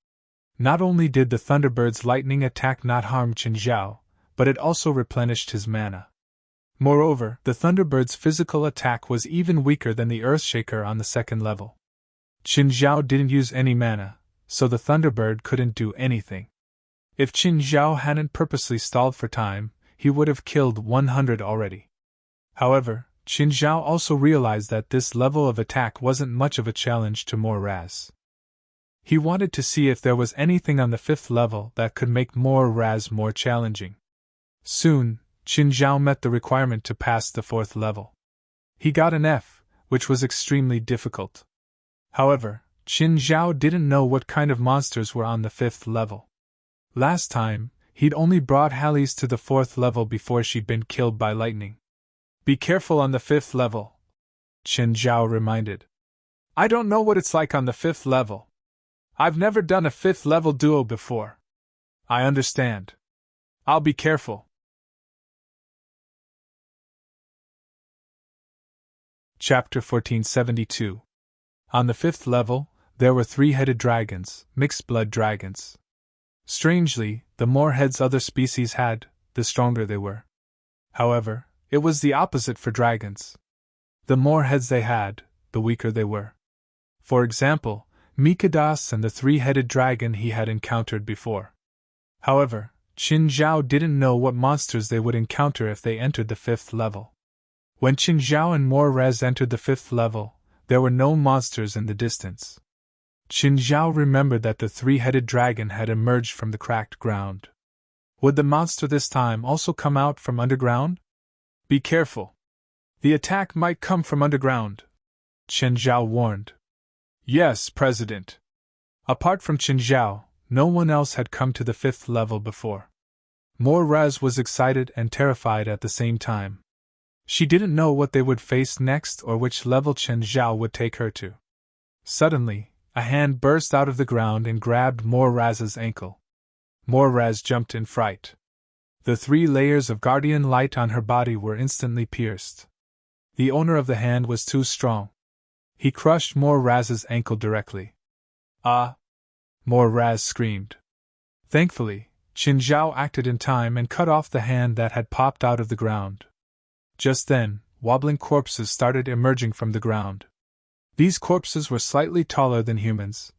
Not only did the Thunderbird's lightning attack not harm Qin Zhao, but it also replenished his mana. Moreover, the Thunderbird's physical attack was even weaker than the Earthshaker on the 2nd level. Qin Zhao didn't use any mana, so the Thunderbird couldn't do anything. If Qin Zhao hadn't purposely stalled for time, he would have killed 100 already. However, Qin Zhao also realized that this level of attack wasn't much of a challenge to Moraz. He wanted to see if there was anything on the 5th level that could make Moraz more challenging. Soon, Qin Zhao met the requirement to pass the 4th level. He got an F, which was extremely difficult. However, Qin Zhao didn't know what kind of monsters were on the 5th level. Last time, he'd only brought Halles to the 4th level before she'd been killed by lightning. Be careful on the 5th level, Qin Zhao reminded. I don't know what it's like on the 5th level. I've never done a 5th level duo before. I understand. I'll be careful. Chapter 1472. On the 5th level, there were 3-headed dragons, mixed-blood dragons. Strangely, the more heads other species had, the stronger they were. However, it was the opposite for dragons. The more heads they had, the weaker they were. For example, Mikadas and the 3-headed dragon he had encountered before. However, Qin Zhao didn't know what monsters they would encounter if they entered the 5th level. When Qin Zhao and Moraz entered the 5th level, there were no monsters in the distance. Qin Zhao remembered that the 3-headed dragon had emerged from the cracked ground. Would the monster this time also come out from underground? Be careful. The attack might come from underground, Qin Zhao warned. Yes, President. Apart from Qin Zhao, no one else had come to the 5th level before. Moraz was excited and terrified at the same time. She didn't know what they would face next or which level Qin Zhao would take her to. Suddenly, a hand burst out of the ground and grabbed Moraz's ankle. Moraz jumped in fright. The 3 layers of guardian light on her body were instantly pierced. The owner of the hand was too strong. He crushed Moraz's ankle directly. Ah! Moraz screamed. Thankfully, Qin Zhao acted in time and cut off the hand that had popped out of the ground. Just then, wobbling corpses started emerging from the ground. These corpses were slightly taller than humans,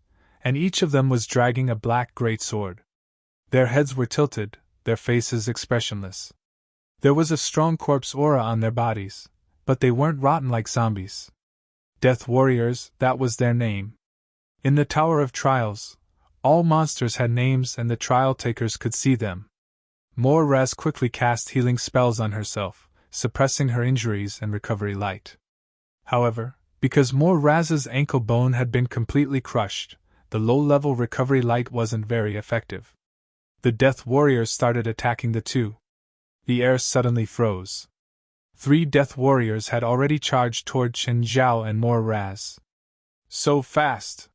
and each of them was dragging a black greatsword. Their heads were tilted, their faces expressionless. There was a strong corpse aura on their bodies, but they weren't rotten like zombies. Death Warriors, that was their name. In the Tower of Trials, all monsters had names and the trial takers could see them. Moraz quickly cast healing spells on herself, suppressing her injuries and recovery light. However, because Moraz's ankle bone had been completely crushed, the low-level recovery light wasn't very effective. The Death Warriors started attacking the two. The air suddenly froze. 3 Death Warriors had already charged toward Chen Zhao and Moraz. So fast!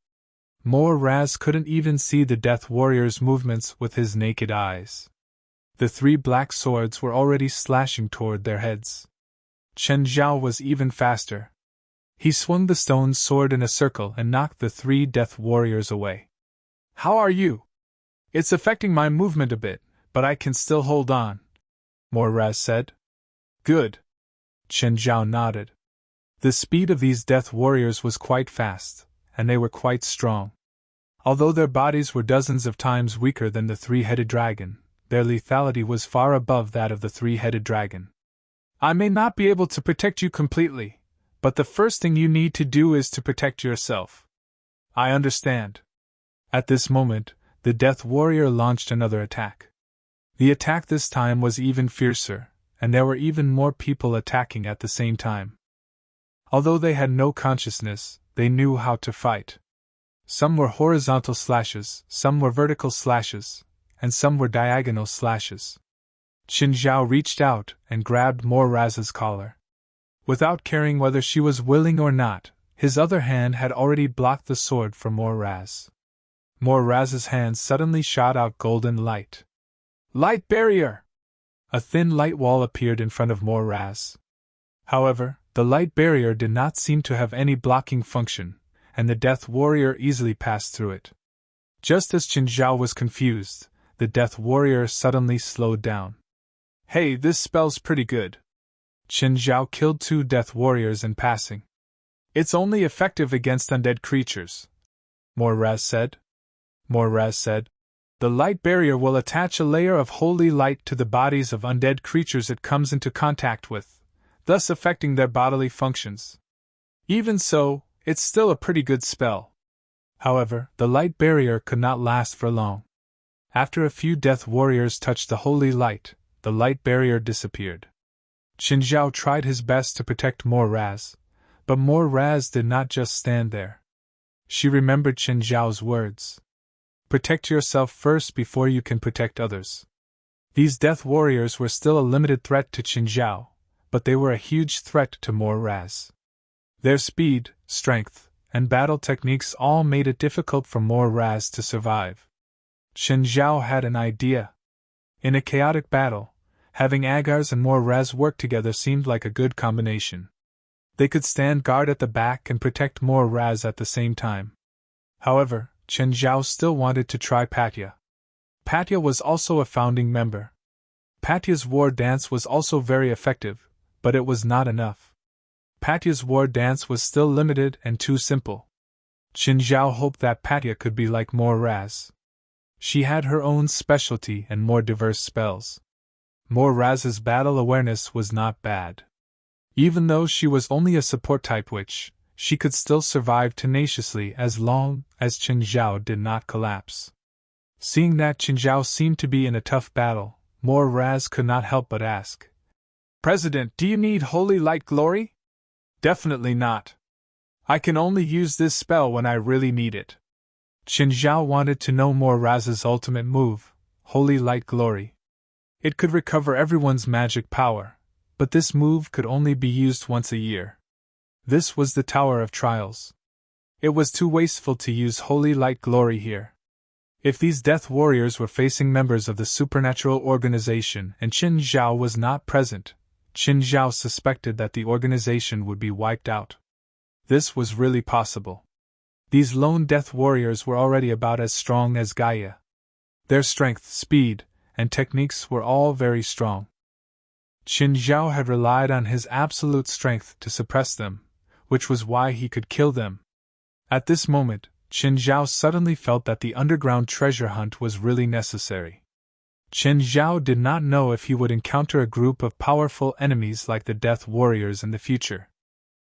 Moraz couldn't even see the Death Warriors' movements with his naked eyes. The 3 black swords were already slashing toward their heads. Chen Zhao was even faster. He swung the stone sword in a circle and knocked the 3 Death Warriors away. How are you? It's affecting my movement a bit, but I can still hold on, Moraz said. Good. Chen Zhao nodded. The speed of these Death Warriors was quite fast, and they were quite strong. Although their bodies were dozens of times weaker than the 3-headed dragon, their lethality was far above that of the 3-headed dragon. I may not be able to protect you completely, but the first thing you need to do is to protect yourself. I understand. At this moment, the Death Warrior launched another attack. The attack this time was even fiercer, and there were even more people attacking at the same time. Although they had no consciousness, they knew how to fight. Some were horizontal slashes, some were vertical slashes, and some were diagonal slashes. Chen Zhao reached out and grabbed Moraz's collar. Without caring whether she was willing or not, his other hand had already blocked the sword from Moraz. Moraz's hand suddenly shot out golden light. Light barrier! A thin light wall appeared in front of Moraz. However, the light barrier did not seem to have any blocking function, and the Death Warrior easily passed through it. Just as Chen Zhao was confused, the Death Warrior suddenly slowed down. Hey, this spell's pretty good. Chen Zhao killed 2 Death Warriors in passing. It's only effective against undead creatures, Moraz said. Moraz said, the light barrier will attach a layer of holy light to the bodies of undead creatures it comes into contact with, thus affecting their bodily functions. Even so, it's still a pretty good spell. However, the light barrier could not last for long. After a few Death Warriors touched the holy light, the light barrier disappeared. Chen Zhao tried his best to protect Moraz, but Moraz did not just stand there. She remembered Chen Zhao's words. Protect yourself first before you can protect others. These Death Warriors were still a limited threat to Chen Zhao, but they were a huge threat to Moraz. Their speed, strength, and battle techniques all made it difficult for Moraz to survive. Chen Zhao had an idea. In a chaotic battle, having Agars and Moraz work together seemed like a good combination. They could stand guard at the back and protect Moraz at the same time. However, Chen Zhao still wanted to try Patya. Patya was also a founding member. Patya's war dance was also very effective, but it was not enough. Patya's war dance was still limited and too simple. Chen Zhao hoped that Patya could be like Moraz. She had her own specialty and more diverse spells. Moraz's battle awareness was not bad. Even though she was only a support type witch, she could still survive tenaciously as long as Chen Zhao did not collapse. Seeing that Chen Zhao seemed to be in a tough battle, Moraz could not help but ask, President, do you need Holy Light Glory? Definitely not. I can only use this spell when I really need it. Chen Zhao wanted to know Moraz's ultimate move, Holy Light Glory. It could recover everyone's magic power, but this move could only be used once a year. This was the Tower of Trials. It was too wasteful to use Holy Light Glory here. If these Death Warriors were facing members of the supernatural organization and Chen Zhao was not present, Chen Zhao suspected that the organization would be wiped out. This was really possible. These lone Death Warriors were already about as strong as Gaia. Their strength, speed, and techniques were all very strong. Chen Zhao had relied on his absolute strength to suppress them, which was why he could kill them. At this moment, Qin Zhao suddenly felt that the underground treasure hunt was really necessary. Qin Zhao did not know if he would encounter a group of powerful enemies like the Death Warriors in the future.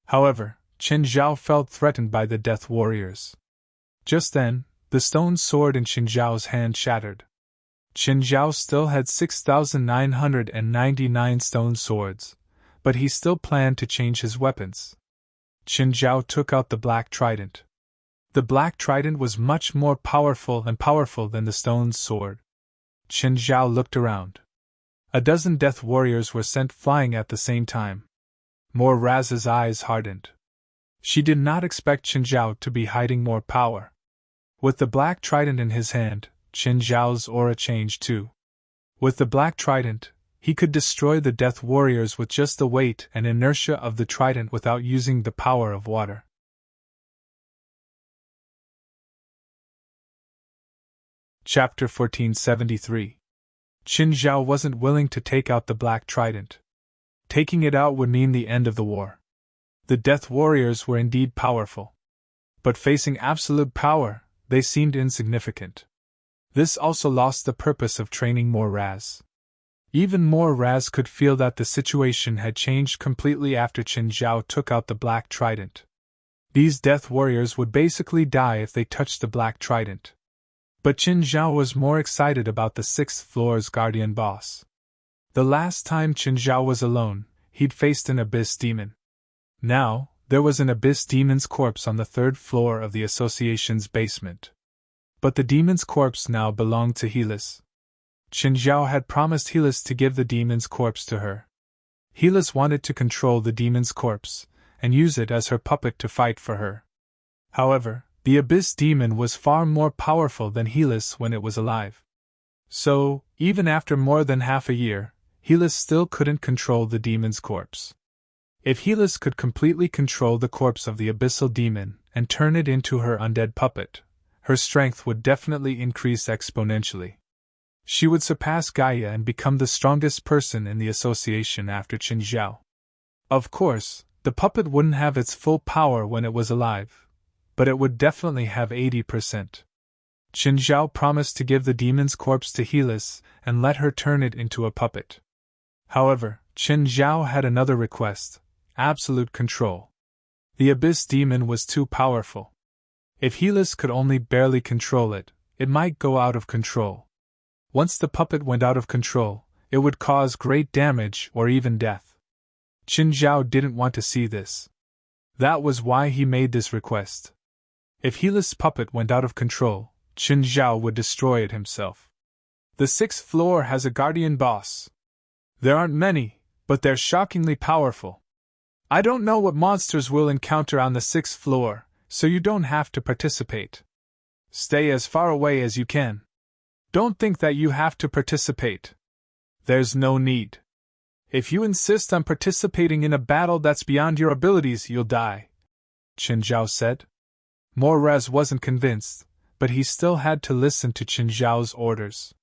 However, Qin Zhao felt threatened by the Death Warriors. Just then, the stone sword in Qin Zhao's hand shattered. Qin Zhao still had 6,999 stone swords, but he still planned to change his weapons. Qin Zhao took out the black trident. The black trident was much more powerful than the stone sword. Qin Zhao looked around. A dozen death warriors were sent flying at the same time. More Raz's eyes hardened. She did not expect Qin Zhao to be hiding more power. With the black trident in his hand, Qin Zhao's aura changed too. With the black trident, he could destroy the death warriors with just the weight and inertia of the trident without using the power of water. Chapter 1473. Qin Zhao wasn't willing to take out the black trident. Taking it out would mean the end of the war. The death warriors were indeed powerful. But facing absolute power, they seemed insignificant. This also lost the purpose of training more Raz. Even more Raz could feel that the situation had changed completely after Qin Zhao took out the black trident. These death warriors would basically die if they touched the black trident. But Qin Zhao was more excited about the 6th floor's guardian boss. The last time Qin Zhao was alone, he'd faced an abyss demon. Now, there was an abyss demon's corpse on the 3rd floor of the association's basement. But the demon's corpse now belonged to Helis. Qin Zhao had promised Helis to give the demon's corpse to her. Helis wanted to control the demon's corpse, and use it as her puppet to fight for her. However, the abyss demon was far more powerful than Helis when it was alive. So, even after more than half a year, Helis still couldn't control the demon's corpse. If Helis could completely control the corpse of the abyssal demon and turn it into her undead puppet, her strength would definitely increase exponentially. She would surpass Gaia and become the strongest person in the association after Qin Zhao. Of course, the puppet wouldn't have its full power when it was alive, but it would definitely have 80%. Qin Zhao promised to give the demon's corpse to Helis and let her turn it into a puppet. However, Qin Zhao had another request: absolute control. The abyss demon was too powerful. If Helis could only barely control it, it might go out of control. Once the puppet went out of control, it would cause great damage or even death. Qin Zhao didn't want to see this. That was why he made this request. If Helis' puppet went out of control, Qin Zhao would destroy it himself. The 6th floor has a guardian boss. There aren't many, but they're shockingly powerful. I don't know what monsters we'll encounter on the 6th floor, so you don't have to participate. Stay as far away as you can. Don't think that you have to participate. There's no need. If you insist on participating in a battle that's beyond your abilities, you'll die, Qin Zhao said. Moraz wasn't convinced, but he still had to listen to Qin Zhao's orders.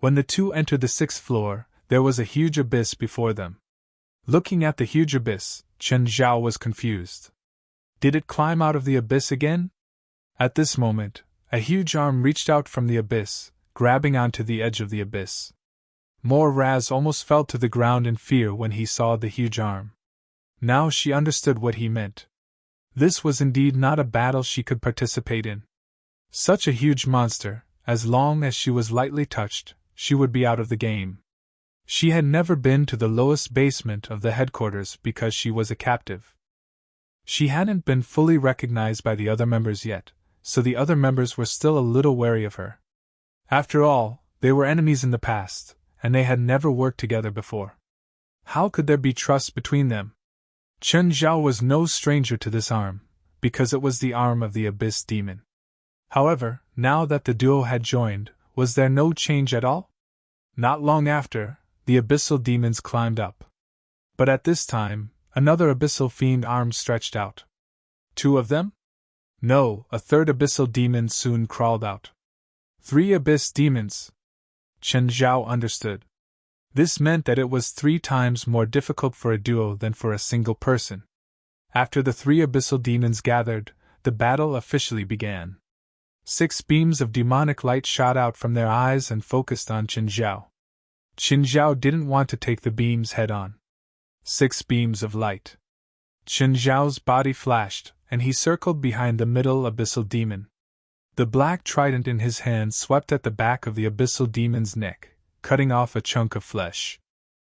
When the two entered the 6th floor, there was a huge abyss before them. Looking at the huge abyss, Qin Zhao was confused. Did it climb out of the abyss again? At this moment, a huge arm reached out from the abyss, grabbing onto the edge of the abyss. Moraz almost fell to the ground in fear when he saw the huge arm. Now she understood what he meant. This was indeed not a battle she could participate in. Such a huge monster, as long as she was lightly touched, she would be out of the game. She had never been to the lowest basement of the headquarters because she was a captive. She hadn't been fully recognized by the other members yet, so the other members were still a little wary of her. After all, they were enemies in the past, and they had never worked together before. How could there be trust between them? Qin Zhao was no stranger to this arm, because it was the arm of the abyss demon. However, now that the duo had joined, was there no change at all? Not long after, the abyssal demons climbed up. But at this time, another abyssal fiend arm stretched out. 2 of them? No, a 3rd abyssal demon soon crawled out. 3 abyss demons. Qin Zhao understood. This meant that it was 3 times more difficult for a duo than for a single person. After the 3 abyssal demons gathered, the battle officially began. 6 beams of demonic light shot out from their eyes and focused on Qin Zhao. Qin Zhao didn't want to take the beams head on. 6 beams of light. Qin Zhao's body flashed, and he circled behind the middle abyssal demon. The black trident in his hand swept at the back of the abyssal demon's neck, cutting off a chunk of flesh.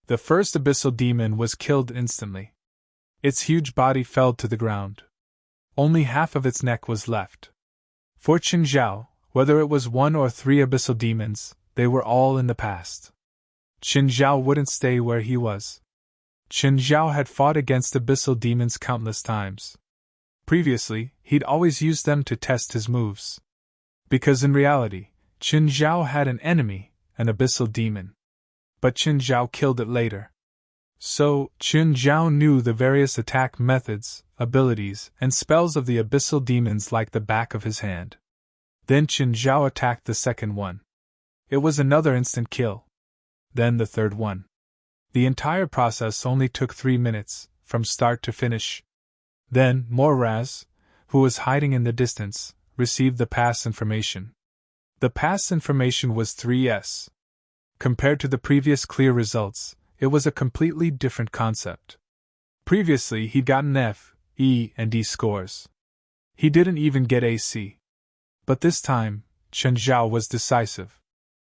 The first abyssal demon was killed instantly. Its huge body fell to the ground. Only half of its neck was left. For Qin Zhao, whether it was 1 or 3 abyssal demons, they were all in the past. Qin Zhao wouldn't stay where he was. Qin Zhao had fought against abyssal demons countless times. Previously, he'd always used them to test his moves. Because in reality, Qin Zhao had an enemy, an abyssal demon. But Qin Zhao killed it later. So, Qin Zhao knew the various attack methods, abilities, and spells of the abyssal demons like the back of his hand. Then Qin Zhao attacked the second one. It was another instant kill. Then the third one. The entire process only took 3 minutes, from start to finish. Then, Moraz, who was hiding in the distance, received the pass information. The pass information was 3S. Compared to the previous clear results, it was a completely different concept. Previously he'd gotten F, E, and D scores. He didn't even get AC. But this time, Qin Zhao was decisive.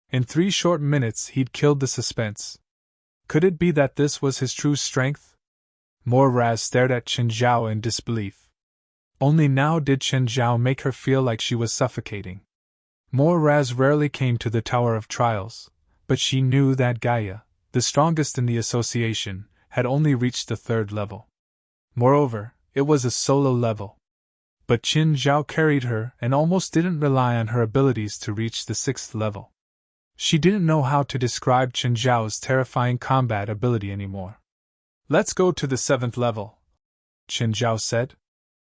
In 3 short minutes he'd killed the suspense. Could it be that this was his true strength? Moraz stared at Qin Zhao in disbelief. Only now did Qin Zhao make her feel like she was suffocating. Moraz rarely came to the Tower of Trials, but she knew that Gaia, the strongest in the association, had only reached the 3rd level. Moreover, it was a solo level. But Qin Zhao carried her and almost didn't rely on her abilities to reach the 6th level. She didn't know how to describe Qin Zhao's terrifying combat ability anymore. "Let's go to the 7th level," Qin Zhao said.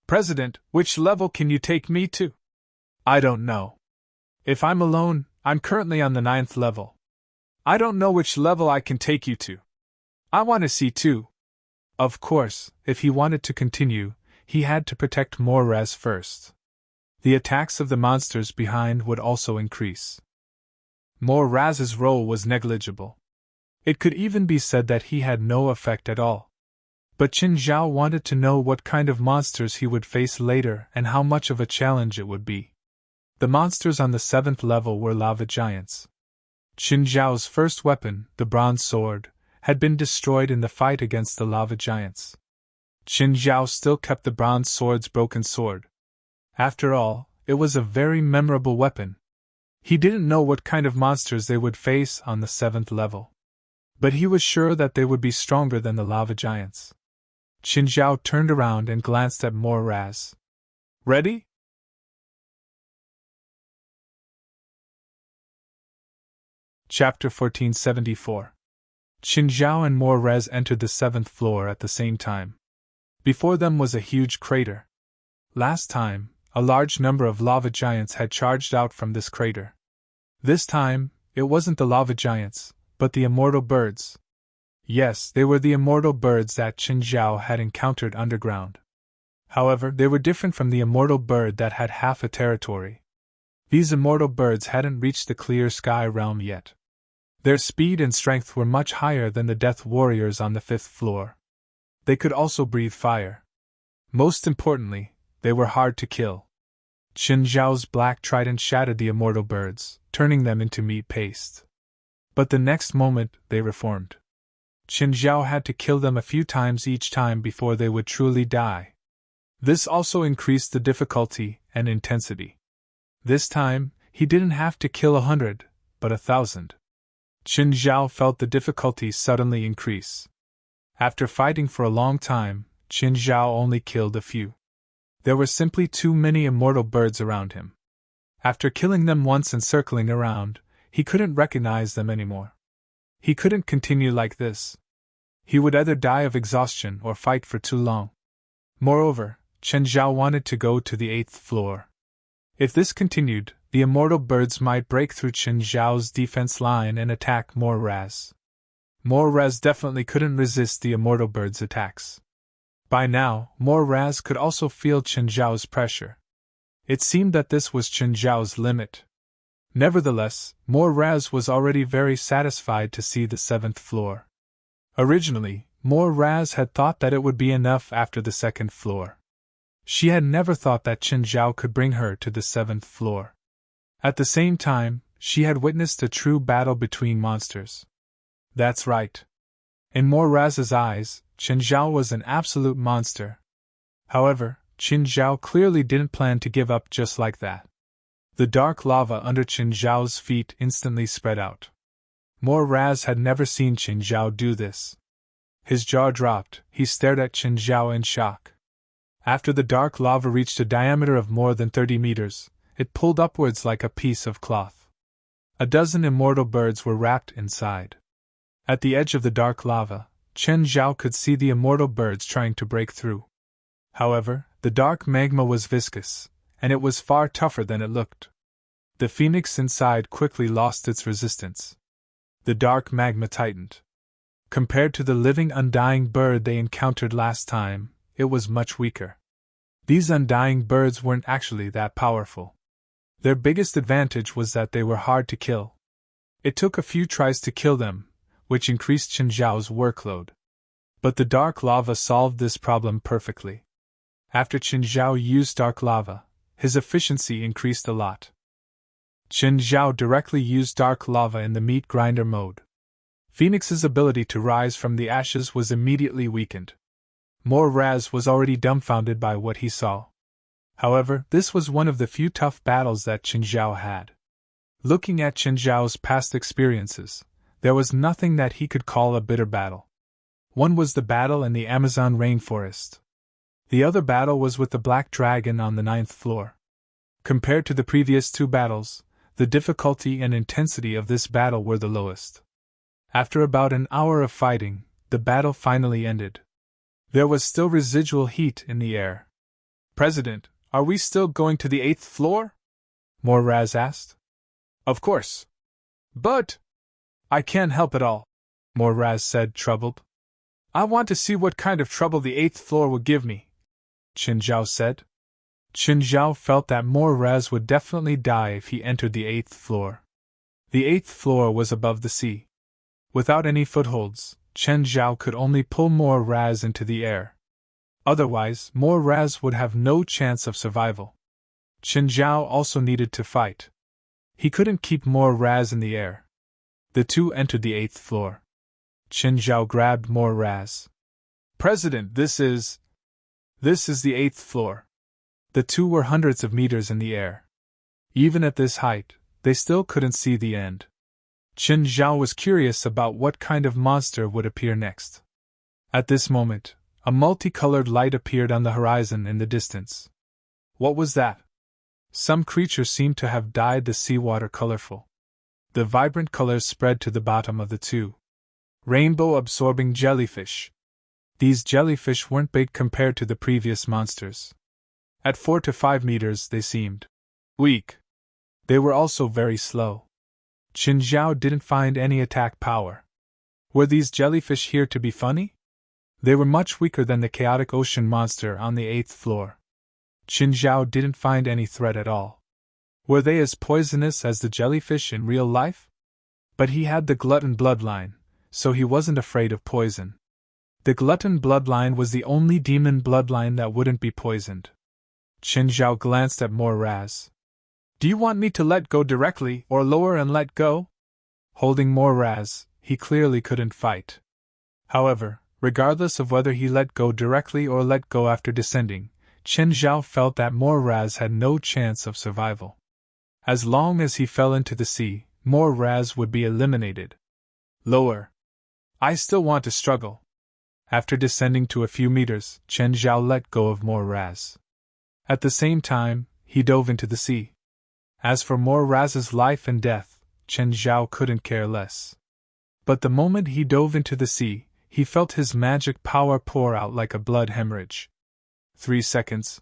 "President, which level can you take me to?" "I don't know. If I'm alone, I'm currently on the 9th level. I don't know which level I can take you to. I want to see too." Of course, if he wanted to continue, he had to protect Moraz first. The attacks of the monsters behind would also increase. Moraz's role was negligible. It could even be said that he had no effect at all. But Qin Zhao wanted to know what kind of monsters he would face later and how much of a challenge it would be. The monsters on the 7th level were lava giants. Qin Zhao's first weapon, the bronze sword, had been destroyed in the fight against the lava giants. Qin Zhao still kept the bronze sword's broken sword. After all, it was a very memorable weapon. He didn't know what kind of monsters they would face on the 7th level. But he was sure that they would be stronger than the lava giants. Qin Zhao turned around and glanced at Moraz. "Ready?" Chapter 1474. Qin Zhao and Moraz entered the 7th floor at the same time. Before them was a huge crater. Last time, a large number of lava giants had charged out from this crater. This time, it wasn't the lava giants, but the immortal birds. Yes, they were the immortal birds that Qin Zhao had encountered underground. However, they were different from the immortal bird that had half a territory. These immortal birds hadn't reached the clear sky realm yet. Their speed and strength were much higher than the death warriors on the 5th floor. They could also breathe fire. Most importantly, they were hard to kill. Qin Zhao's black trident shattered the immortal birds, turning them into meat paste. But the next moment, they reformed. Qin Zhao had to kill them a few times each time before they would truly die. This also increased the difficulty and intensity. This time, he didn't have to kill 100, but 1,000. Qin Zhao felt the difficulty suddenly increase. After fighting for a long time, Qin Zhao only killed a few. There were simply too many immortal birds around him. After killing them once and circling around, he couldn't recognize them anymore. He couldn't continue like this. He would either die of exhaustion or fight for too long. Moreover, Qin Zhao wanted to go to the 8th floor. If this continued, the immortal birds might break through Qin Zhao's defense line and attack Moraz. Moraz definitely couldn't resist the immortal birds' attacks. By now, Mo Raz could also feel Chen Zhao's pressure. It seemed that this was Chen Zhao's limit. Nevertheless, Mo Raz was already very satisfied to see the 7th floor. Originally, Mo Raz had thought that it would be enough after the 2nd floor. She had never thought that Chen Zhao could bring her to the 7th floor. At the same time, she had witnessed a true battle between monsters. That's right. In Mo Raz's eyes, Chen Zhao was an absolute monster. However, Chen Zhao clearly didn't plan to give up just like that. The dark lava under Chen Zhao's feet instantly spread out. Mo Raz had never seen Chen Zhao do this. His jaw dropped, he stared at Chen Zhao in shock. After the dark lava reached a diameter of more than 30 meters, it pulled upwards like a piece of cloth. A dozen immortal birds were wrapped inside. At the edge of the dark lava, Chen Zhao could see the immortal birds trying to break through. However, the dark magma was viscous, and it was far tougher than it looked. The phoenix inside quickly lost its resistance. The dark magma tightened. Compared to the living undying bird they encountered last time, it was much weaker. These undying birds weren't actually that powerful. Their biggest advantage was that they were hard to kill. It took a few tries to kill them, which increased Chen Zhao's workload. But the dark lava solved this problem perfectly. After Chen Zhao used dark lava, his efficiency increased a lot. Chen Zhao directly used dark lava in the meat grinder mode. Phoenix's ability to rise from the ashes was immediately weakened. Mo Raz was already dumbfounded by what he saw. However, this was one of the few tough battles that Chen Zhao had. Looking at Chen Zhao's past experiences, there was nothing that he could call a bitter battle. One was the battle in the Amazon rainforest. The other battle was with the Black Dragon on the 9th floor. Compared to the previous 2 battles, the difficulty and intensity of this battle were the lowest. After about an hour of fighting, the battle finally ended. There was still residual heat in the air. "President, are we still going to the 8th floor?" Mo Raz asked. "Of course. But I can't help it all," Mo Raz said, troubled. "I want to see what kind of trouble the 8th floor will give me," Chen Zhao said. Chen Zhao felt that Mo Raz would definitely die if he entered the 8th floor. The 8th floor was above the sea. Without any footholds, Chen Zhao could only pull Mo Raz into the air. Otherwise, Mo Raz would have no chance of survival. Chen Zhao also needed to fight. He couldn't keep Mo Raz in the air. The two entered the 8th floor. Chen Zhao grabbed Mo Raz. "President, this is the 8th floor." The two were hundreds of meters in the air. Even at this height, they still couldn't see the end. Chen Zhao was curious about what kind of monster would appear next. At this moment, a multicolored light appeared on the horizon in the distance. What was that? Some creature seemed to have dyed the seawater colorful. The vibrant colors spread to the bottom of the two. Rainbow-absorbing jellyfish. These jellyfish weren't big compared to the previous monsters. At 4 to 5 meters they seemed weak. They were also very slow. Chen Zhao didn't find any attack power. Were these jellyfish here to be funny? They were much weaker than the chaotic ocean monster on the 8th floor. Chen Zhao didn't find any threat at all. Were they as poisonous as the jellyfish in real life? But he had the glutton bloodline, so he wasn't afraid of poison. The glutton bloodline was the only demon bloodline that wouldn't be poisoned. Chen Zhao glanced at Mo Raz. "Do you want me to let go directly or lower and let go?" Holding Mo Raz, he clearly couldn't fight. However, regardless of whether he let go directly or let go after descending, Chen Zhao felt that Mo Raz had no chance of survival. As long as he fell into the sea, Mo Raz would be eliminated. "Lower. I still want to struggle." After descending to a few meters, Chen Zhao let go of Mo Raz. At the same time, he dove into the sea. As for Mo Raz's life and death, Chen Zhao couldn't care less. But the moment he dove into the sea, he felt his magic power pour out like a blood hemorrhage. 3 seconds.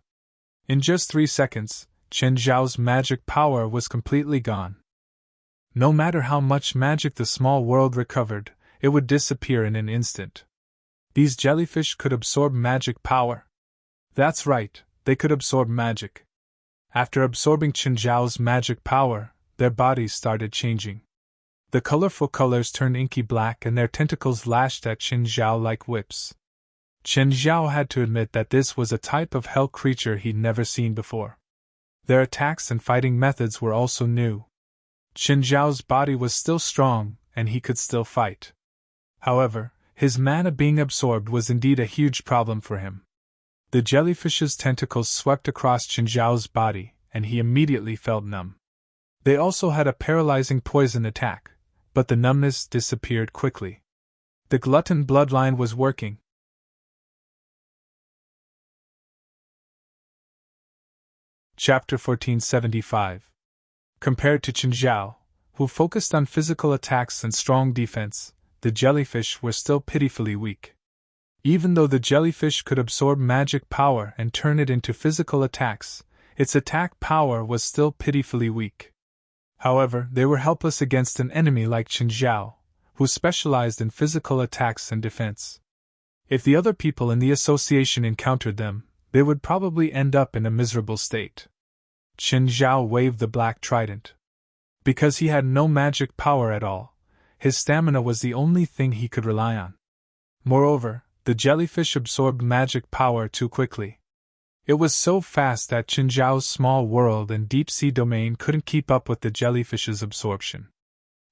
In just 3 seconds, Chen Zhao's magic power was completely gone. No matter how much magic the small world recovered, it would disappear in an instant. These jellyfish could absorb magic power. That's right, they could absorb magic. After absorbing Chen Zhao's magic power, their bodies started changing. The colorful colors turned inky black and their tentacles lashed at Chen Zhao like whips. Chen Zhao had to admit that this was a type of hell creature he'd never seen before. Their attacks and fighting methods were also new. Chen Zhao's body was still strong, and he could still fight. However, his mana being absorbed was indeed a huge problem for him. The jellyfish's tentacles swept across Chen Zhao's body, and he immediately felt numb. They also had a paralyzing poison attack, but the numbness disappeared quickly. The glutton bloodline was working. Chapter 1475. Compared to Chen Zhao, who focused on physical attacks and strong defense, the jellyfish were still pitifully weak. Even though the jellyfish could absorb magic power and turn it into physical attacks, its attack power was still pitifully weak. However, they were helpless against an enemy like Chen Zhao, who specialized in physical attacks and defense. If the other people in the association encountered them, they would probably end up in a miserable state. Chen Zhao waved the black trident. Because he had no magic power at all, his stamina was the only thing he could rely on. Moreover, the jellyfish absorbed magic power too quickly. It was so fast that Chen Zhao's small world and deep-sea domain couldn't keep up with the jellyfish's absorption.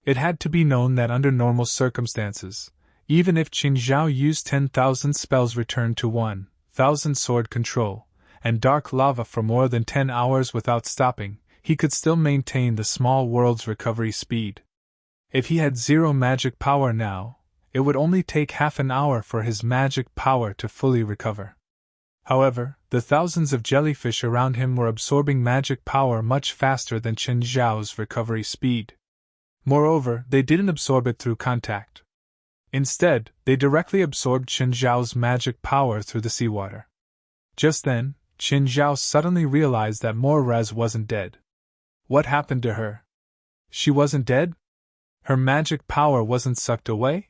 It had to be known that under normal circumstances, even if Chen Zhao used 10,000 spells returned to 1,000 sword control, and dark lava for more than 10 hours without stopping, he could still maintain the small world's recovery speed. If he had zero magic power now, it would only take half an hour for his magic power to fully recover. However, the thousands of jellyfish around him were absorbing magic power much faster than Chen Zhao's recovery speed. Moreover, they didn't absorb it through contact. Instead, they directly absorbed Chen Zhao's magic power through the seawater. Just then, Chen Zhao suddenly realized that Moraz wasn't dead. What happened to her? She wasn't dead? Her magic power wasn't sucked away?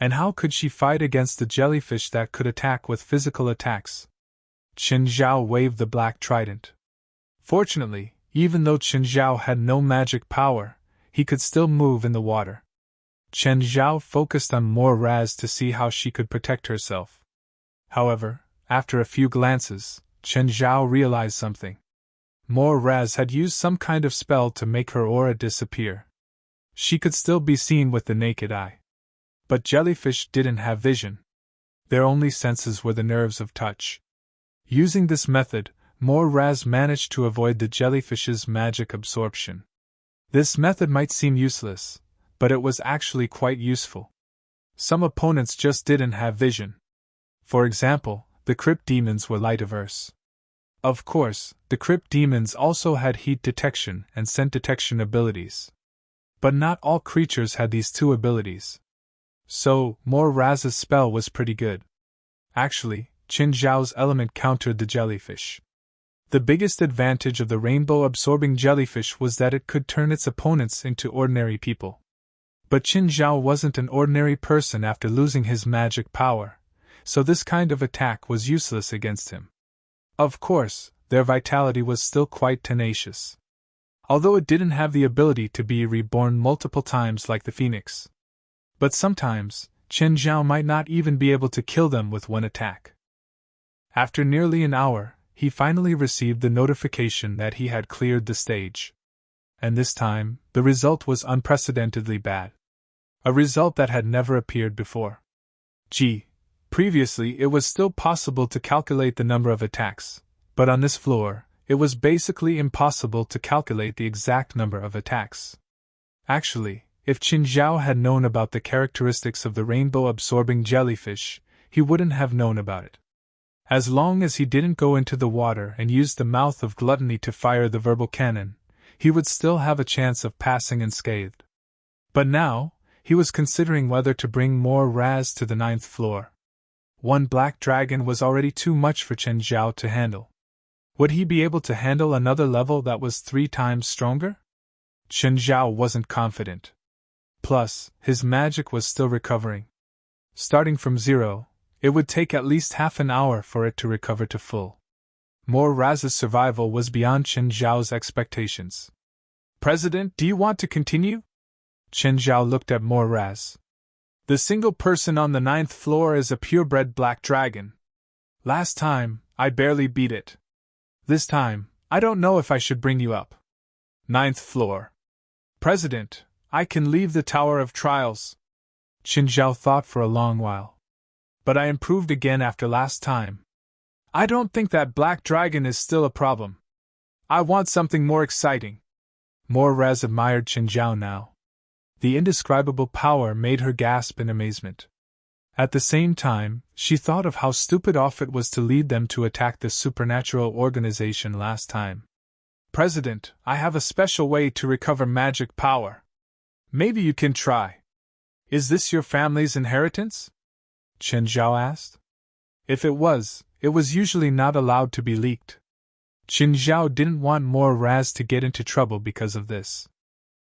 And how could she fight against the jellyfish that could attack with physical attacks? Chen Zhao waved the black trident. Fortunately, even though Chen Zhao had no magic power, he could still move in the water. Chen Zhao focused on Moraz to see how she could protect herself. However, after a few glances, Chen Zhao realized something. Moraz had used some kind of spell to make her aura disappear. She could still be seen with the naked eye. But jellyfish didn't have vision. Their only senses were the nerves of touch. Using this method, Moraz managed to avoid the jellyfish's magic absorption. This method might seem useless, but it was actually quite useful. Some opponents just didn't have vision. For example, the crypt demons were light averse. Of course, the crypt demons also had heat detection and scent detection abilities. But not all creatures had these two abilities. So, Moraz's spell was pretty good. Actually, Chen Zhao's element countered the jellyfish. The biggest advantage of the rainbow-absorbing jellyfish was that it could turn its opponents into ordinary people. But Chen Zhao wasn't an ordinary person after losing his magic power, so this kind of attack was useless against him. Of course, their vitality was still quite tenacious. Although it didn't have the ability to be reborn multiple times like the phoenix. But sometimes, Chen Zhao might not even be able to kill them with one attack. After nearly an hour, he finally received the notification that he had cleared the stage. And this time, the result was unprecedentedly bad. A result that had never appeared before. Previously it was still possible to calculate the number of attacks, but on this floor, it was basically impossible to calculate the exact number of attacks. Actually, if Chen Zhao had known about the characteristics of the rainbow-absorbing jellyfish, he wouldn't have known about it. As long as he didn't go into the water and use the mouth of gluttony to fire the verbal cannon, he would still have a chance of passing unscathed. But now, he was considering whether to bring more Raz to the 9th floor. One black dragon was already too much for Chen Zhao to handle. Would he be able to handle another level that was 3 times stronger? Chen Zhao wasn't confident. Plus, his magic was still recovering. Starting from 0, It would take at least half an hour for it to recover to full. Raz's survival was beyond Chen Zhao's expectations. President, do you want to continue? Chen Zhao looked at Raz. The single person on the 9th floor is a purebred black dragon. Last time, I barely beat it. This time, I don't know if I should bring you up. 9th floor. President, I can leave the Tower of Trials. Chen Zhao thought for a long while. But I improved again after last time. I don't think that black dragon is still a problem. I want something more exciting. Raz admired Chen Zhao now. The indescribable power made her gasp in amazement. At the same time, she thought of how stupid off it was to lead them to attack this supernatural organization last time. President, I have a special way to recover magic power. Maybe you can try. Is this your family's inheritance? Chen Zhao asked. If it was usually not allowed to be leaked. Chen Zhao didn't want Raz to get into trouble because of this.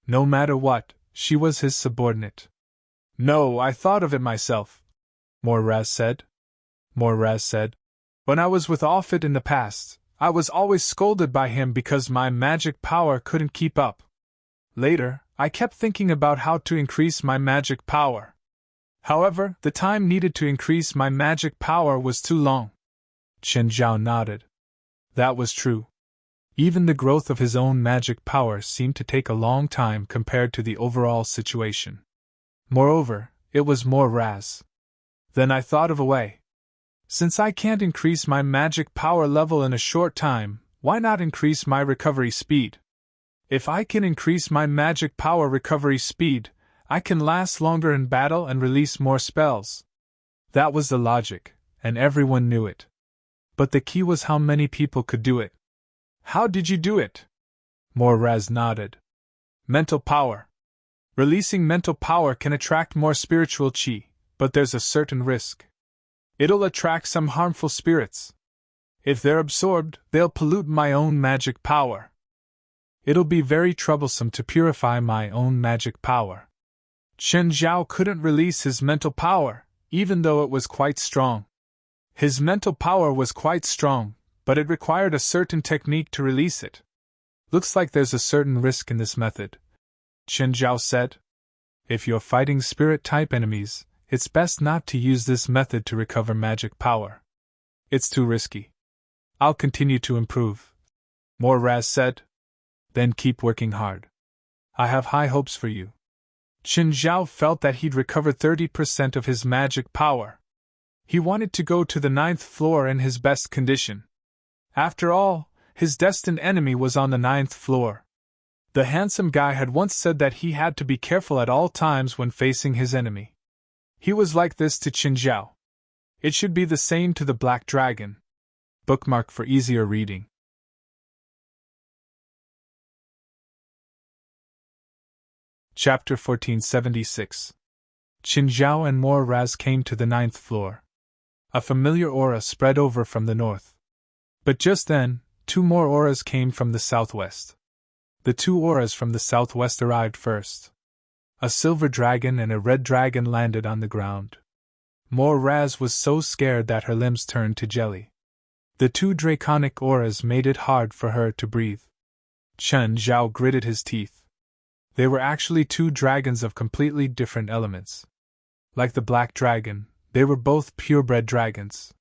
No matter what, she was his subordinate. No, I thought of it myself, Raz said. Raz said, when I was with Offit in the past, I was always scolded by him because my magic power couldn't keep up. Later, I kept thinking about how to increase my magic power. However, the time needed to increase my magic power was too long. Chen Zhao nodded. That was true. Even the growth of his own magic power seemed to take a long time compared to the overall situation. Moreover, it was Raz. Then I thought of a way. Since I can't increase my magic power level in a short time, why not increase my recovery speed? If I can increase my magic power recovery speed, I can last longer in battle and release more spells. That was the logic, and everyone knew it. But the key was how many people could do it. How did you do it? Raz nodded. Mental power. Releasing mental power can attract more spiritual chi, but there's a certain risk. It'll attract some harmful spirits. If they're absorbed, they'll pollute my own magic power. It'll be very troublesome to purify my own magic power. Chen Zhao couldn't release his mental power, even though it was quite strong. His mental power was quite strong, but it required a certain technique to release it. Looks like there's a certain risk in this method, Chen Zhao said. If you're fighting spirit-type enemies, it's best not to use this method to recover magic power. It's too risky. I'll continue to improve, Raz said. Then keep working hard. I have high hopes for you. Chen Zhao felt that he'd recovered 30% of his magic power. He wanted to go to the 9th floor in his best condition. After all, his destined enemy was on the 9th floor. The handsome guy had once said that he had to be careful at all times when facing his enemy. He was like this to Chen Zhao. It should be the same to the Black Dragon. Bookmark for easier reading. Chapter 1476. Chen Zhao and Raz came to the 9th floor. A familiar aura spread over from the north. But just then, two more auras came from the southwest. The two auras from the southwest arrived first. A silver dragon and a red dragon landed on the ground. Raz was so scared that her limbs turned to jelly. The two draconic auras made it hard for her to breathe. Chen Zhao gritted his teeth. They were actually two dragons of completely different elements. Like the black dragon, they were both purebred dragons.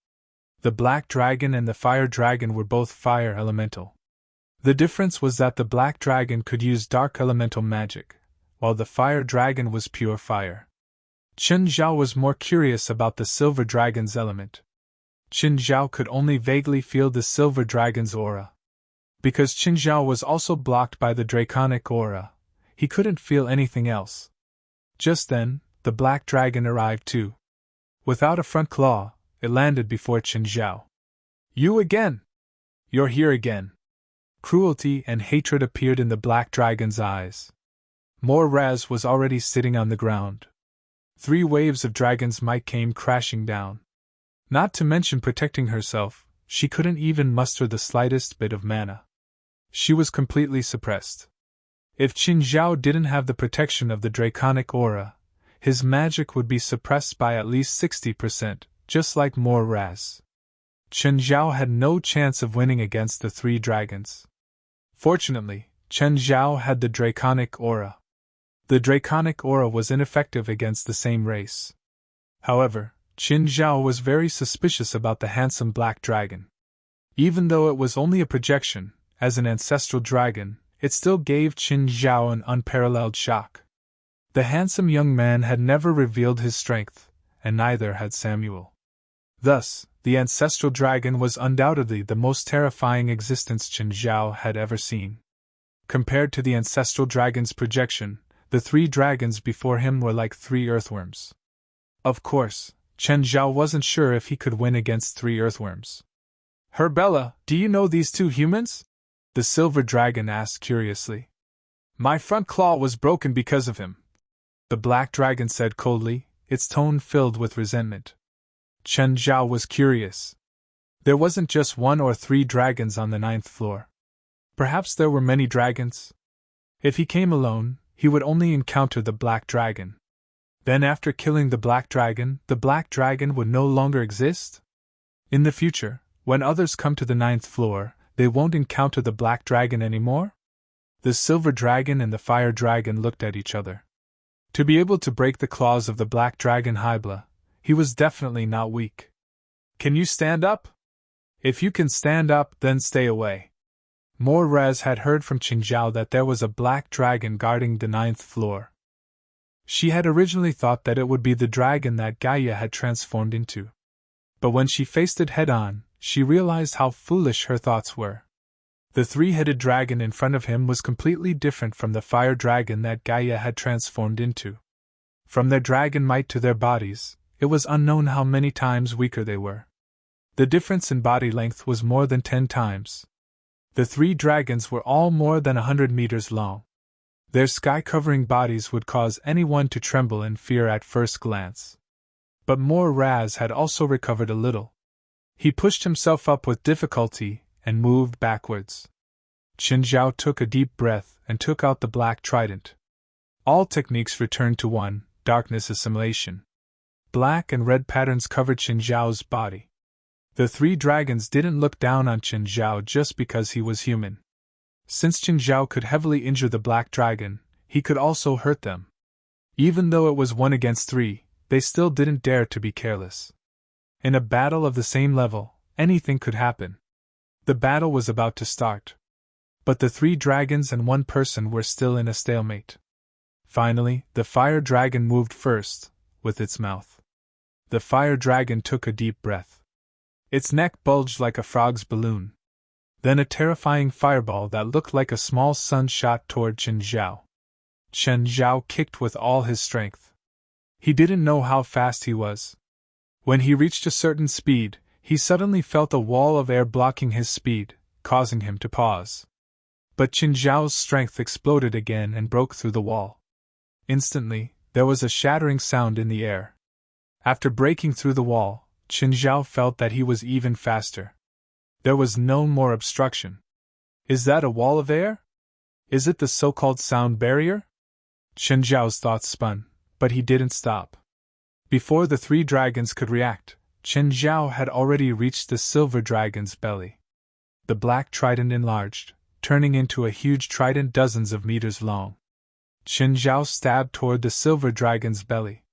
The black dragon and the fire dragon were both fire elemental. The difference was that the black dragon could use dark elemental magic, while the fire dragon was pure fire. Chen Zhao was more curious about the silver dragon's element. Chen Zhao could only vaguely feel the silver dragon's aura. Because Chen Zhao was also blocked by the draconic aura, he couldn't feel anything else. Just then, the black dragon arrived too. Without a front claw, it landed before Chen Zhao. You again! You're here again! Cruelty and hatred appeared in the black dragon's eyes. Raz was already sitting on the ground. 3 waves of dragon's might came crashing down. Not to mention protecting herself, she couldn't even muster the slightest bit of mana. She was completely suppressed. If Chen Zhao didn't have the protection of the draconic aura, his magic would be suppressed by at least 60%, just like more Raz. Chen Zhao had no chance of winning against the three dragons. Fortunately, Chen Zhao had the draconic aura. The draconic aura was ineffective against the same race. However, Chen Zhao was very suspicious about the handsome black dragon. Even though it was only a projection, as an ancestral dragon, it still gave Chen Zhao an unparalleled shock. The handsome young man had never revealed his strength, and neither had Samuel. Thus, the ancestral dragon was undoubtedly the most terrifying existence Chen Zhao had ever seen. Compared to the ancestral dragon's projection, the three dragons before him were like three earthworms. Of course, Chen Zhao wasn't sure if he could win against three earthworms. "Herbella, do you know these two humans?" the silver dragon asked curiously. "My front claw was broken because of him," the black dragon said coldly, its tone filled with resentment. Chen Zhao was curious. There wasn't just one or three dragons on the 9th floor. Perhaps there were many dragons? If he came alone, he would only encounter the black dragon. Then after killing the black dragon would no longer exist? In the future, when others come to the 9th floor, they won't encounter the black dragon anymore? The silver dragon and the fire dragon looked at each other. To be able to break the claws of the black dragon Hybla, he was definitely not weak. "Can you stand up? If you can stand up, then stay away." More Raz had heard from Qingzhao that there was a black dragon guarding the 9th floor. She had originally thought that it would be the dragon that Gaia had transformed into. But when she faced it head-on, she realized how foolish her thoughts were. The three-headed dragon in front of him was completely different from the fire dragon that Gaia had transformed into. From their dragon might to their bodies, it was unknown how many times weaker they were. The difference in body length was more than 10 times. The three dragons were all more than 100 meters long. Their sky-covering bodies would cause anyone to tremble in fear at first glance. But More Raz had also recovered a little. He pushed himself up with difficulty and moved backwards. Qingzhao took a deep breath and took out the black trident. All techniques returned to one, darkness assimilation. Black and red patterns covered Qingzhao's body. The three dragons didn't look down on Qingzhao just because he was human. Since Qingzhao could heavily injure the black dragon, he could also hurt them. Even though it was 1 against 3, they still didn't dare to be careless. In a battle of the same level, anything could happen. The battle was about to start. But the three dragons and one person were still in a stalemate. Finally, the fire dragon moved first, with its mouth. The fire dragon took a deep breath. Its neck bulged like a frog's balloon. Then a terrifying fireball that looked like a small sun shot toward Qingzhao. Qingzhao kicked with all his strength. He didn't know how fast he was. When he reached a certain speed, he suddenly felt a wall of air blocking his speed, causing him to pause. But Qingzhao's strength exploded again and broke through the wall. Instantly, there was a shattering sound in the air. After breaking through the wall, Qingzhao felt that he was even faster. There was no more obstruction. Is that a wall of air? Is it the so-called sound barrier? Qingzhao's thoughts spun, but he didn't stop. Before the three dragons could react, Qingzhao had already reached the silver dragon's belly. The black trident enlarged, turning into a huge trident dozens of meters long. Qingzhao stabbed toward the silver dragon's belly.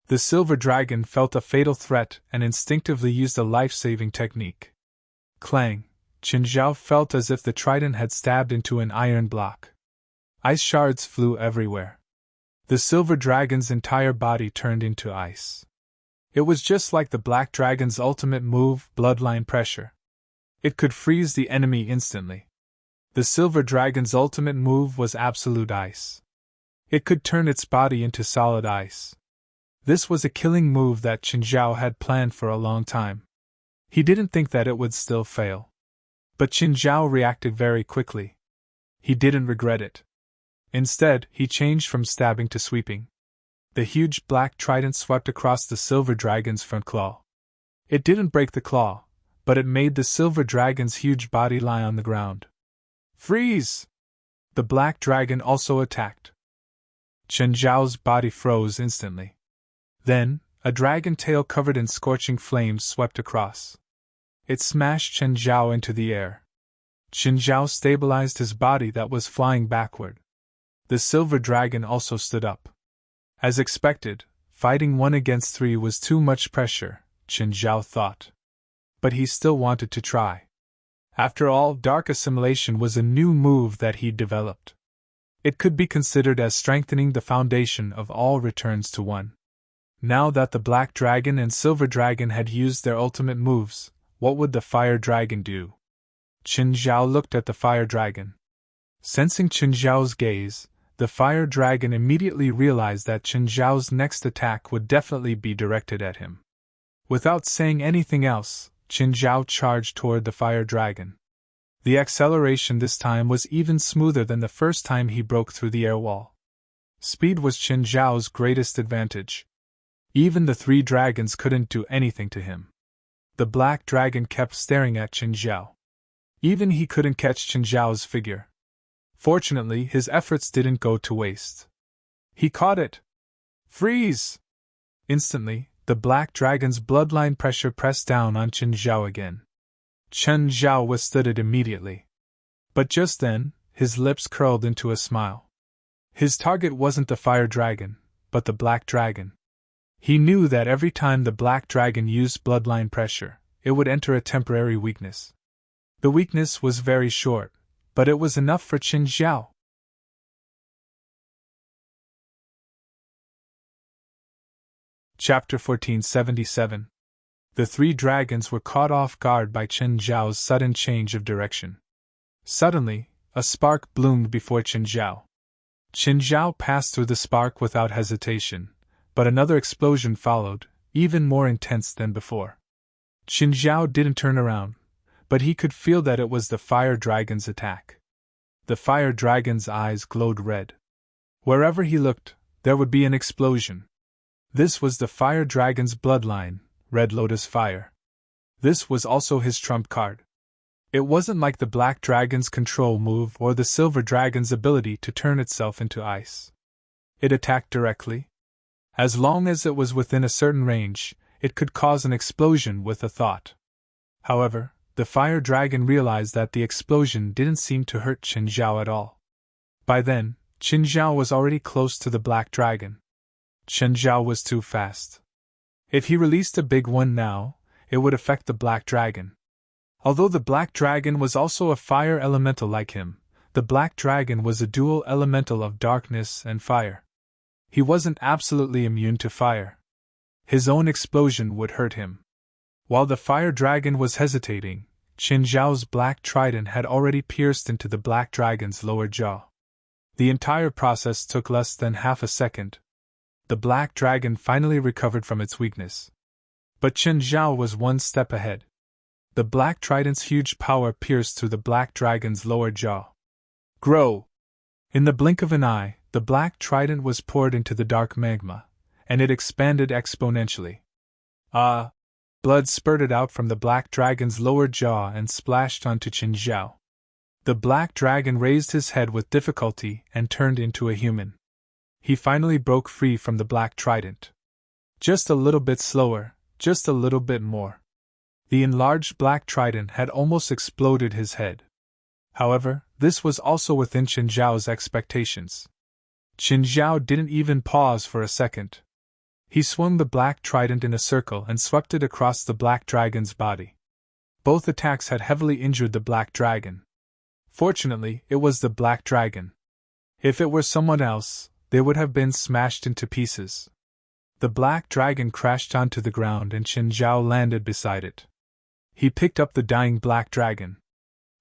The silver dragon felt a fatal threat and instinctively used a life-saving technique. Clang! Qingzhao felt as if the trident had stabbed into an iron block. Ice shards flew everywhere. The silver dragon's entire body turned into ice. It was just like the black dragon's ultimate move, bloodline pressure. It could freeze the enemy instantly. The silver dragon's ultimate move was absolute ice. It could turn its body into solid ice. This was a killing move that Qingzhao had planned for a long time. He didn't think that it would still fail. But Qingzhao reacted very quickly. He didn't regret it. Instead, he changed from stabbing to sweeping. The huge black trident swept across the silver dragon's front claw. It didn't break the claw, but it made the silver dragon's huge body lie on the ground. Freeze! The black dragon also attacked. Qingzhao's body froze instantly. Then, A dragon tail covered in scorching flames swept across. It smashed Chen Zhao into the air. Chen Zhao stabilized his body that was flying backward. The silver dragon also stood up. As expected, fighting 1 against 3 was too much pressure, Chen Zhao thought. But he still wanted to try. After all, dark assimilation was a new move that he'd developed. It could be considered as strengthening the foundation of all returns to 1. Now that the black dragon and silver dragon had used their ultimate moves, what would the fire dragon do? Chen Zhao looked at the fire dragon. Sensing Chen Zhao's gaze, the fire dragon immediately realized that Chen Zhao's next attack would definitely be directed at him. Without saying anything else, Chen Zhao charged toward the fire dragon. The acceleration this time was even smoother than the first time he broke through the air wall. Speed was Chen Zhao's greatest advantage. Even the 3 dragons couldn't do anything to him. The black dragon kept staring at Chen Zhao. Even he couldn't catch Chen Zhao's figure. Fortunately, his efforts didn't go to waste. He caught it. Freeze! Instantly, the black dragon's bloodline pressure pressed down on Chen Zhao again. Chen Zhao withstood it immediately. But just then, his lips curled into a smile. His target wasn't the fire dragon, but the black dragon. He knew that every time the black dragon used bloodline pressure, it would enter a temporary weakness. The weakness was very short, but it was enough for Chen Zhao. Chapter 1477. The 3 dragons were caught off guard by Chen Zhao's sudden change of direction. Suddenly, a spark bloomed before Chen Zhao. Chen Zhao passed through the spark without hesitation, but another explosion followed, even more intense than before. Chen Zhao didn't turn around, but he could feel that it was the fire dragon's attack. The fire dragon's eyes glowed red. Wherever he looked, there would be an explosion. This was the fire dragon's bloodline, Red Lotus Fire. This was also his trump card. It wasn't like the black dragon's control move or the silver dragon's ability to turn itself into ice. It attacked directly. As long as it was within a certain range, it could cause an explosion with a thought. However, the fire dragon realized that the explosion didn't seem to hurt Chen Zhao at all. By then, Chen Zhao was already close to the black dragon. Chen Zhao was too fast. If he released a big one now, it would affect the black dragon. Although the black dragon was also a fire elemental like him, the black dragon was a dual elemental of darkness and fire. He wasn't absolutely immune to fire. His own explosion would hurt him. While the fire dragon was hesitating, Chen Zhao's black trident had already pierced into the black dragon's lower jaw. The entire process took less than half a second. The black dragon finally recovered from its weakness. But Chen Zhao was one step ahead. The black trident's huge power pierced through the black dragon's lower jaw. Grow! In the blink of an eye, the black trident was poured into the dark magma, and it expanded exponentially. Blood spurted out from the black dragon's lower jaw and splashed onto Chen Zhao. The black dragon raised his head with difficulty and turned into a human. He finally broke free from the black trident. Just a little bit slower, just a little bit more. The enlarged black trident had almost exploded his head. However, this was also within Chen Zhao's expectations. Chen Zhao didn't even pause for a second. He swung the black trident in a circle and swept it across the black dragon's body. Both attacks had heavily injured the black dragon. Fortunately, it was the black dragon. If it were someone else, they would have been smashed into pieces. The black dragon crashed onto the ground and Chen Zhao landed beside it. He picked up the dying black dragon.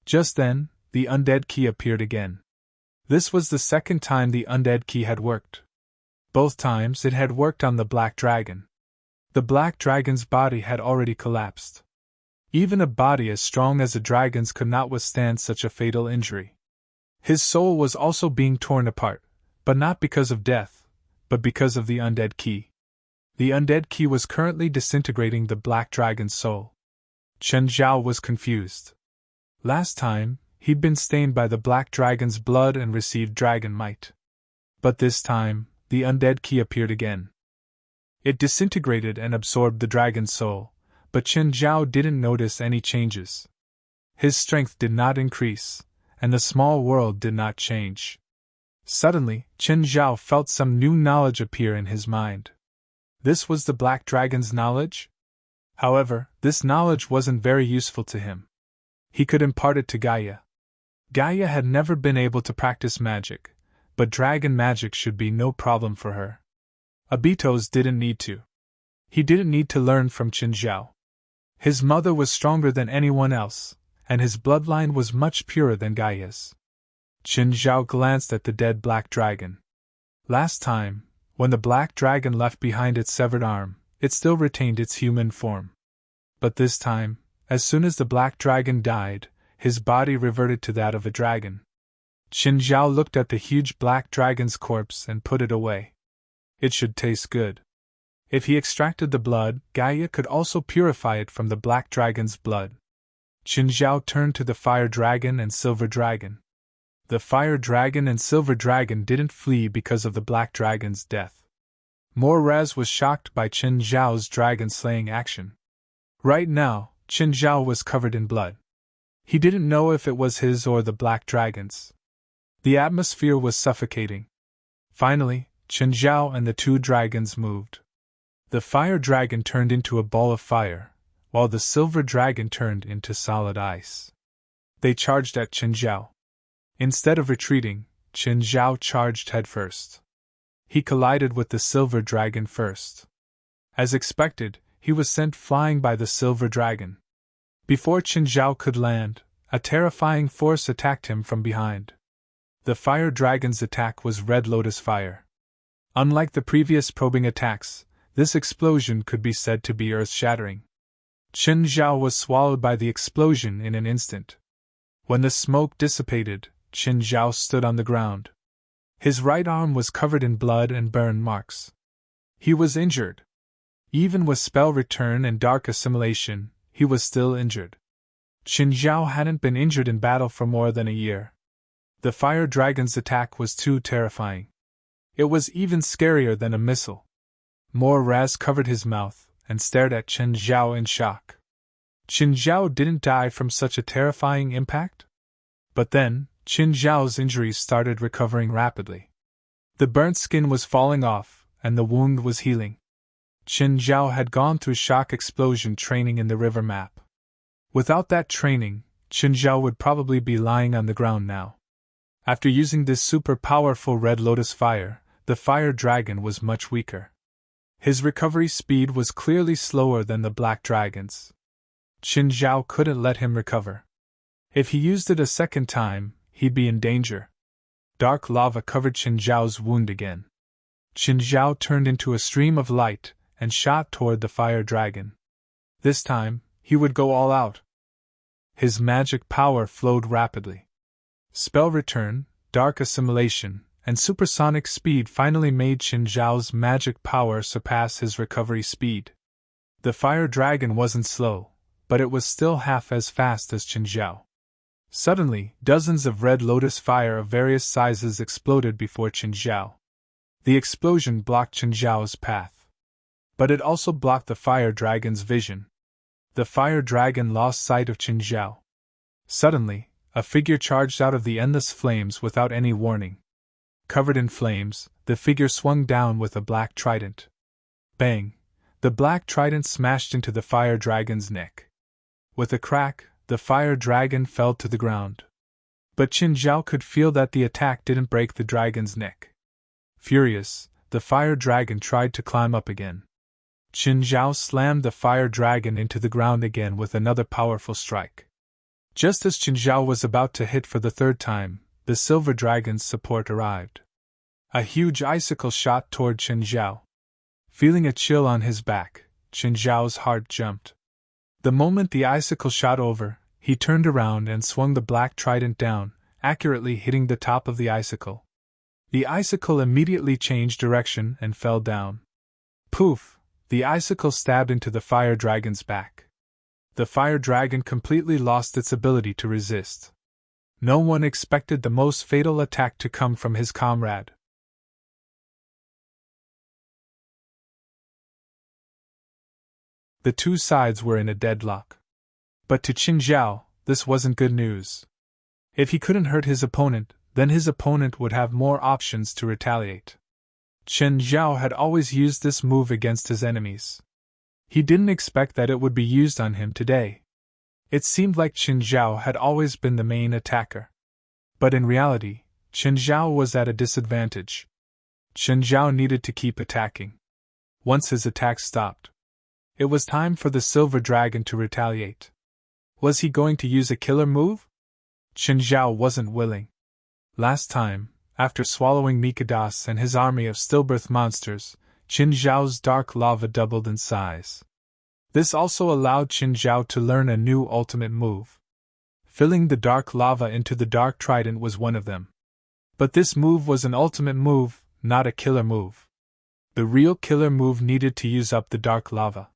Just then, the undead key appeared again. This was the second time the undead key had worked. Both times it had worked on the black dragon. The black dragon's body had already collapsed. Even a body as strong as a dragon's could not withstand such a fatal injury. His soul was also being torn apart, but not because of death, but because of the undead key. The undead key was currently disintegrating the black dragon's soul. Chen Zhao was confused. Last time, he'd been stained by the black dragon's blood and received dragon might. But this time, the undead key appeared again. It disintegrated and absorbed the dragon's soul, but Qin Zhao didn't notice any changes. His strength did not increase, and the small world did not change. Suddenly, Qin Zhao felt some new knowledge appear in his mind. This was the black dragon's knowledge? However, this knowledge wasn't very useful to him. He could impart it to Gaia. Gaia had never been able to practice magic, but dragon magic should be no problem for her. Abitos didn't need to. He didn't need to learn from Qin Zhao. His mother was stronger than anyone else, and his bloodline was much purer than Gaia's. Qin Zhao glanced at the dead black dragon. Last time, when the black dragon left behind its severed arm, it still retained its human form. But this time, as soon as the black dragon died, his body reverted to that of a dragon. Qin Zhao looked at the huge black dragon's corpse and put it away. It should taste good. If he extracted the blood, Gaia could also purify it from the black dragon's blood. Qin Zhao turned to the fire dragon and silver dragon. The fire dragon and silver dragon didn't flee because of the black dragon's death. Moraz was shocked by Qin Zhao's dragon-slaying action. Right now, Qin Zhao was covered in blood. He didn't know if it was his or the black dragon's. The atmosphere was suffocating. Finally, Qin Zhao and the two dragons moved. The fire dragon turned into a ball of fire, while the silver dragon turned into solid ice. They charged at Qin Zhao. Instead of retreating, Qin Zhao charged headfirst. He collided with the silver dragon first. As expected, he was sent flying by the silver dragon. Before Qin Zhao could land, a terrifying force attacked him from behind. The fire dragon's attack was red lotus fire. Unlike the previous probing attacks, this explosion could be said to be earth-shattering. Qin Zhao was swallowed by the explosion in an instant. When the smoke dissipated, Qin Zhao stood on the ground. His right arm was covered in blood and burn marks. He was injured. Even with spell return and dark assimilation, he was still injured. Qin Zhao hadn't been injured in battle for more than a year. The fire dragon's attack was too terrifying. It was even scarier than a missile. Moraz covered his mouth and stared at Qin Zhao in shock. Qin Zhao didn't die from such a terrifying impact? But then, Qin Zhao's injuries started recovering rapidly. The burnt skin was falling off, and the wound was healing. Qin Zhao had gone through shock explosion training in the river map. Without that training, Qin Zhao would probably be lying on the ground now. After using this super powerful red lotus fire, the fire dragon was much weaker. His recovery speed was clearly slower than the black dragon's. Qin Zhao couldn't let him recover. If he used it a second time, he'd be in danger. Dark lava covered Qin Zhao's wound again. Qin Zhao turned into a stream of light and shot toward the fire dragon. This time, he would go all out. His magic power flowed rapidly. Spell return, dark assimilation, and supersonic speed finally made Qin Zhao's magic power surpass his recovery speed. The fire dragon wasn't slow, but it was still half as fast as Qin Zhao. Suddenly, dozens of red lotus fire of various sizes exploded before Qin Zhao. The explosion blocked Qin Zhao's path. But it also blocked the fire dragon's vision. The fire dragon lost sight of Qin Zhao. Suddenly, a figure charged out of the endless flames without any warning. Covered in flames, the figure swung down with a black trident. Bang! The black trident smashed into the fire dragon's neck. With a crack, the fire dragon fell to the ground. But Qin Zhao could feel that the attack didn't break the dragon's neck. Furious, the fire dragon tried to climb up again. Qin Zhao slammed the fire dragon into the ground again with another powerful strike. Just as Qin Zhao was about to hit for the third time, the silver dragon's support arrived. A huge icicle shot toward Qin Zhao. Feeling a chill on his back, Qin Zhao's heart jumped. The moment the icicle shot over, he turned around and swung the black trident down, accurately hitting the top of the icicle. The icicle immediately changed direction and fell down. Poof! The icicle stabbed into the fire dragon's back. The fire dragon completely lost its ability to resist. No one expected the most fatal attack to come from his comrade. The two sides were in a deadlock. But to Qin Zhao, this wasn't good news. If he couldn't hurt his opponent, then his opponent would have more options to retaliate. Qin Zhao had always used this move against his enemies. He didn't expect that it would be used on him today. It seemed like Qin Zhao had always been the main attacker. But in reality, Qin Zhao was at a disadvantage. Qin Zhao needed to keep attacking. Once his attack stopped, it was time for the silver dragon to retaliate. Was he going to use a killer move? Qin Zhao wasn't willing. Last time, after swallowing Mikadas and his army of stillbirth monsters, Qin Zhao's dark lava doubled in size. This also allowed Qin Zhao to learn a new ultimate move. Filling the dark lava into the dark trident was one of them. But this move was an ultimate move, not a killer move. The real killer move needed to use up the dark lava.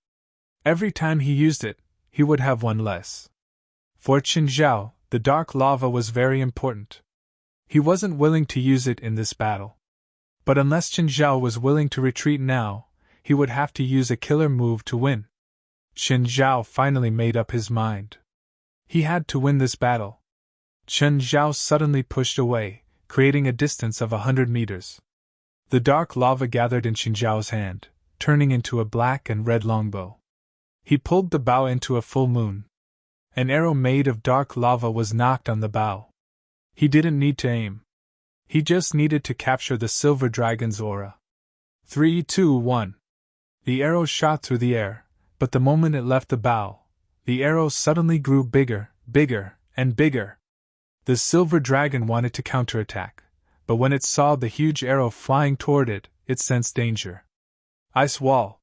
Every time he used it, he would have one less. For Qin Zhao, the dark lava was very important. He wasn't willing to use it in this battle. But unless Qin Zhao was willing to retreat now, he would have to use a killer move to win. Qin Zhao finally made up his mind. He had to win this battle. Qin Zhao suddenly pushed away, creating a distance of 100 meters. The dark lava gathered in Qin Zhao's hand, turning into a black and red longbow. He pulled the bow into a full moon. An arrow made of dark lava was knocked on the bow. He didn't need to aim. He just needed to capture the silver dragon's aura. 3, 2, 1. The arrow shot through the air, but the moment it left the bow, the arrow suddenly grew bigger, bigger, and bigger. The silver dragon wanted to counterattack, but when it saw the huge arrow flying toward it, it sensed danger. Ice wall.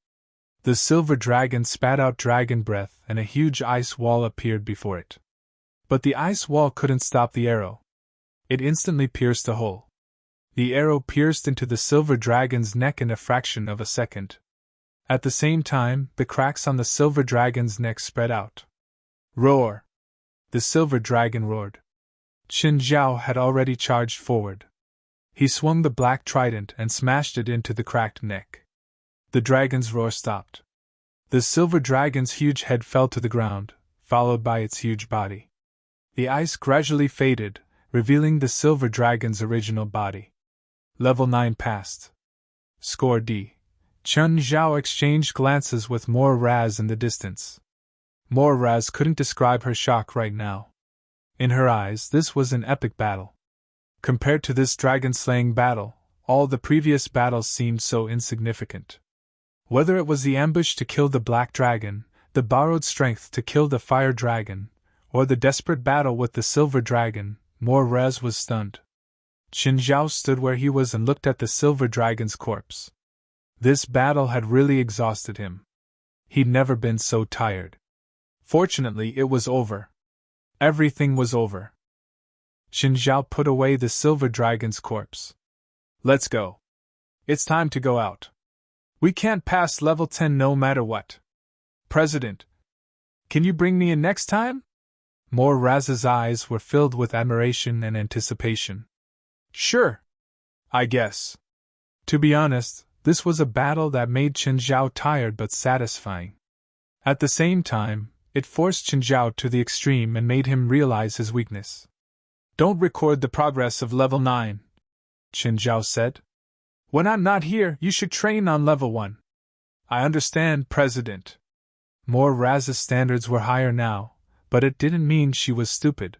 The silver dragon spat out dragon breath and a huge ice wall appeared before it. But the ice wall couldn't stop the arrow. It instantly pierced a hole. The arrow pierced into the silver dragon's neck in a fraction of a second. At the same time, the cracks on the silver dragon's neck spread out. Roar! The silver dragon roared. Qin Zhao had already charged forward. He swung the black trident and smashed it into the cracked neck. The dragon's roar stopped. The silver dragon's huge head fell to the ground, followed by its huge body. The ice gradually faded, revealing the silver dragon's original body. Level 9 passed. Score D. Qin Zhao exchanged glances with Mor Raz in the distance. Mor Raz couldn't describe her shock right now. In her eyes, this was an epic battle. Compared to this dragon-slaying battle, all the previous battles seemed so insignificant. Whether it was the ambush to kill the black dragon, the borrowed strength to kill the fire dragon, or the desperate battle with the silver dragon, Mor Raz was stunned. Qin Zhao stood where he was and looked at the silver dragon's corpse. This battle had really exhausted him. He'd never been so tired. Fortunately, it was over. Everything was over. Qin Zhao put away the silver dragon's corpse. Let's go. It's time to go out. We can't pass level 10 no matter what. President, can you bring me in next time? Mor Raz's eyes were filled with admiration and anticipation. Sure. I guess. To be honest, this was a battle that made Qin Zhao tired but satisfying. At the same time, it forced Qin Zhao to the extreme and made him realize his weakness. Don't record the progress of level 9, Qin Zhao said. When I'm not here, you should train on level 1. I understand, President. Mor Raz's standards were higher now, but it didn't mean she was stupid.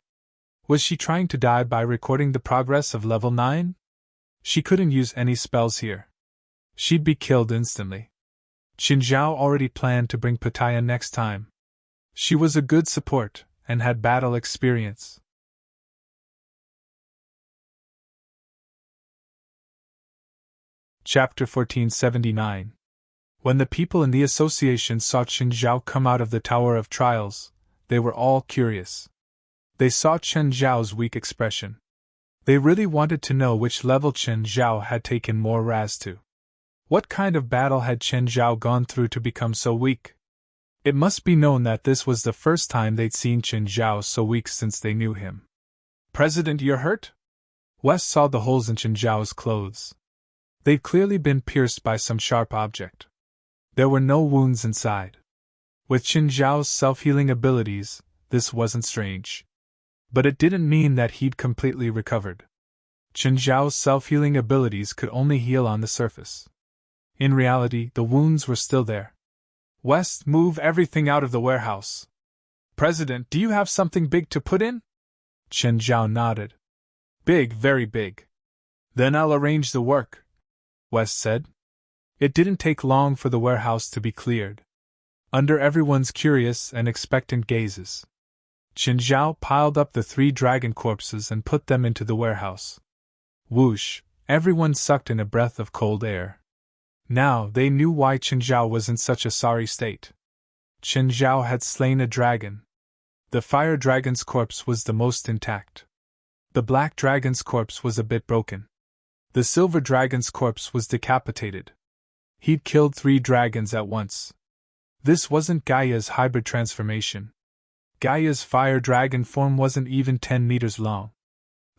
Was she trying to die by recording the progress of level 9? She couldn't use any spells here. She'd be killed instantly. Qin Zhao already planned to bring Pattaya next time. She was a good support, and had battle experience. Chapter 1479. When the people in the association saw Qin Zhao come out of the Tower of Trials, they were all curious. They saw Qin Zhao's weak expression. They really wanted to know which level Qin Zhao had taken Mor Raz to. What kind of battle had Qin Zhao gone through to become so weak? It must be known that this was the first time they'd seen Qin Zhao so weak since they knew him. President, you're hurt? West saw the holes in Qin Zhao's clothes. They'd clearly been pierced by some sharp object. There were no wounds inside. With Qin Zhao's self-healing abilities, this wasn't strange. But it didn't mean that he'd completely recovered. Qin Zhao's self-healing abilities could only heal on the surface. In reality, the wounds were still there. West, move everything out of the warehouse. President, do you have something big to put in? Qin Zhao nodded. Big, very big. Then I'll arrange the work, West said. It didn't take long for the warehouse to be cleared. Under everyone's curious and expectant gazes, Qin Zhao piled up the 3 dragon corpses and put them into the warehouse. Whoosh, everyone sucked in a breath of cold air. Now they knew why Qin Zhao was in such a sorry state. Qin Zhao had slain a dragon. The fire dragon's corpse was the most intact. The black dragon's corpse was a bit broken. The silver dragon's corpse was decapitated. He'd killed 3 dragons at once. This wasn't Gaia's hybrid transformation. Gaia's fire dragon form wasn't even 10 meters long.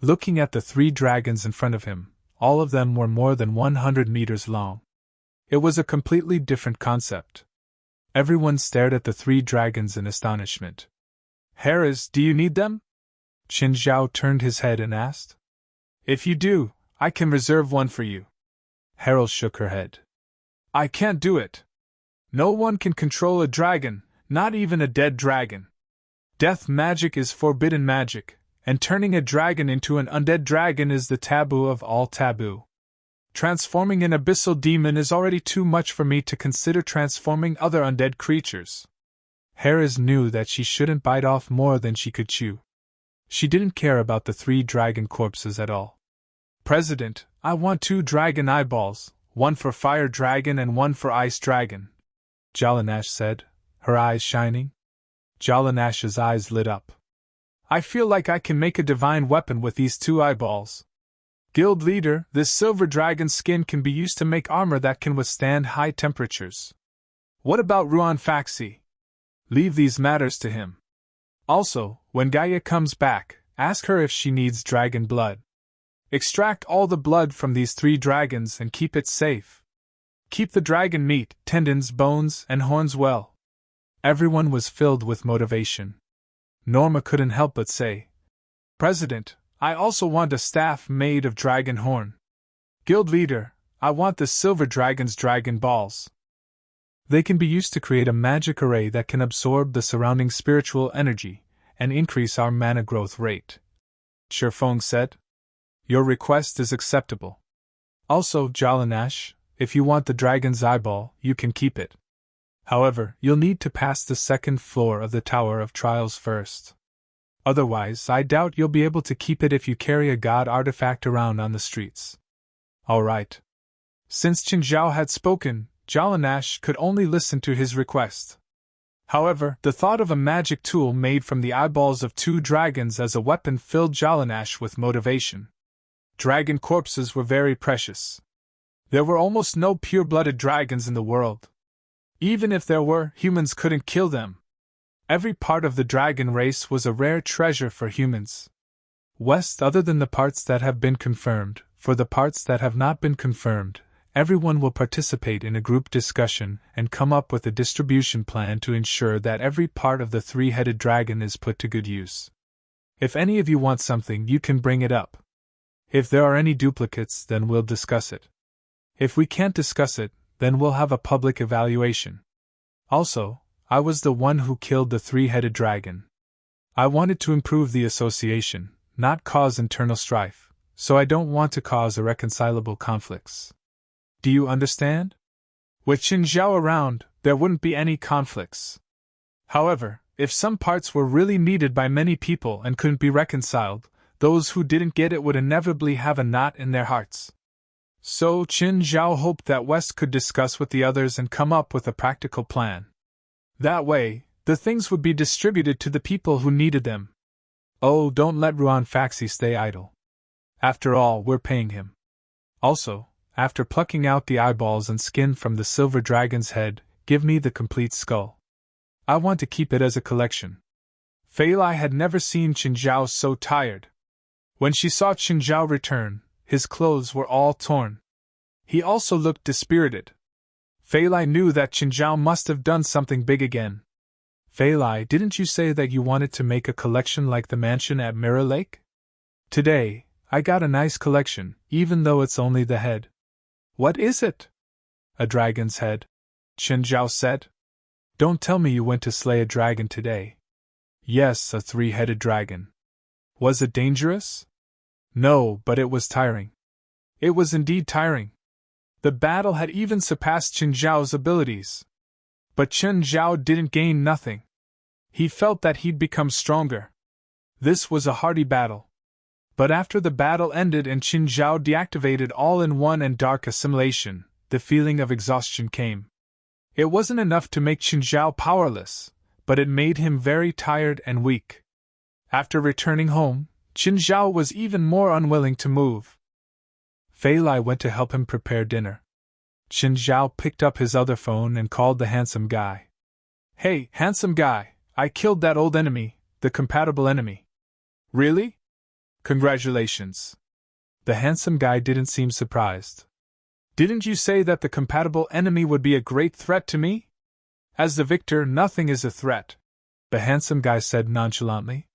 Looking at the 3 dragons in front of him, all of them were more than 100 meters long. It was a completely different concept. Everyone stared at the 3 dragons in astonishment. Harris, do you need them? Qin Zhao turned his head and asked. If you do, I can reserve one for you. Harold shook her head. I can't do it. No one can control a dragon, not even a dead dragon. Death magic is forbidden magic, and turning a dragon into an undead dragon is the taboo of all taboo. Transforming an abyssal demon is already too much for me to consider transforming other undead creatures. Harris knew that she shouldn't bite off more than she could chew. She didn't care about the 3 dragon corpses at all. President, I want 2 dragon eyeballs, one for fire dragon and one for ice dragon, Jalanash said, her eyes shining. Jalanash's eyes lit up. I feel like I can make a divine weapon with these 2 eyeballs. Guild leader, this silver dragon skin can be used to make armor that can withstand high temperatures. What about Ruan Faxi? Leave these matters to him. Also, when Gaia comes back, ask her if she needs dragon blood. Extract all the blood from these 3 dragons and keep it safe. Keep the dragon meat, tendons, bones, and horns well. Everyone was filled with motivation. Norma couldn't help but say, President, I also want a staff made of dragon horn. Guild leader, I want the silver dragon's dragon balls. They can be used to create a magic array that can absorb the surrounding spiritual energy and increase our mana growth rate. Shirfong said. Your request is acceptable. Also, Jalanash, if you want the dragon's eyeball, you can keep it. However, you'll need to pass the 2nd floor of the Tower of Trials first. Otherwise, I doubt you'll be able to keep it if you carry a god artifact around on the streets. All right. Since Qin Zhao had spoken, Jalanash could only listen to his request. However, the thought of a magic tool made from the eyeballs of 2 dragons as a weapon filled Jalanash with motivation. Dragon corpses were very precious. There were almost no pure-blooded dragons in the world. Even if there were, humans couldn't kill them. Every part of the dragon race was a rare treasure for humans. West, other than the parts that have been confirmed, for the parts that have not been confirmed, everyone will participate in a group discussion and come up with a distribution plan to ensure that every part of the 3-headed dragon is put to good use. If any of you want something, you can bring it up. If there are any duplicates, then we'll discuss it. If we can't discuss it, then we'll have a public evaluation. Also, I was the one who killed the 3-headed dragon. I wanted to improve the association, not cause internal strife, so I don't want to cause irreconcilable conflicts. Do you understand? With Qin Zhao around, there wouldn't be any conflicts. However, if some parts were really needed by many people and couldn't be reconciled, those who didn't get it would inevitably have a knot in their hearts. So Qin Zhao hoped that West could discuss with the others and come up with a practical plan. That way, the things would be distributed to the people who needed them. Oh, don't let Ruan Faxi stay idle. After all, we're paying him. Also, after plucking out the eyeballs and skin from the silver dragon's head, give me the complete skull. I want to keep it as a collection. Fei Lai had never seen Qin Zhao so tired. When she saw Qin Zhao return, his clothes were all torn. He also looked dispirited. Fei Lai knew that Qin Zhao must have done something big again. Fei Lai, didn't you say that you wanted to make a collection like the mansion at Mirror Lake? Today, I got a nice collection, even though it's only the head. What is it? A dragon's head, Chen Zhao said. Don't tell me you went to slay a dragon today. Yes, a three-headed dragon. Was it dangerous? No, but it was tiring. It was indeed tiring. The battle had even surpassed Chen Zhao's abilities. But Chen Zhao didn't gain nothing. He felt that he'd become stronger. This was a hardy battle. But after the battle ended and Chen Zhao deactivated all-in-one and dark assimilation, the feeling of exhaustion came. It wasn't enough to make Chen Zhao powerless, but it made him very tired and weak. After returning home, Chen Zhao was even more unwilling to move. Fei Lai went to help him prepare dinner. Chen Zhao picked up his other phone and called the handsome guy. Hey, handsome guy, I killed that old enemy, the compatible enemy. Really? Congratulations. The handsome guy didn't seem surprised. Didn't you say that the compatible enemy would be a great threat to me? As the victor, nothing is a threat, the handsome guy said nonchalantly.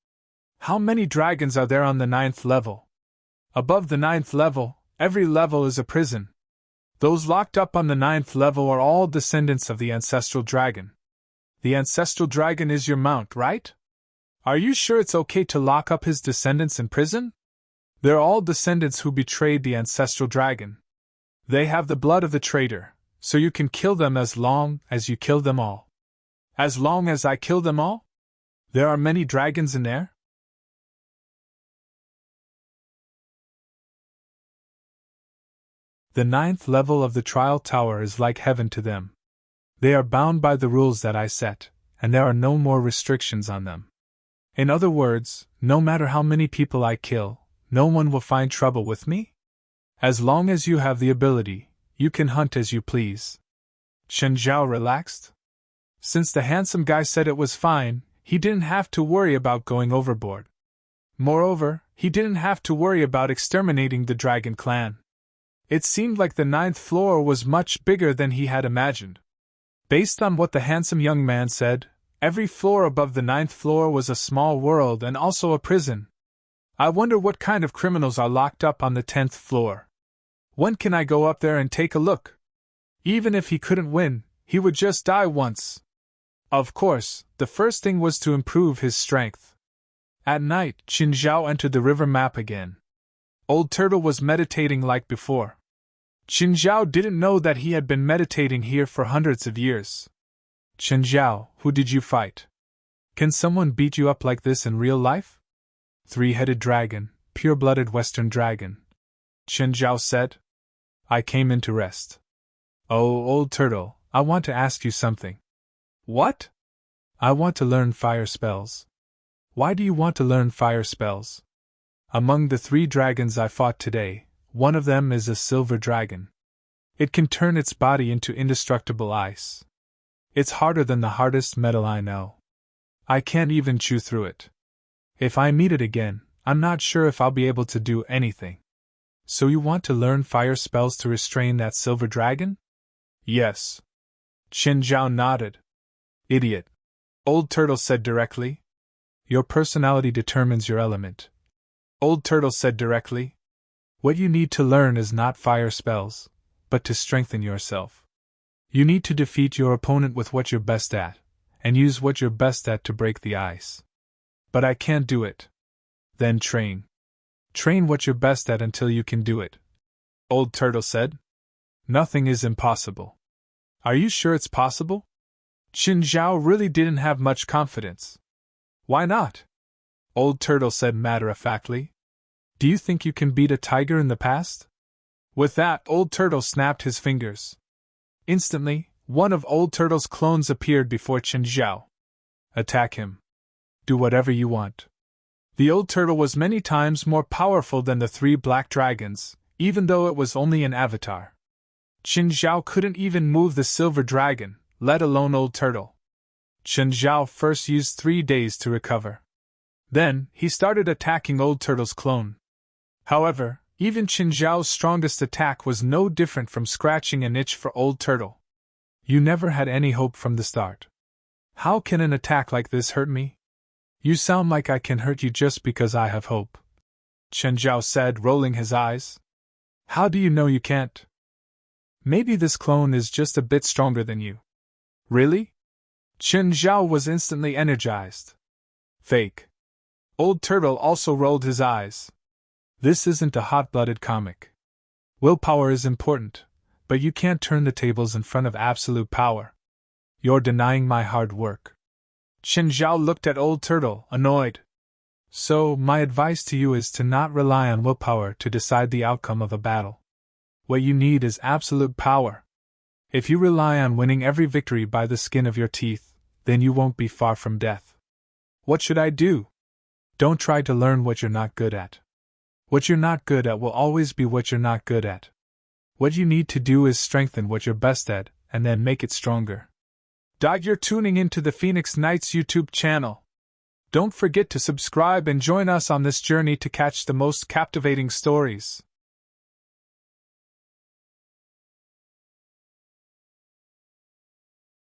How many dragons are there on the 9th level? Above the 9th level, every level is a prison. Those locked up on the 9th level are all descendants of the ancestral dragon. The ancestral dragon is your mount, right? Are you sure it's okay to lock up his descendants in prison? They're all descendants who betrayed the ancestral dragon. They have the blood of the traitor, so you can kill them as long as you kill them all. As long as I kill them all? There are many dragons in there? The 9th level of the trial tower is like heaven to them. They are bound by the rules that I set, and there are no more restrictions on them. In other words, no matter how many people I kill, no one will find trouble with me? As long as you have the ability, you can hunt as you please. Chen Zhao relaxed. Since the handsome guy said it was fine, he didn't have to worry about going overboard. Moreover, he didn't have to worry about exterminating the dragon clan. It seemed like the 9th floor was much bigger than he had imagined. Based on what the handsome young man said, every floor above the 9th floor was a small world and also a prison. I wonder what kind of criminals are locked up on the 10th floor. When can I go up there and take a look? Even if he couldn't win, he would just die once. Of course, the first thing was to improve his strength. At night, Chen Zhao entered the river map again. Old Turtle was meditating like before. Chen Zhao didn't know that he had been meditating here for hundreds of years. Chen Zhao, who did you fight? Can someone beat you up like this in real life? Three-headed dragon, pure-blooded Western dragon. Chen Zhao said. I came in to rest. Oh, Old Turtle, I want to ask you something. What? I want to learn fire spells. Why do you want to learn fire spells? Among the 3 dragons I fought today, one of them is a silver dragon. It can turn its body into indestructible ice. It's harder than the hardest metal I know. I can't even chew through it. If I meet it again, I'm not sure if I'll be able to do anything. So you want to learn fire spells to restrain that silver dragon? Yes. Chen Zhao nodded. Idiot. Old Turtle said directly. Your personality determines your element. Old Turtle said directly. What you need to learn is not fire spells, but to strengthen yourself. You need to defeat your opponent with what you're best at, and use what you're best at to break the ice. But I can't do it. Then train. Train what you're best at until you can do it. Old Turtle said. Nothing is impossible. Are you sure it's possible? Chen Zhao really didn't have much confidence. Why not? Old Turtle said matter-of-factly. Do you think you can beat a tiger in the past? With that, Old Turtle snapped his fingers. Instantly, one of Old Turtle's clones appeared before Chen Zhao. Attack him. Do whatever you want. The Old Turtle was many times more powerful than the 3 black dragons, even though it was only an avatar. Chen Zhao couldn't even move the silver dragon, let alone Old Turtle. Chen Zhao first used 3 days to recover. Then, he started attacking Old Turtle's clone. However, even Chen Zhao's strongest attack was no different from scratching an itch for Old Turtle. You never had any hope from the start. How can an attack like this hurt me? You sound like I can hurt you just because I have hope, Chen Zhao said, rolling his eyes. How do you know you can't? Maybe this clone is just a bit stronger than you. Really? Chen Zhao was instantly energized. Fake. Old Turtle also rolled his eyes. This isn't a hot-blooded comic. Willpower is important, but you can't turn the tables in front of absolute power. You're denying my hard work. Chen Zhao looked at Old Turtle, annoyed. So, my advice to you is to not rely on willpower to decide the outcome of a battle. What you need is absolute power. If you rely on winning every victory by the skin of your teeth, then you won't be far from death. What should I do? Don't try to learn what you're not good at. What you're not good at will always be what you're not good at. What you need to do is strengthen what you're best at, and then make it stronger. You're tuning into the Phoenix Knights YouTube channel. Don't forget to subscribe and join us on this journey to catch the most captivating stories.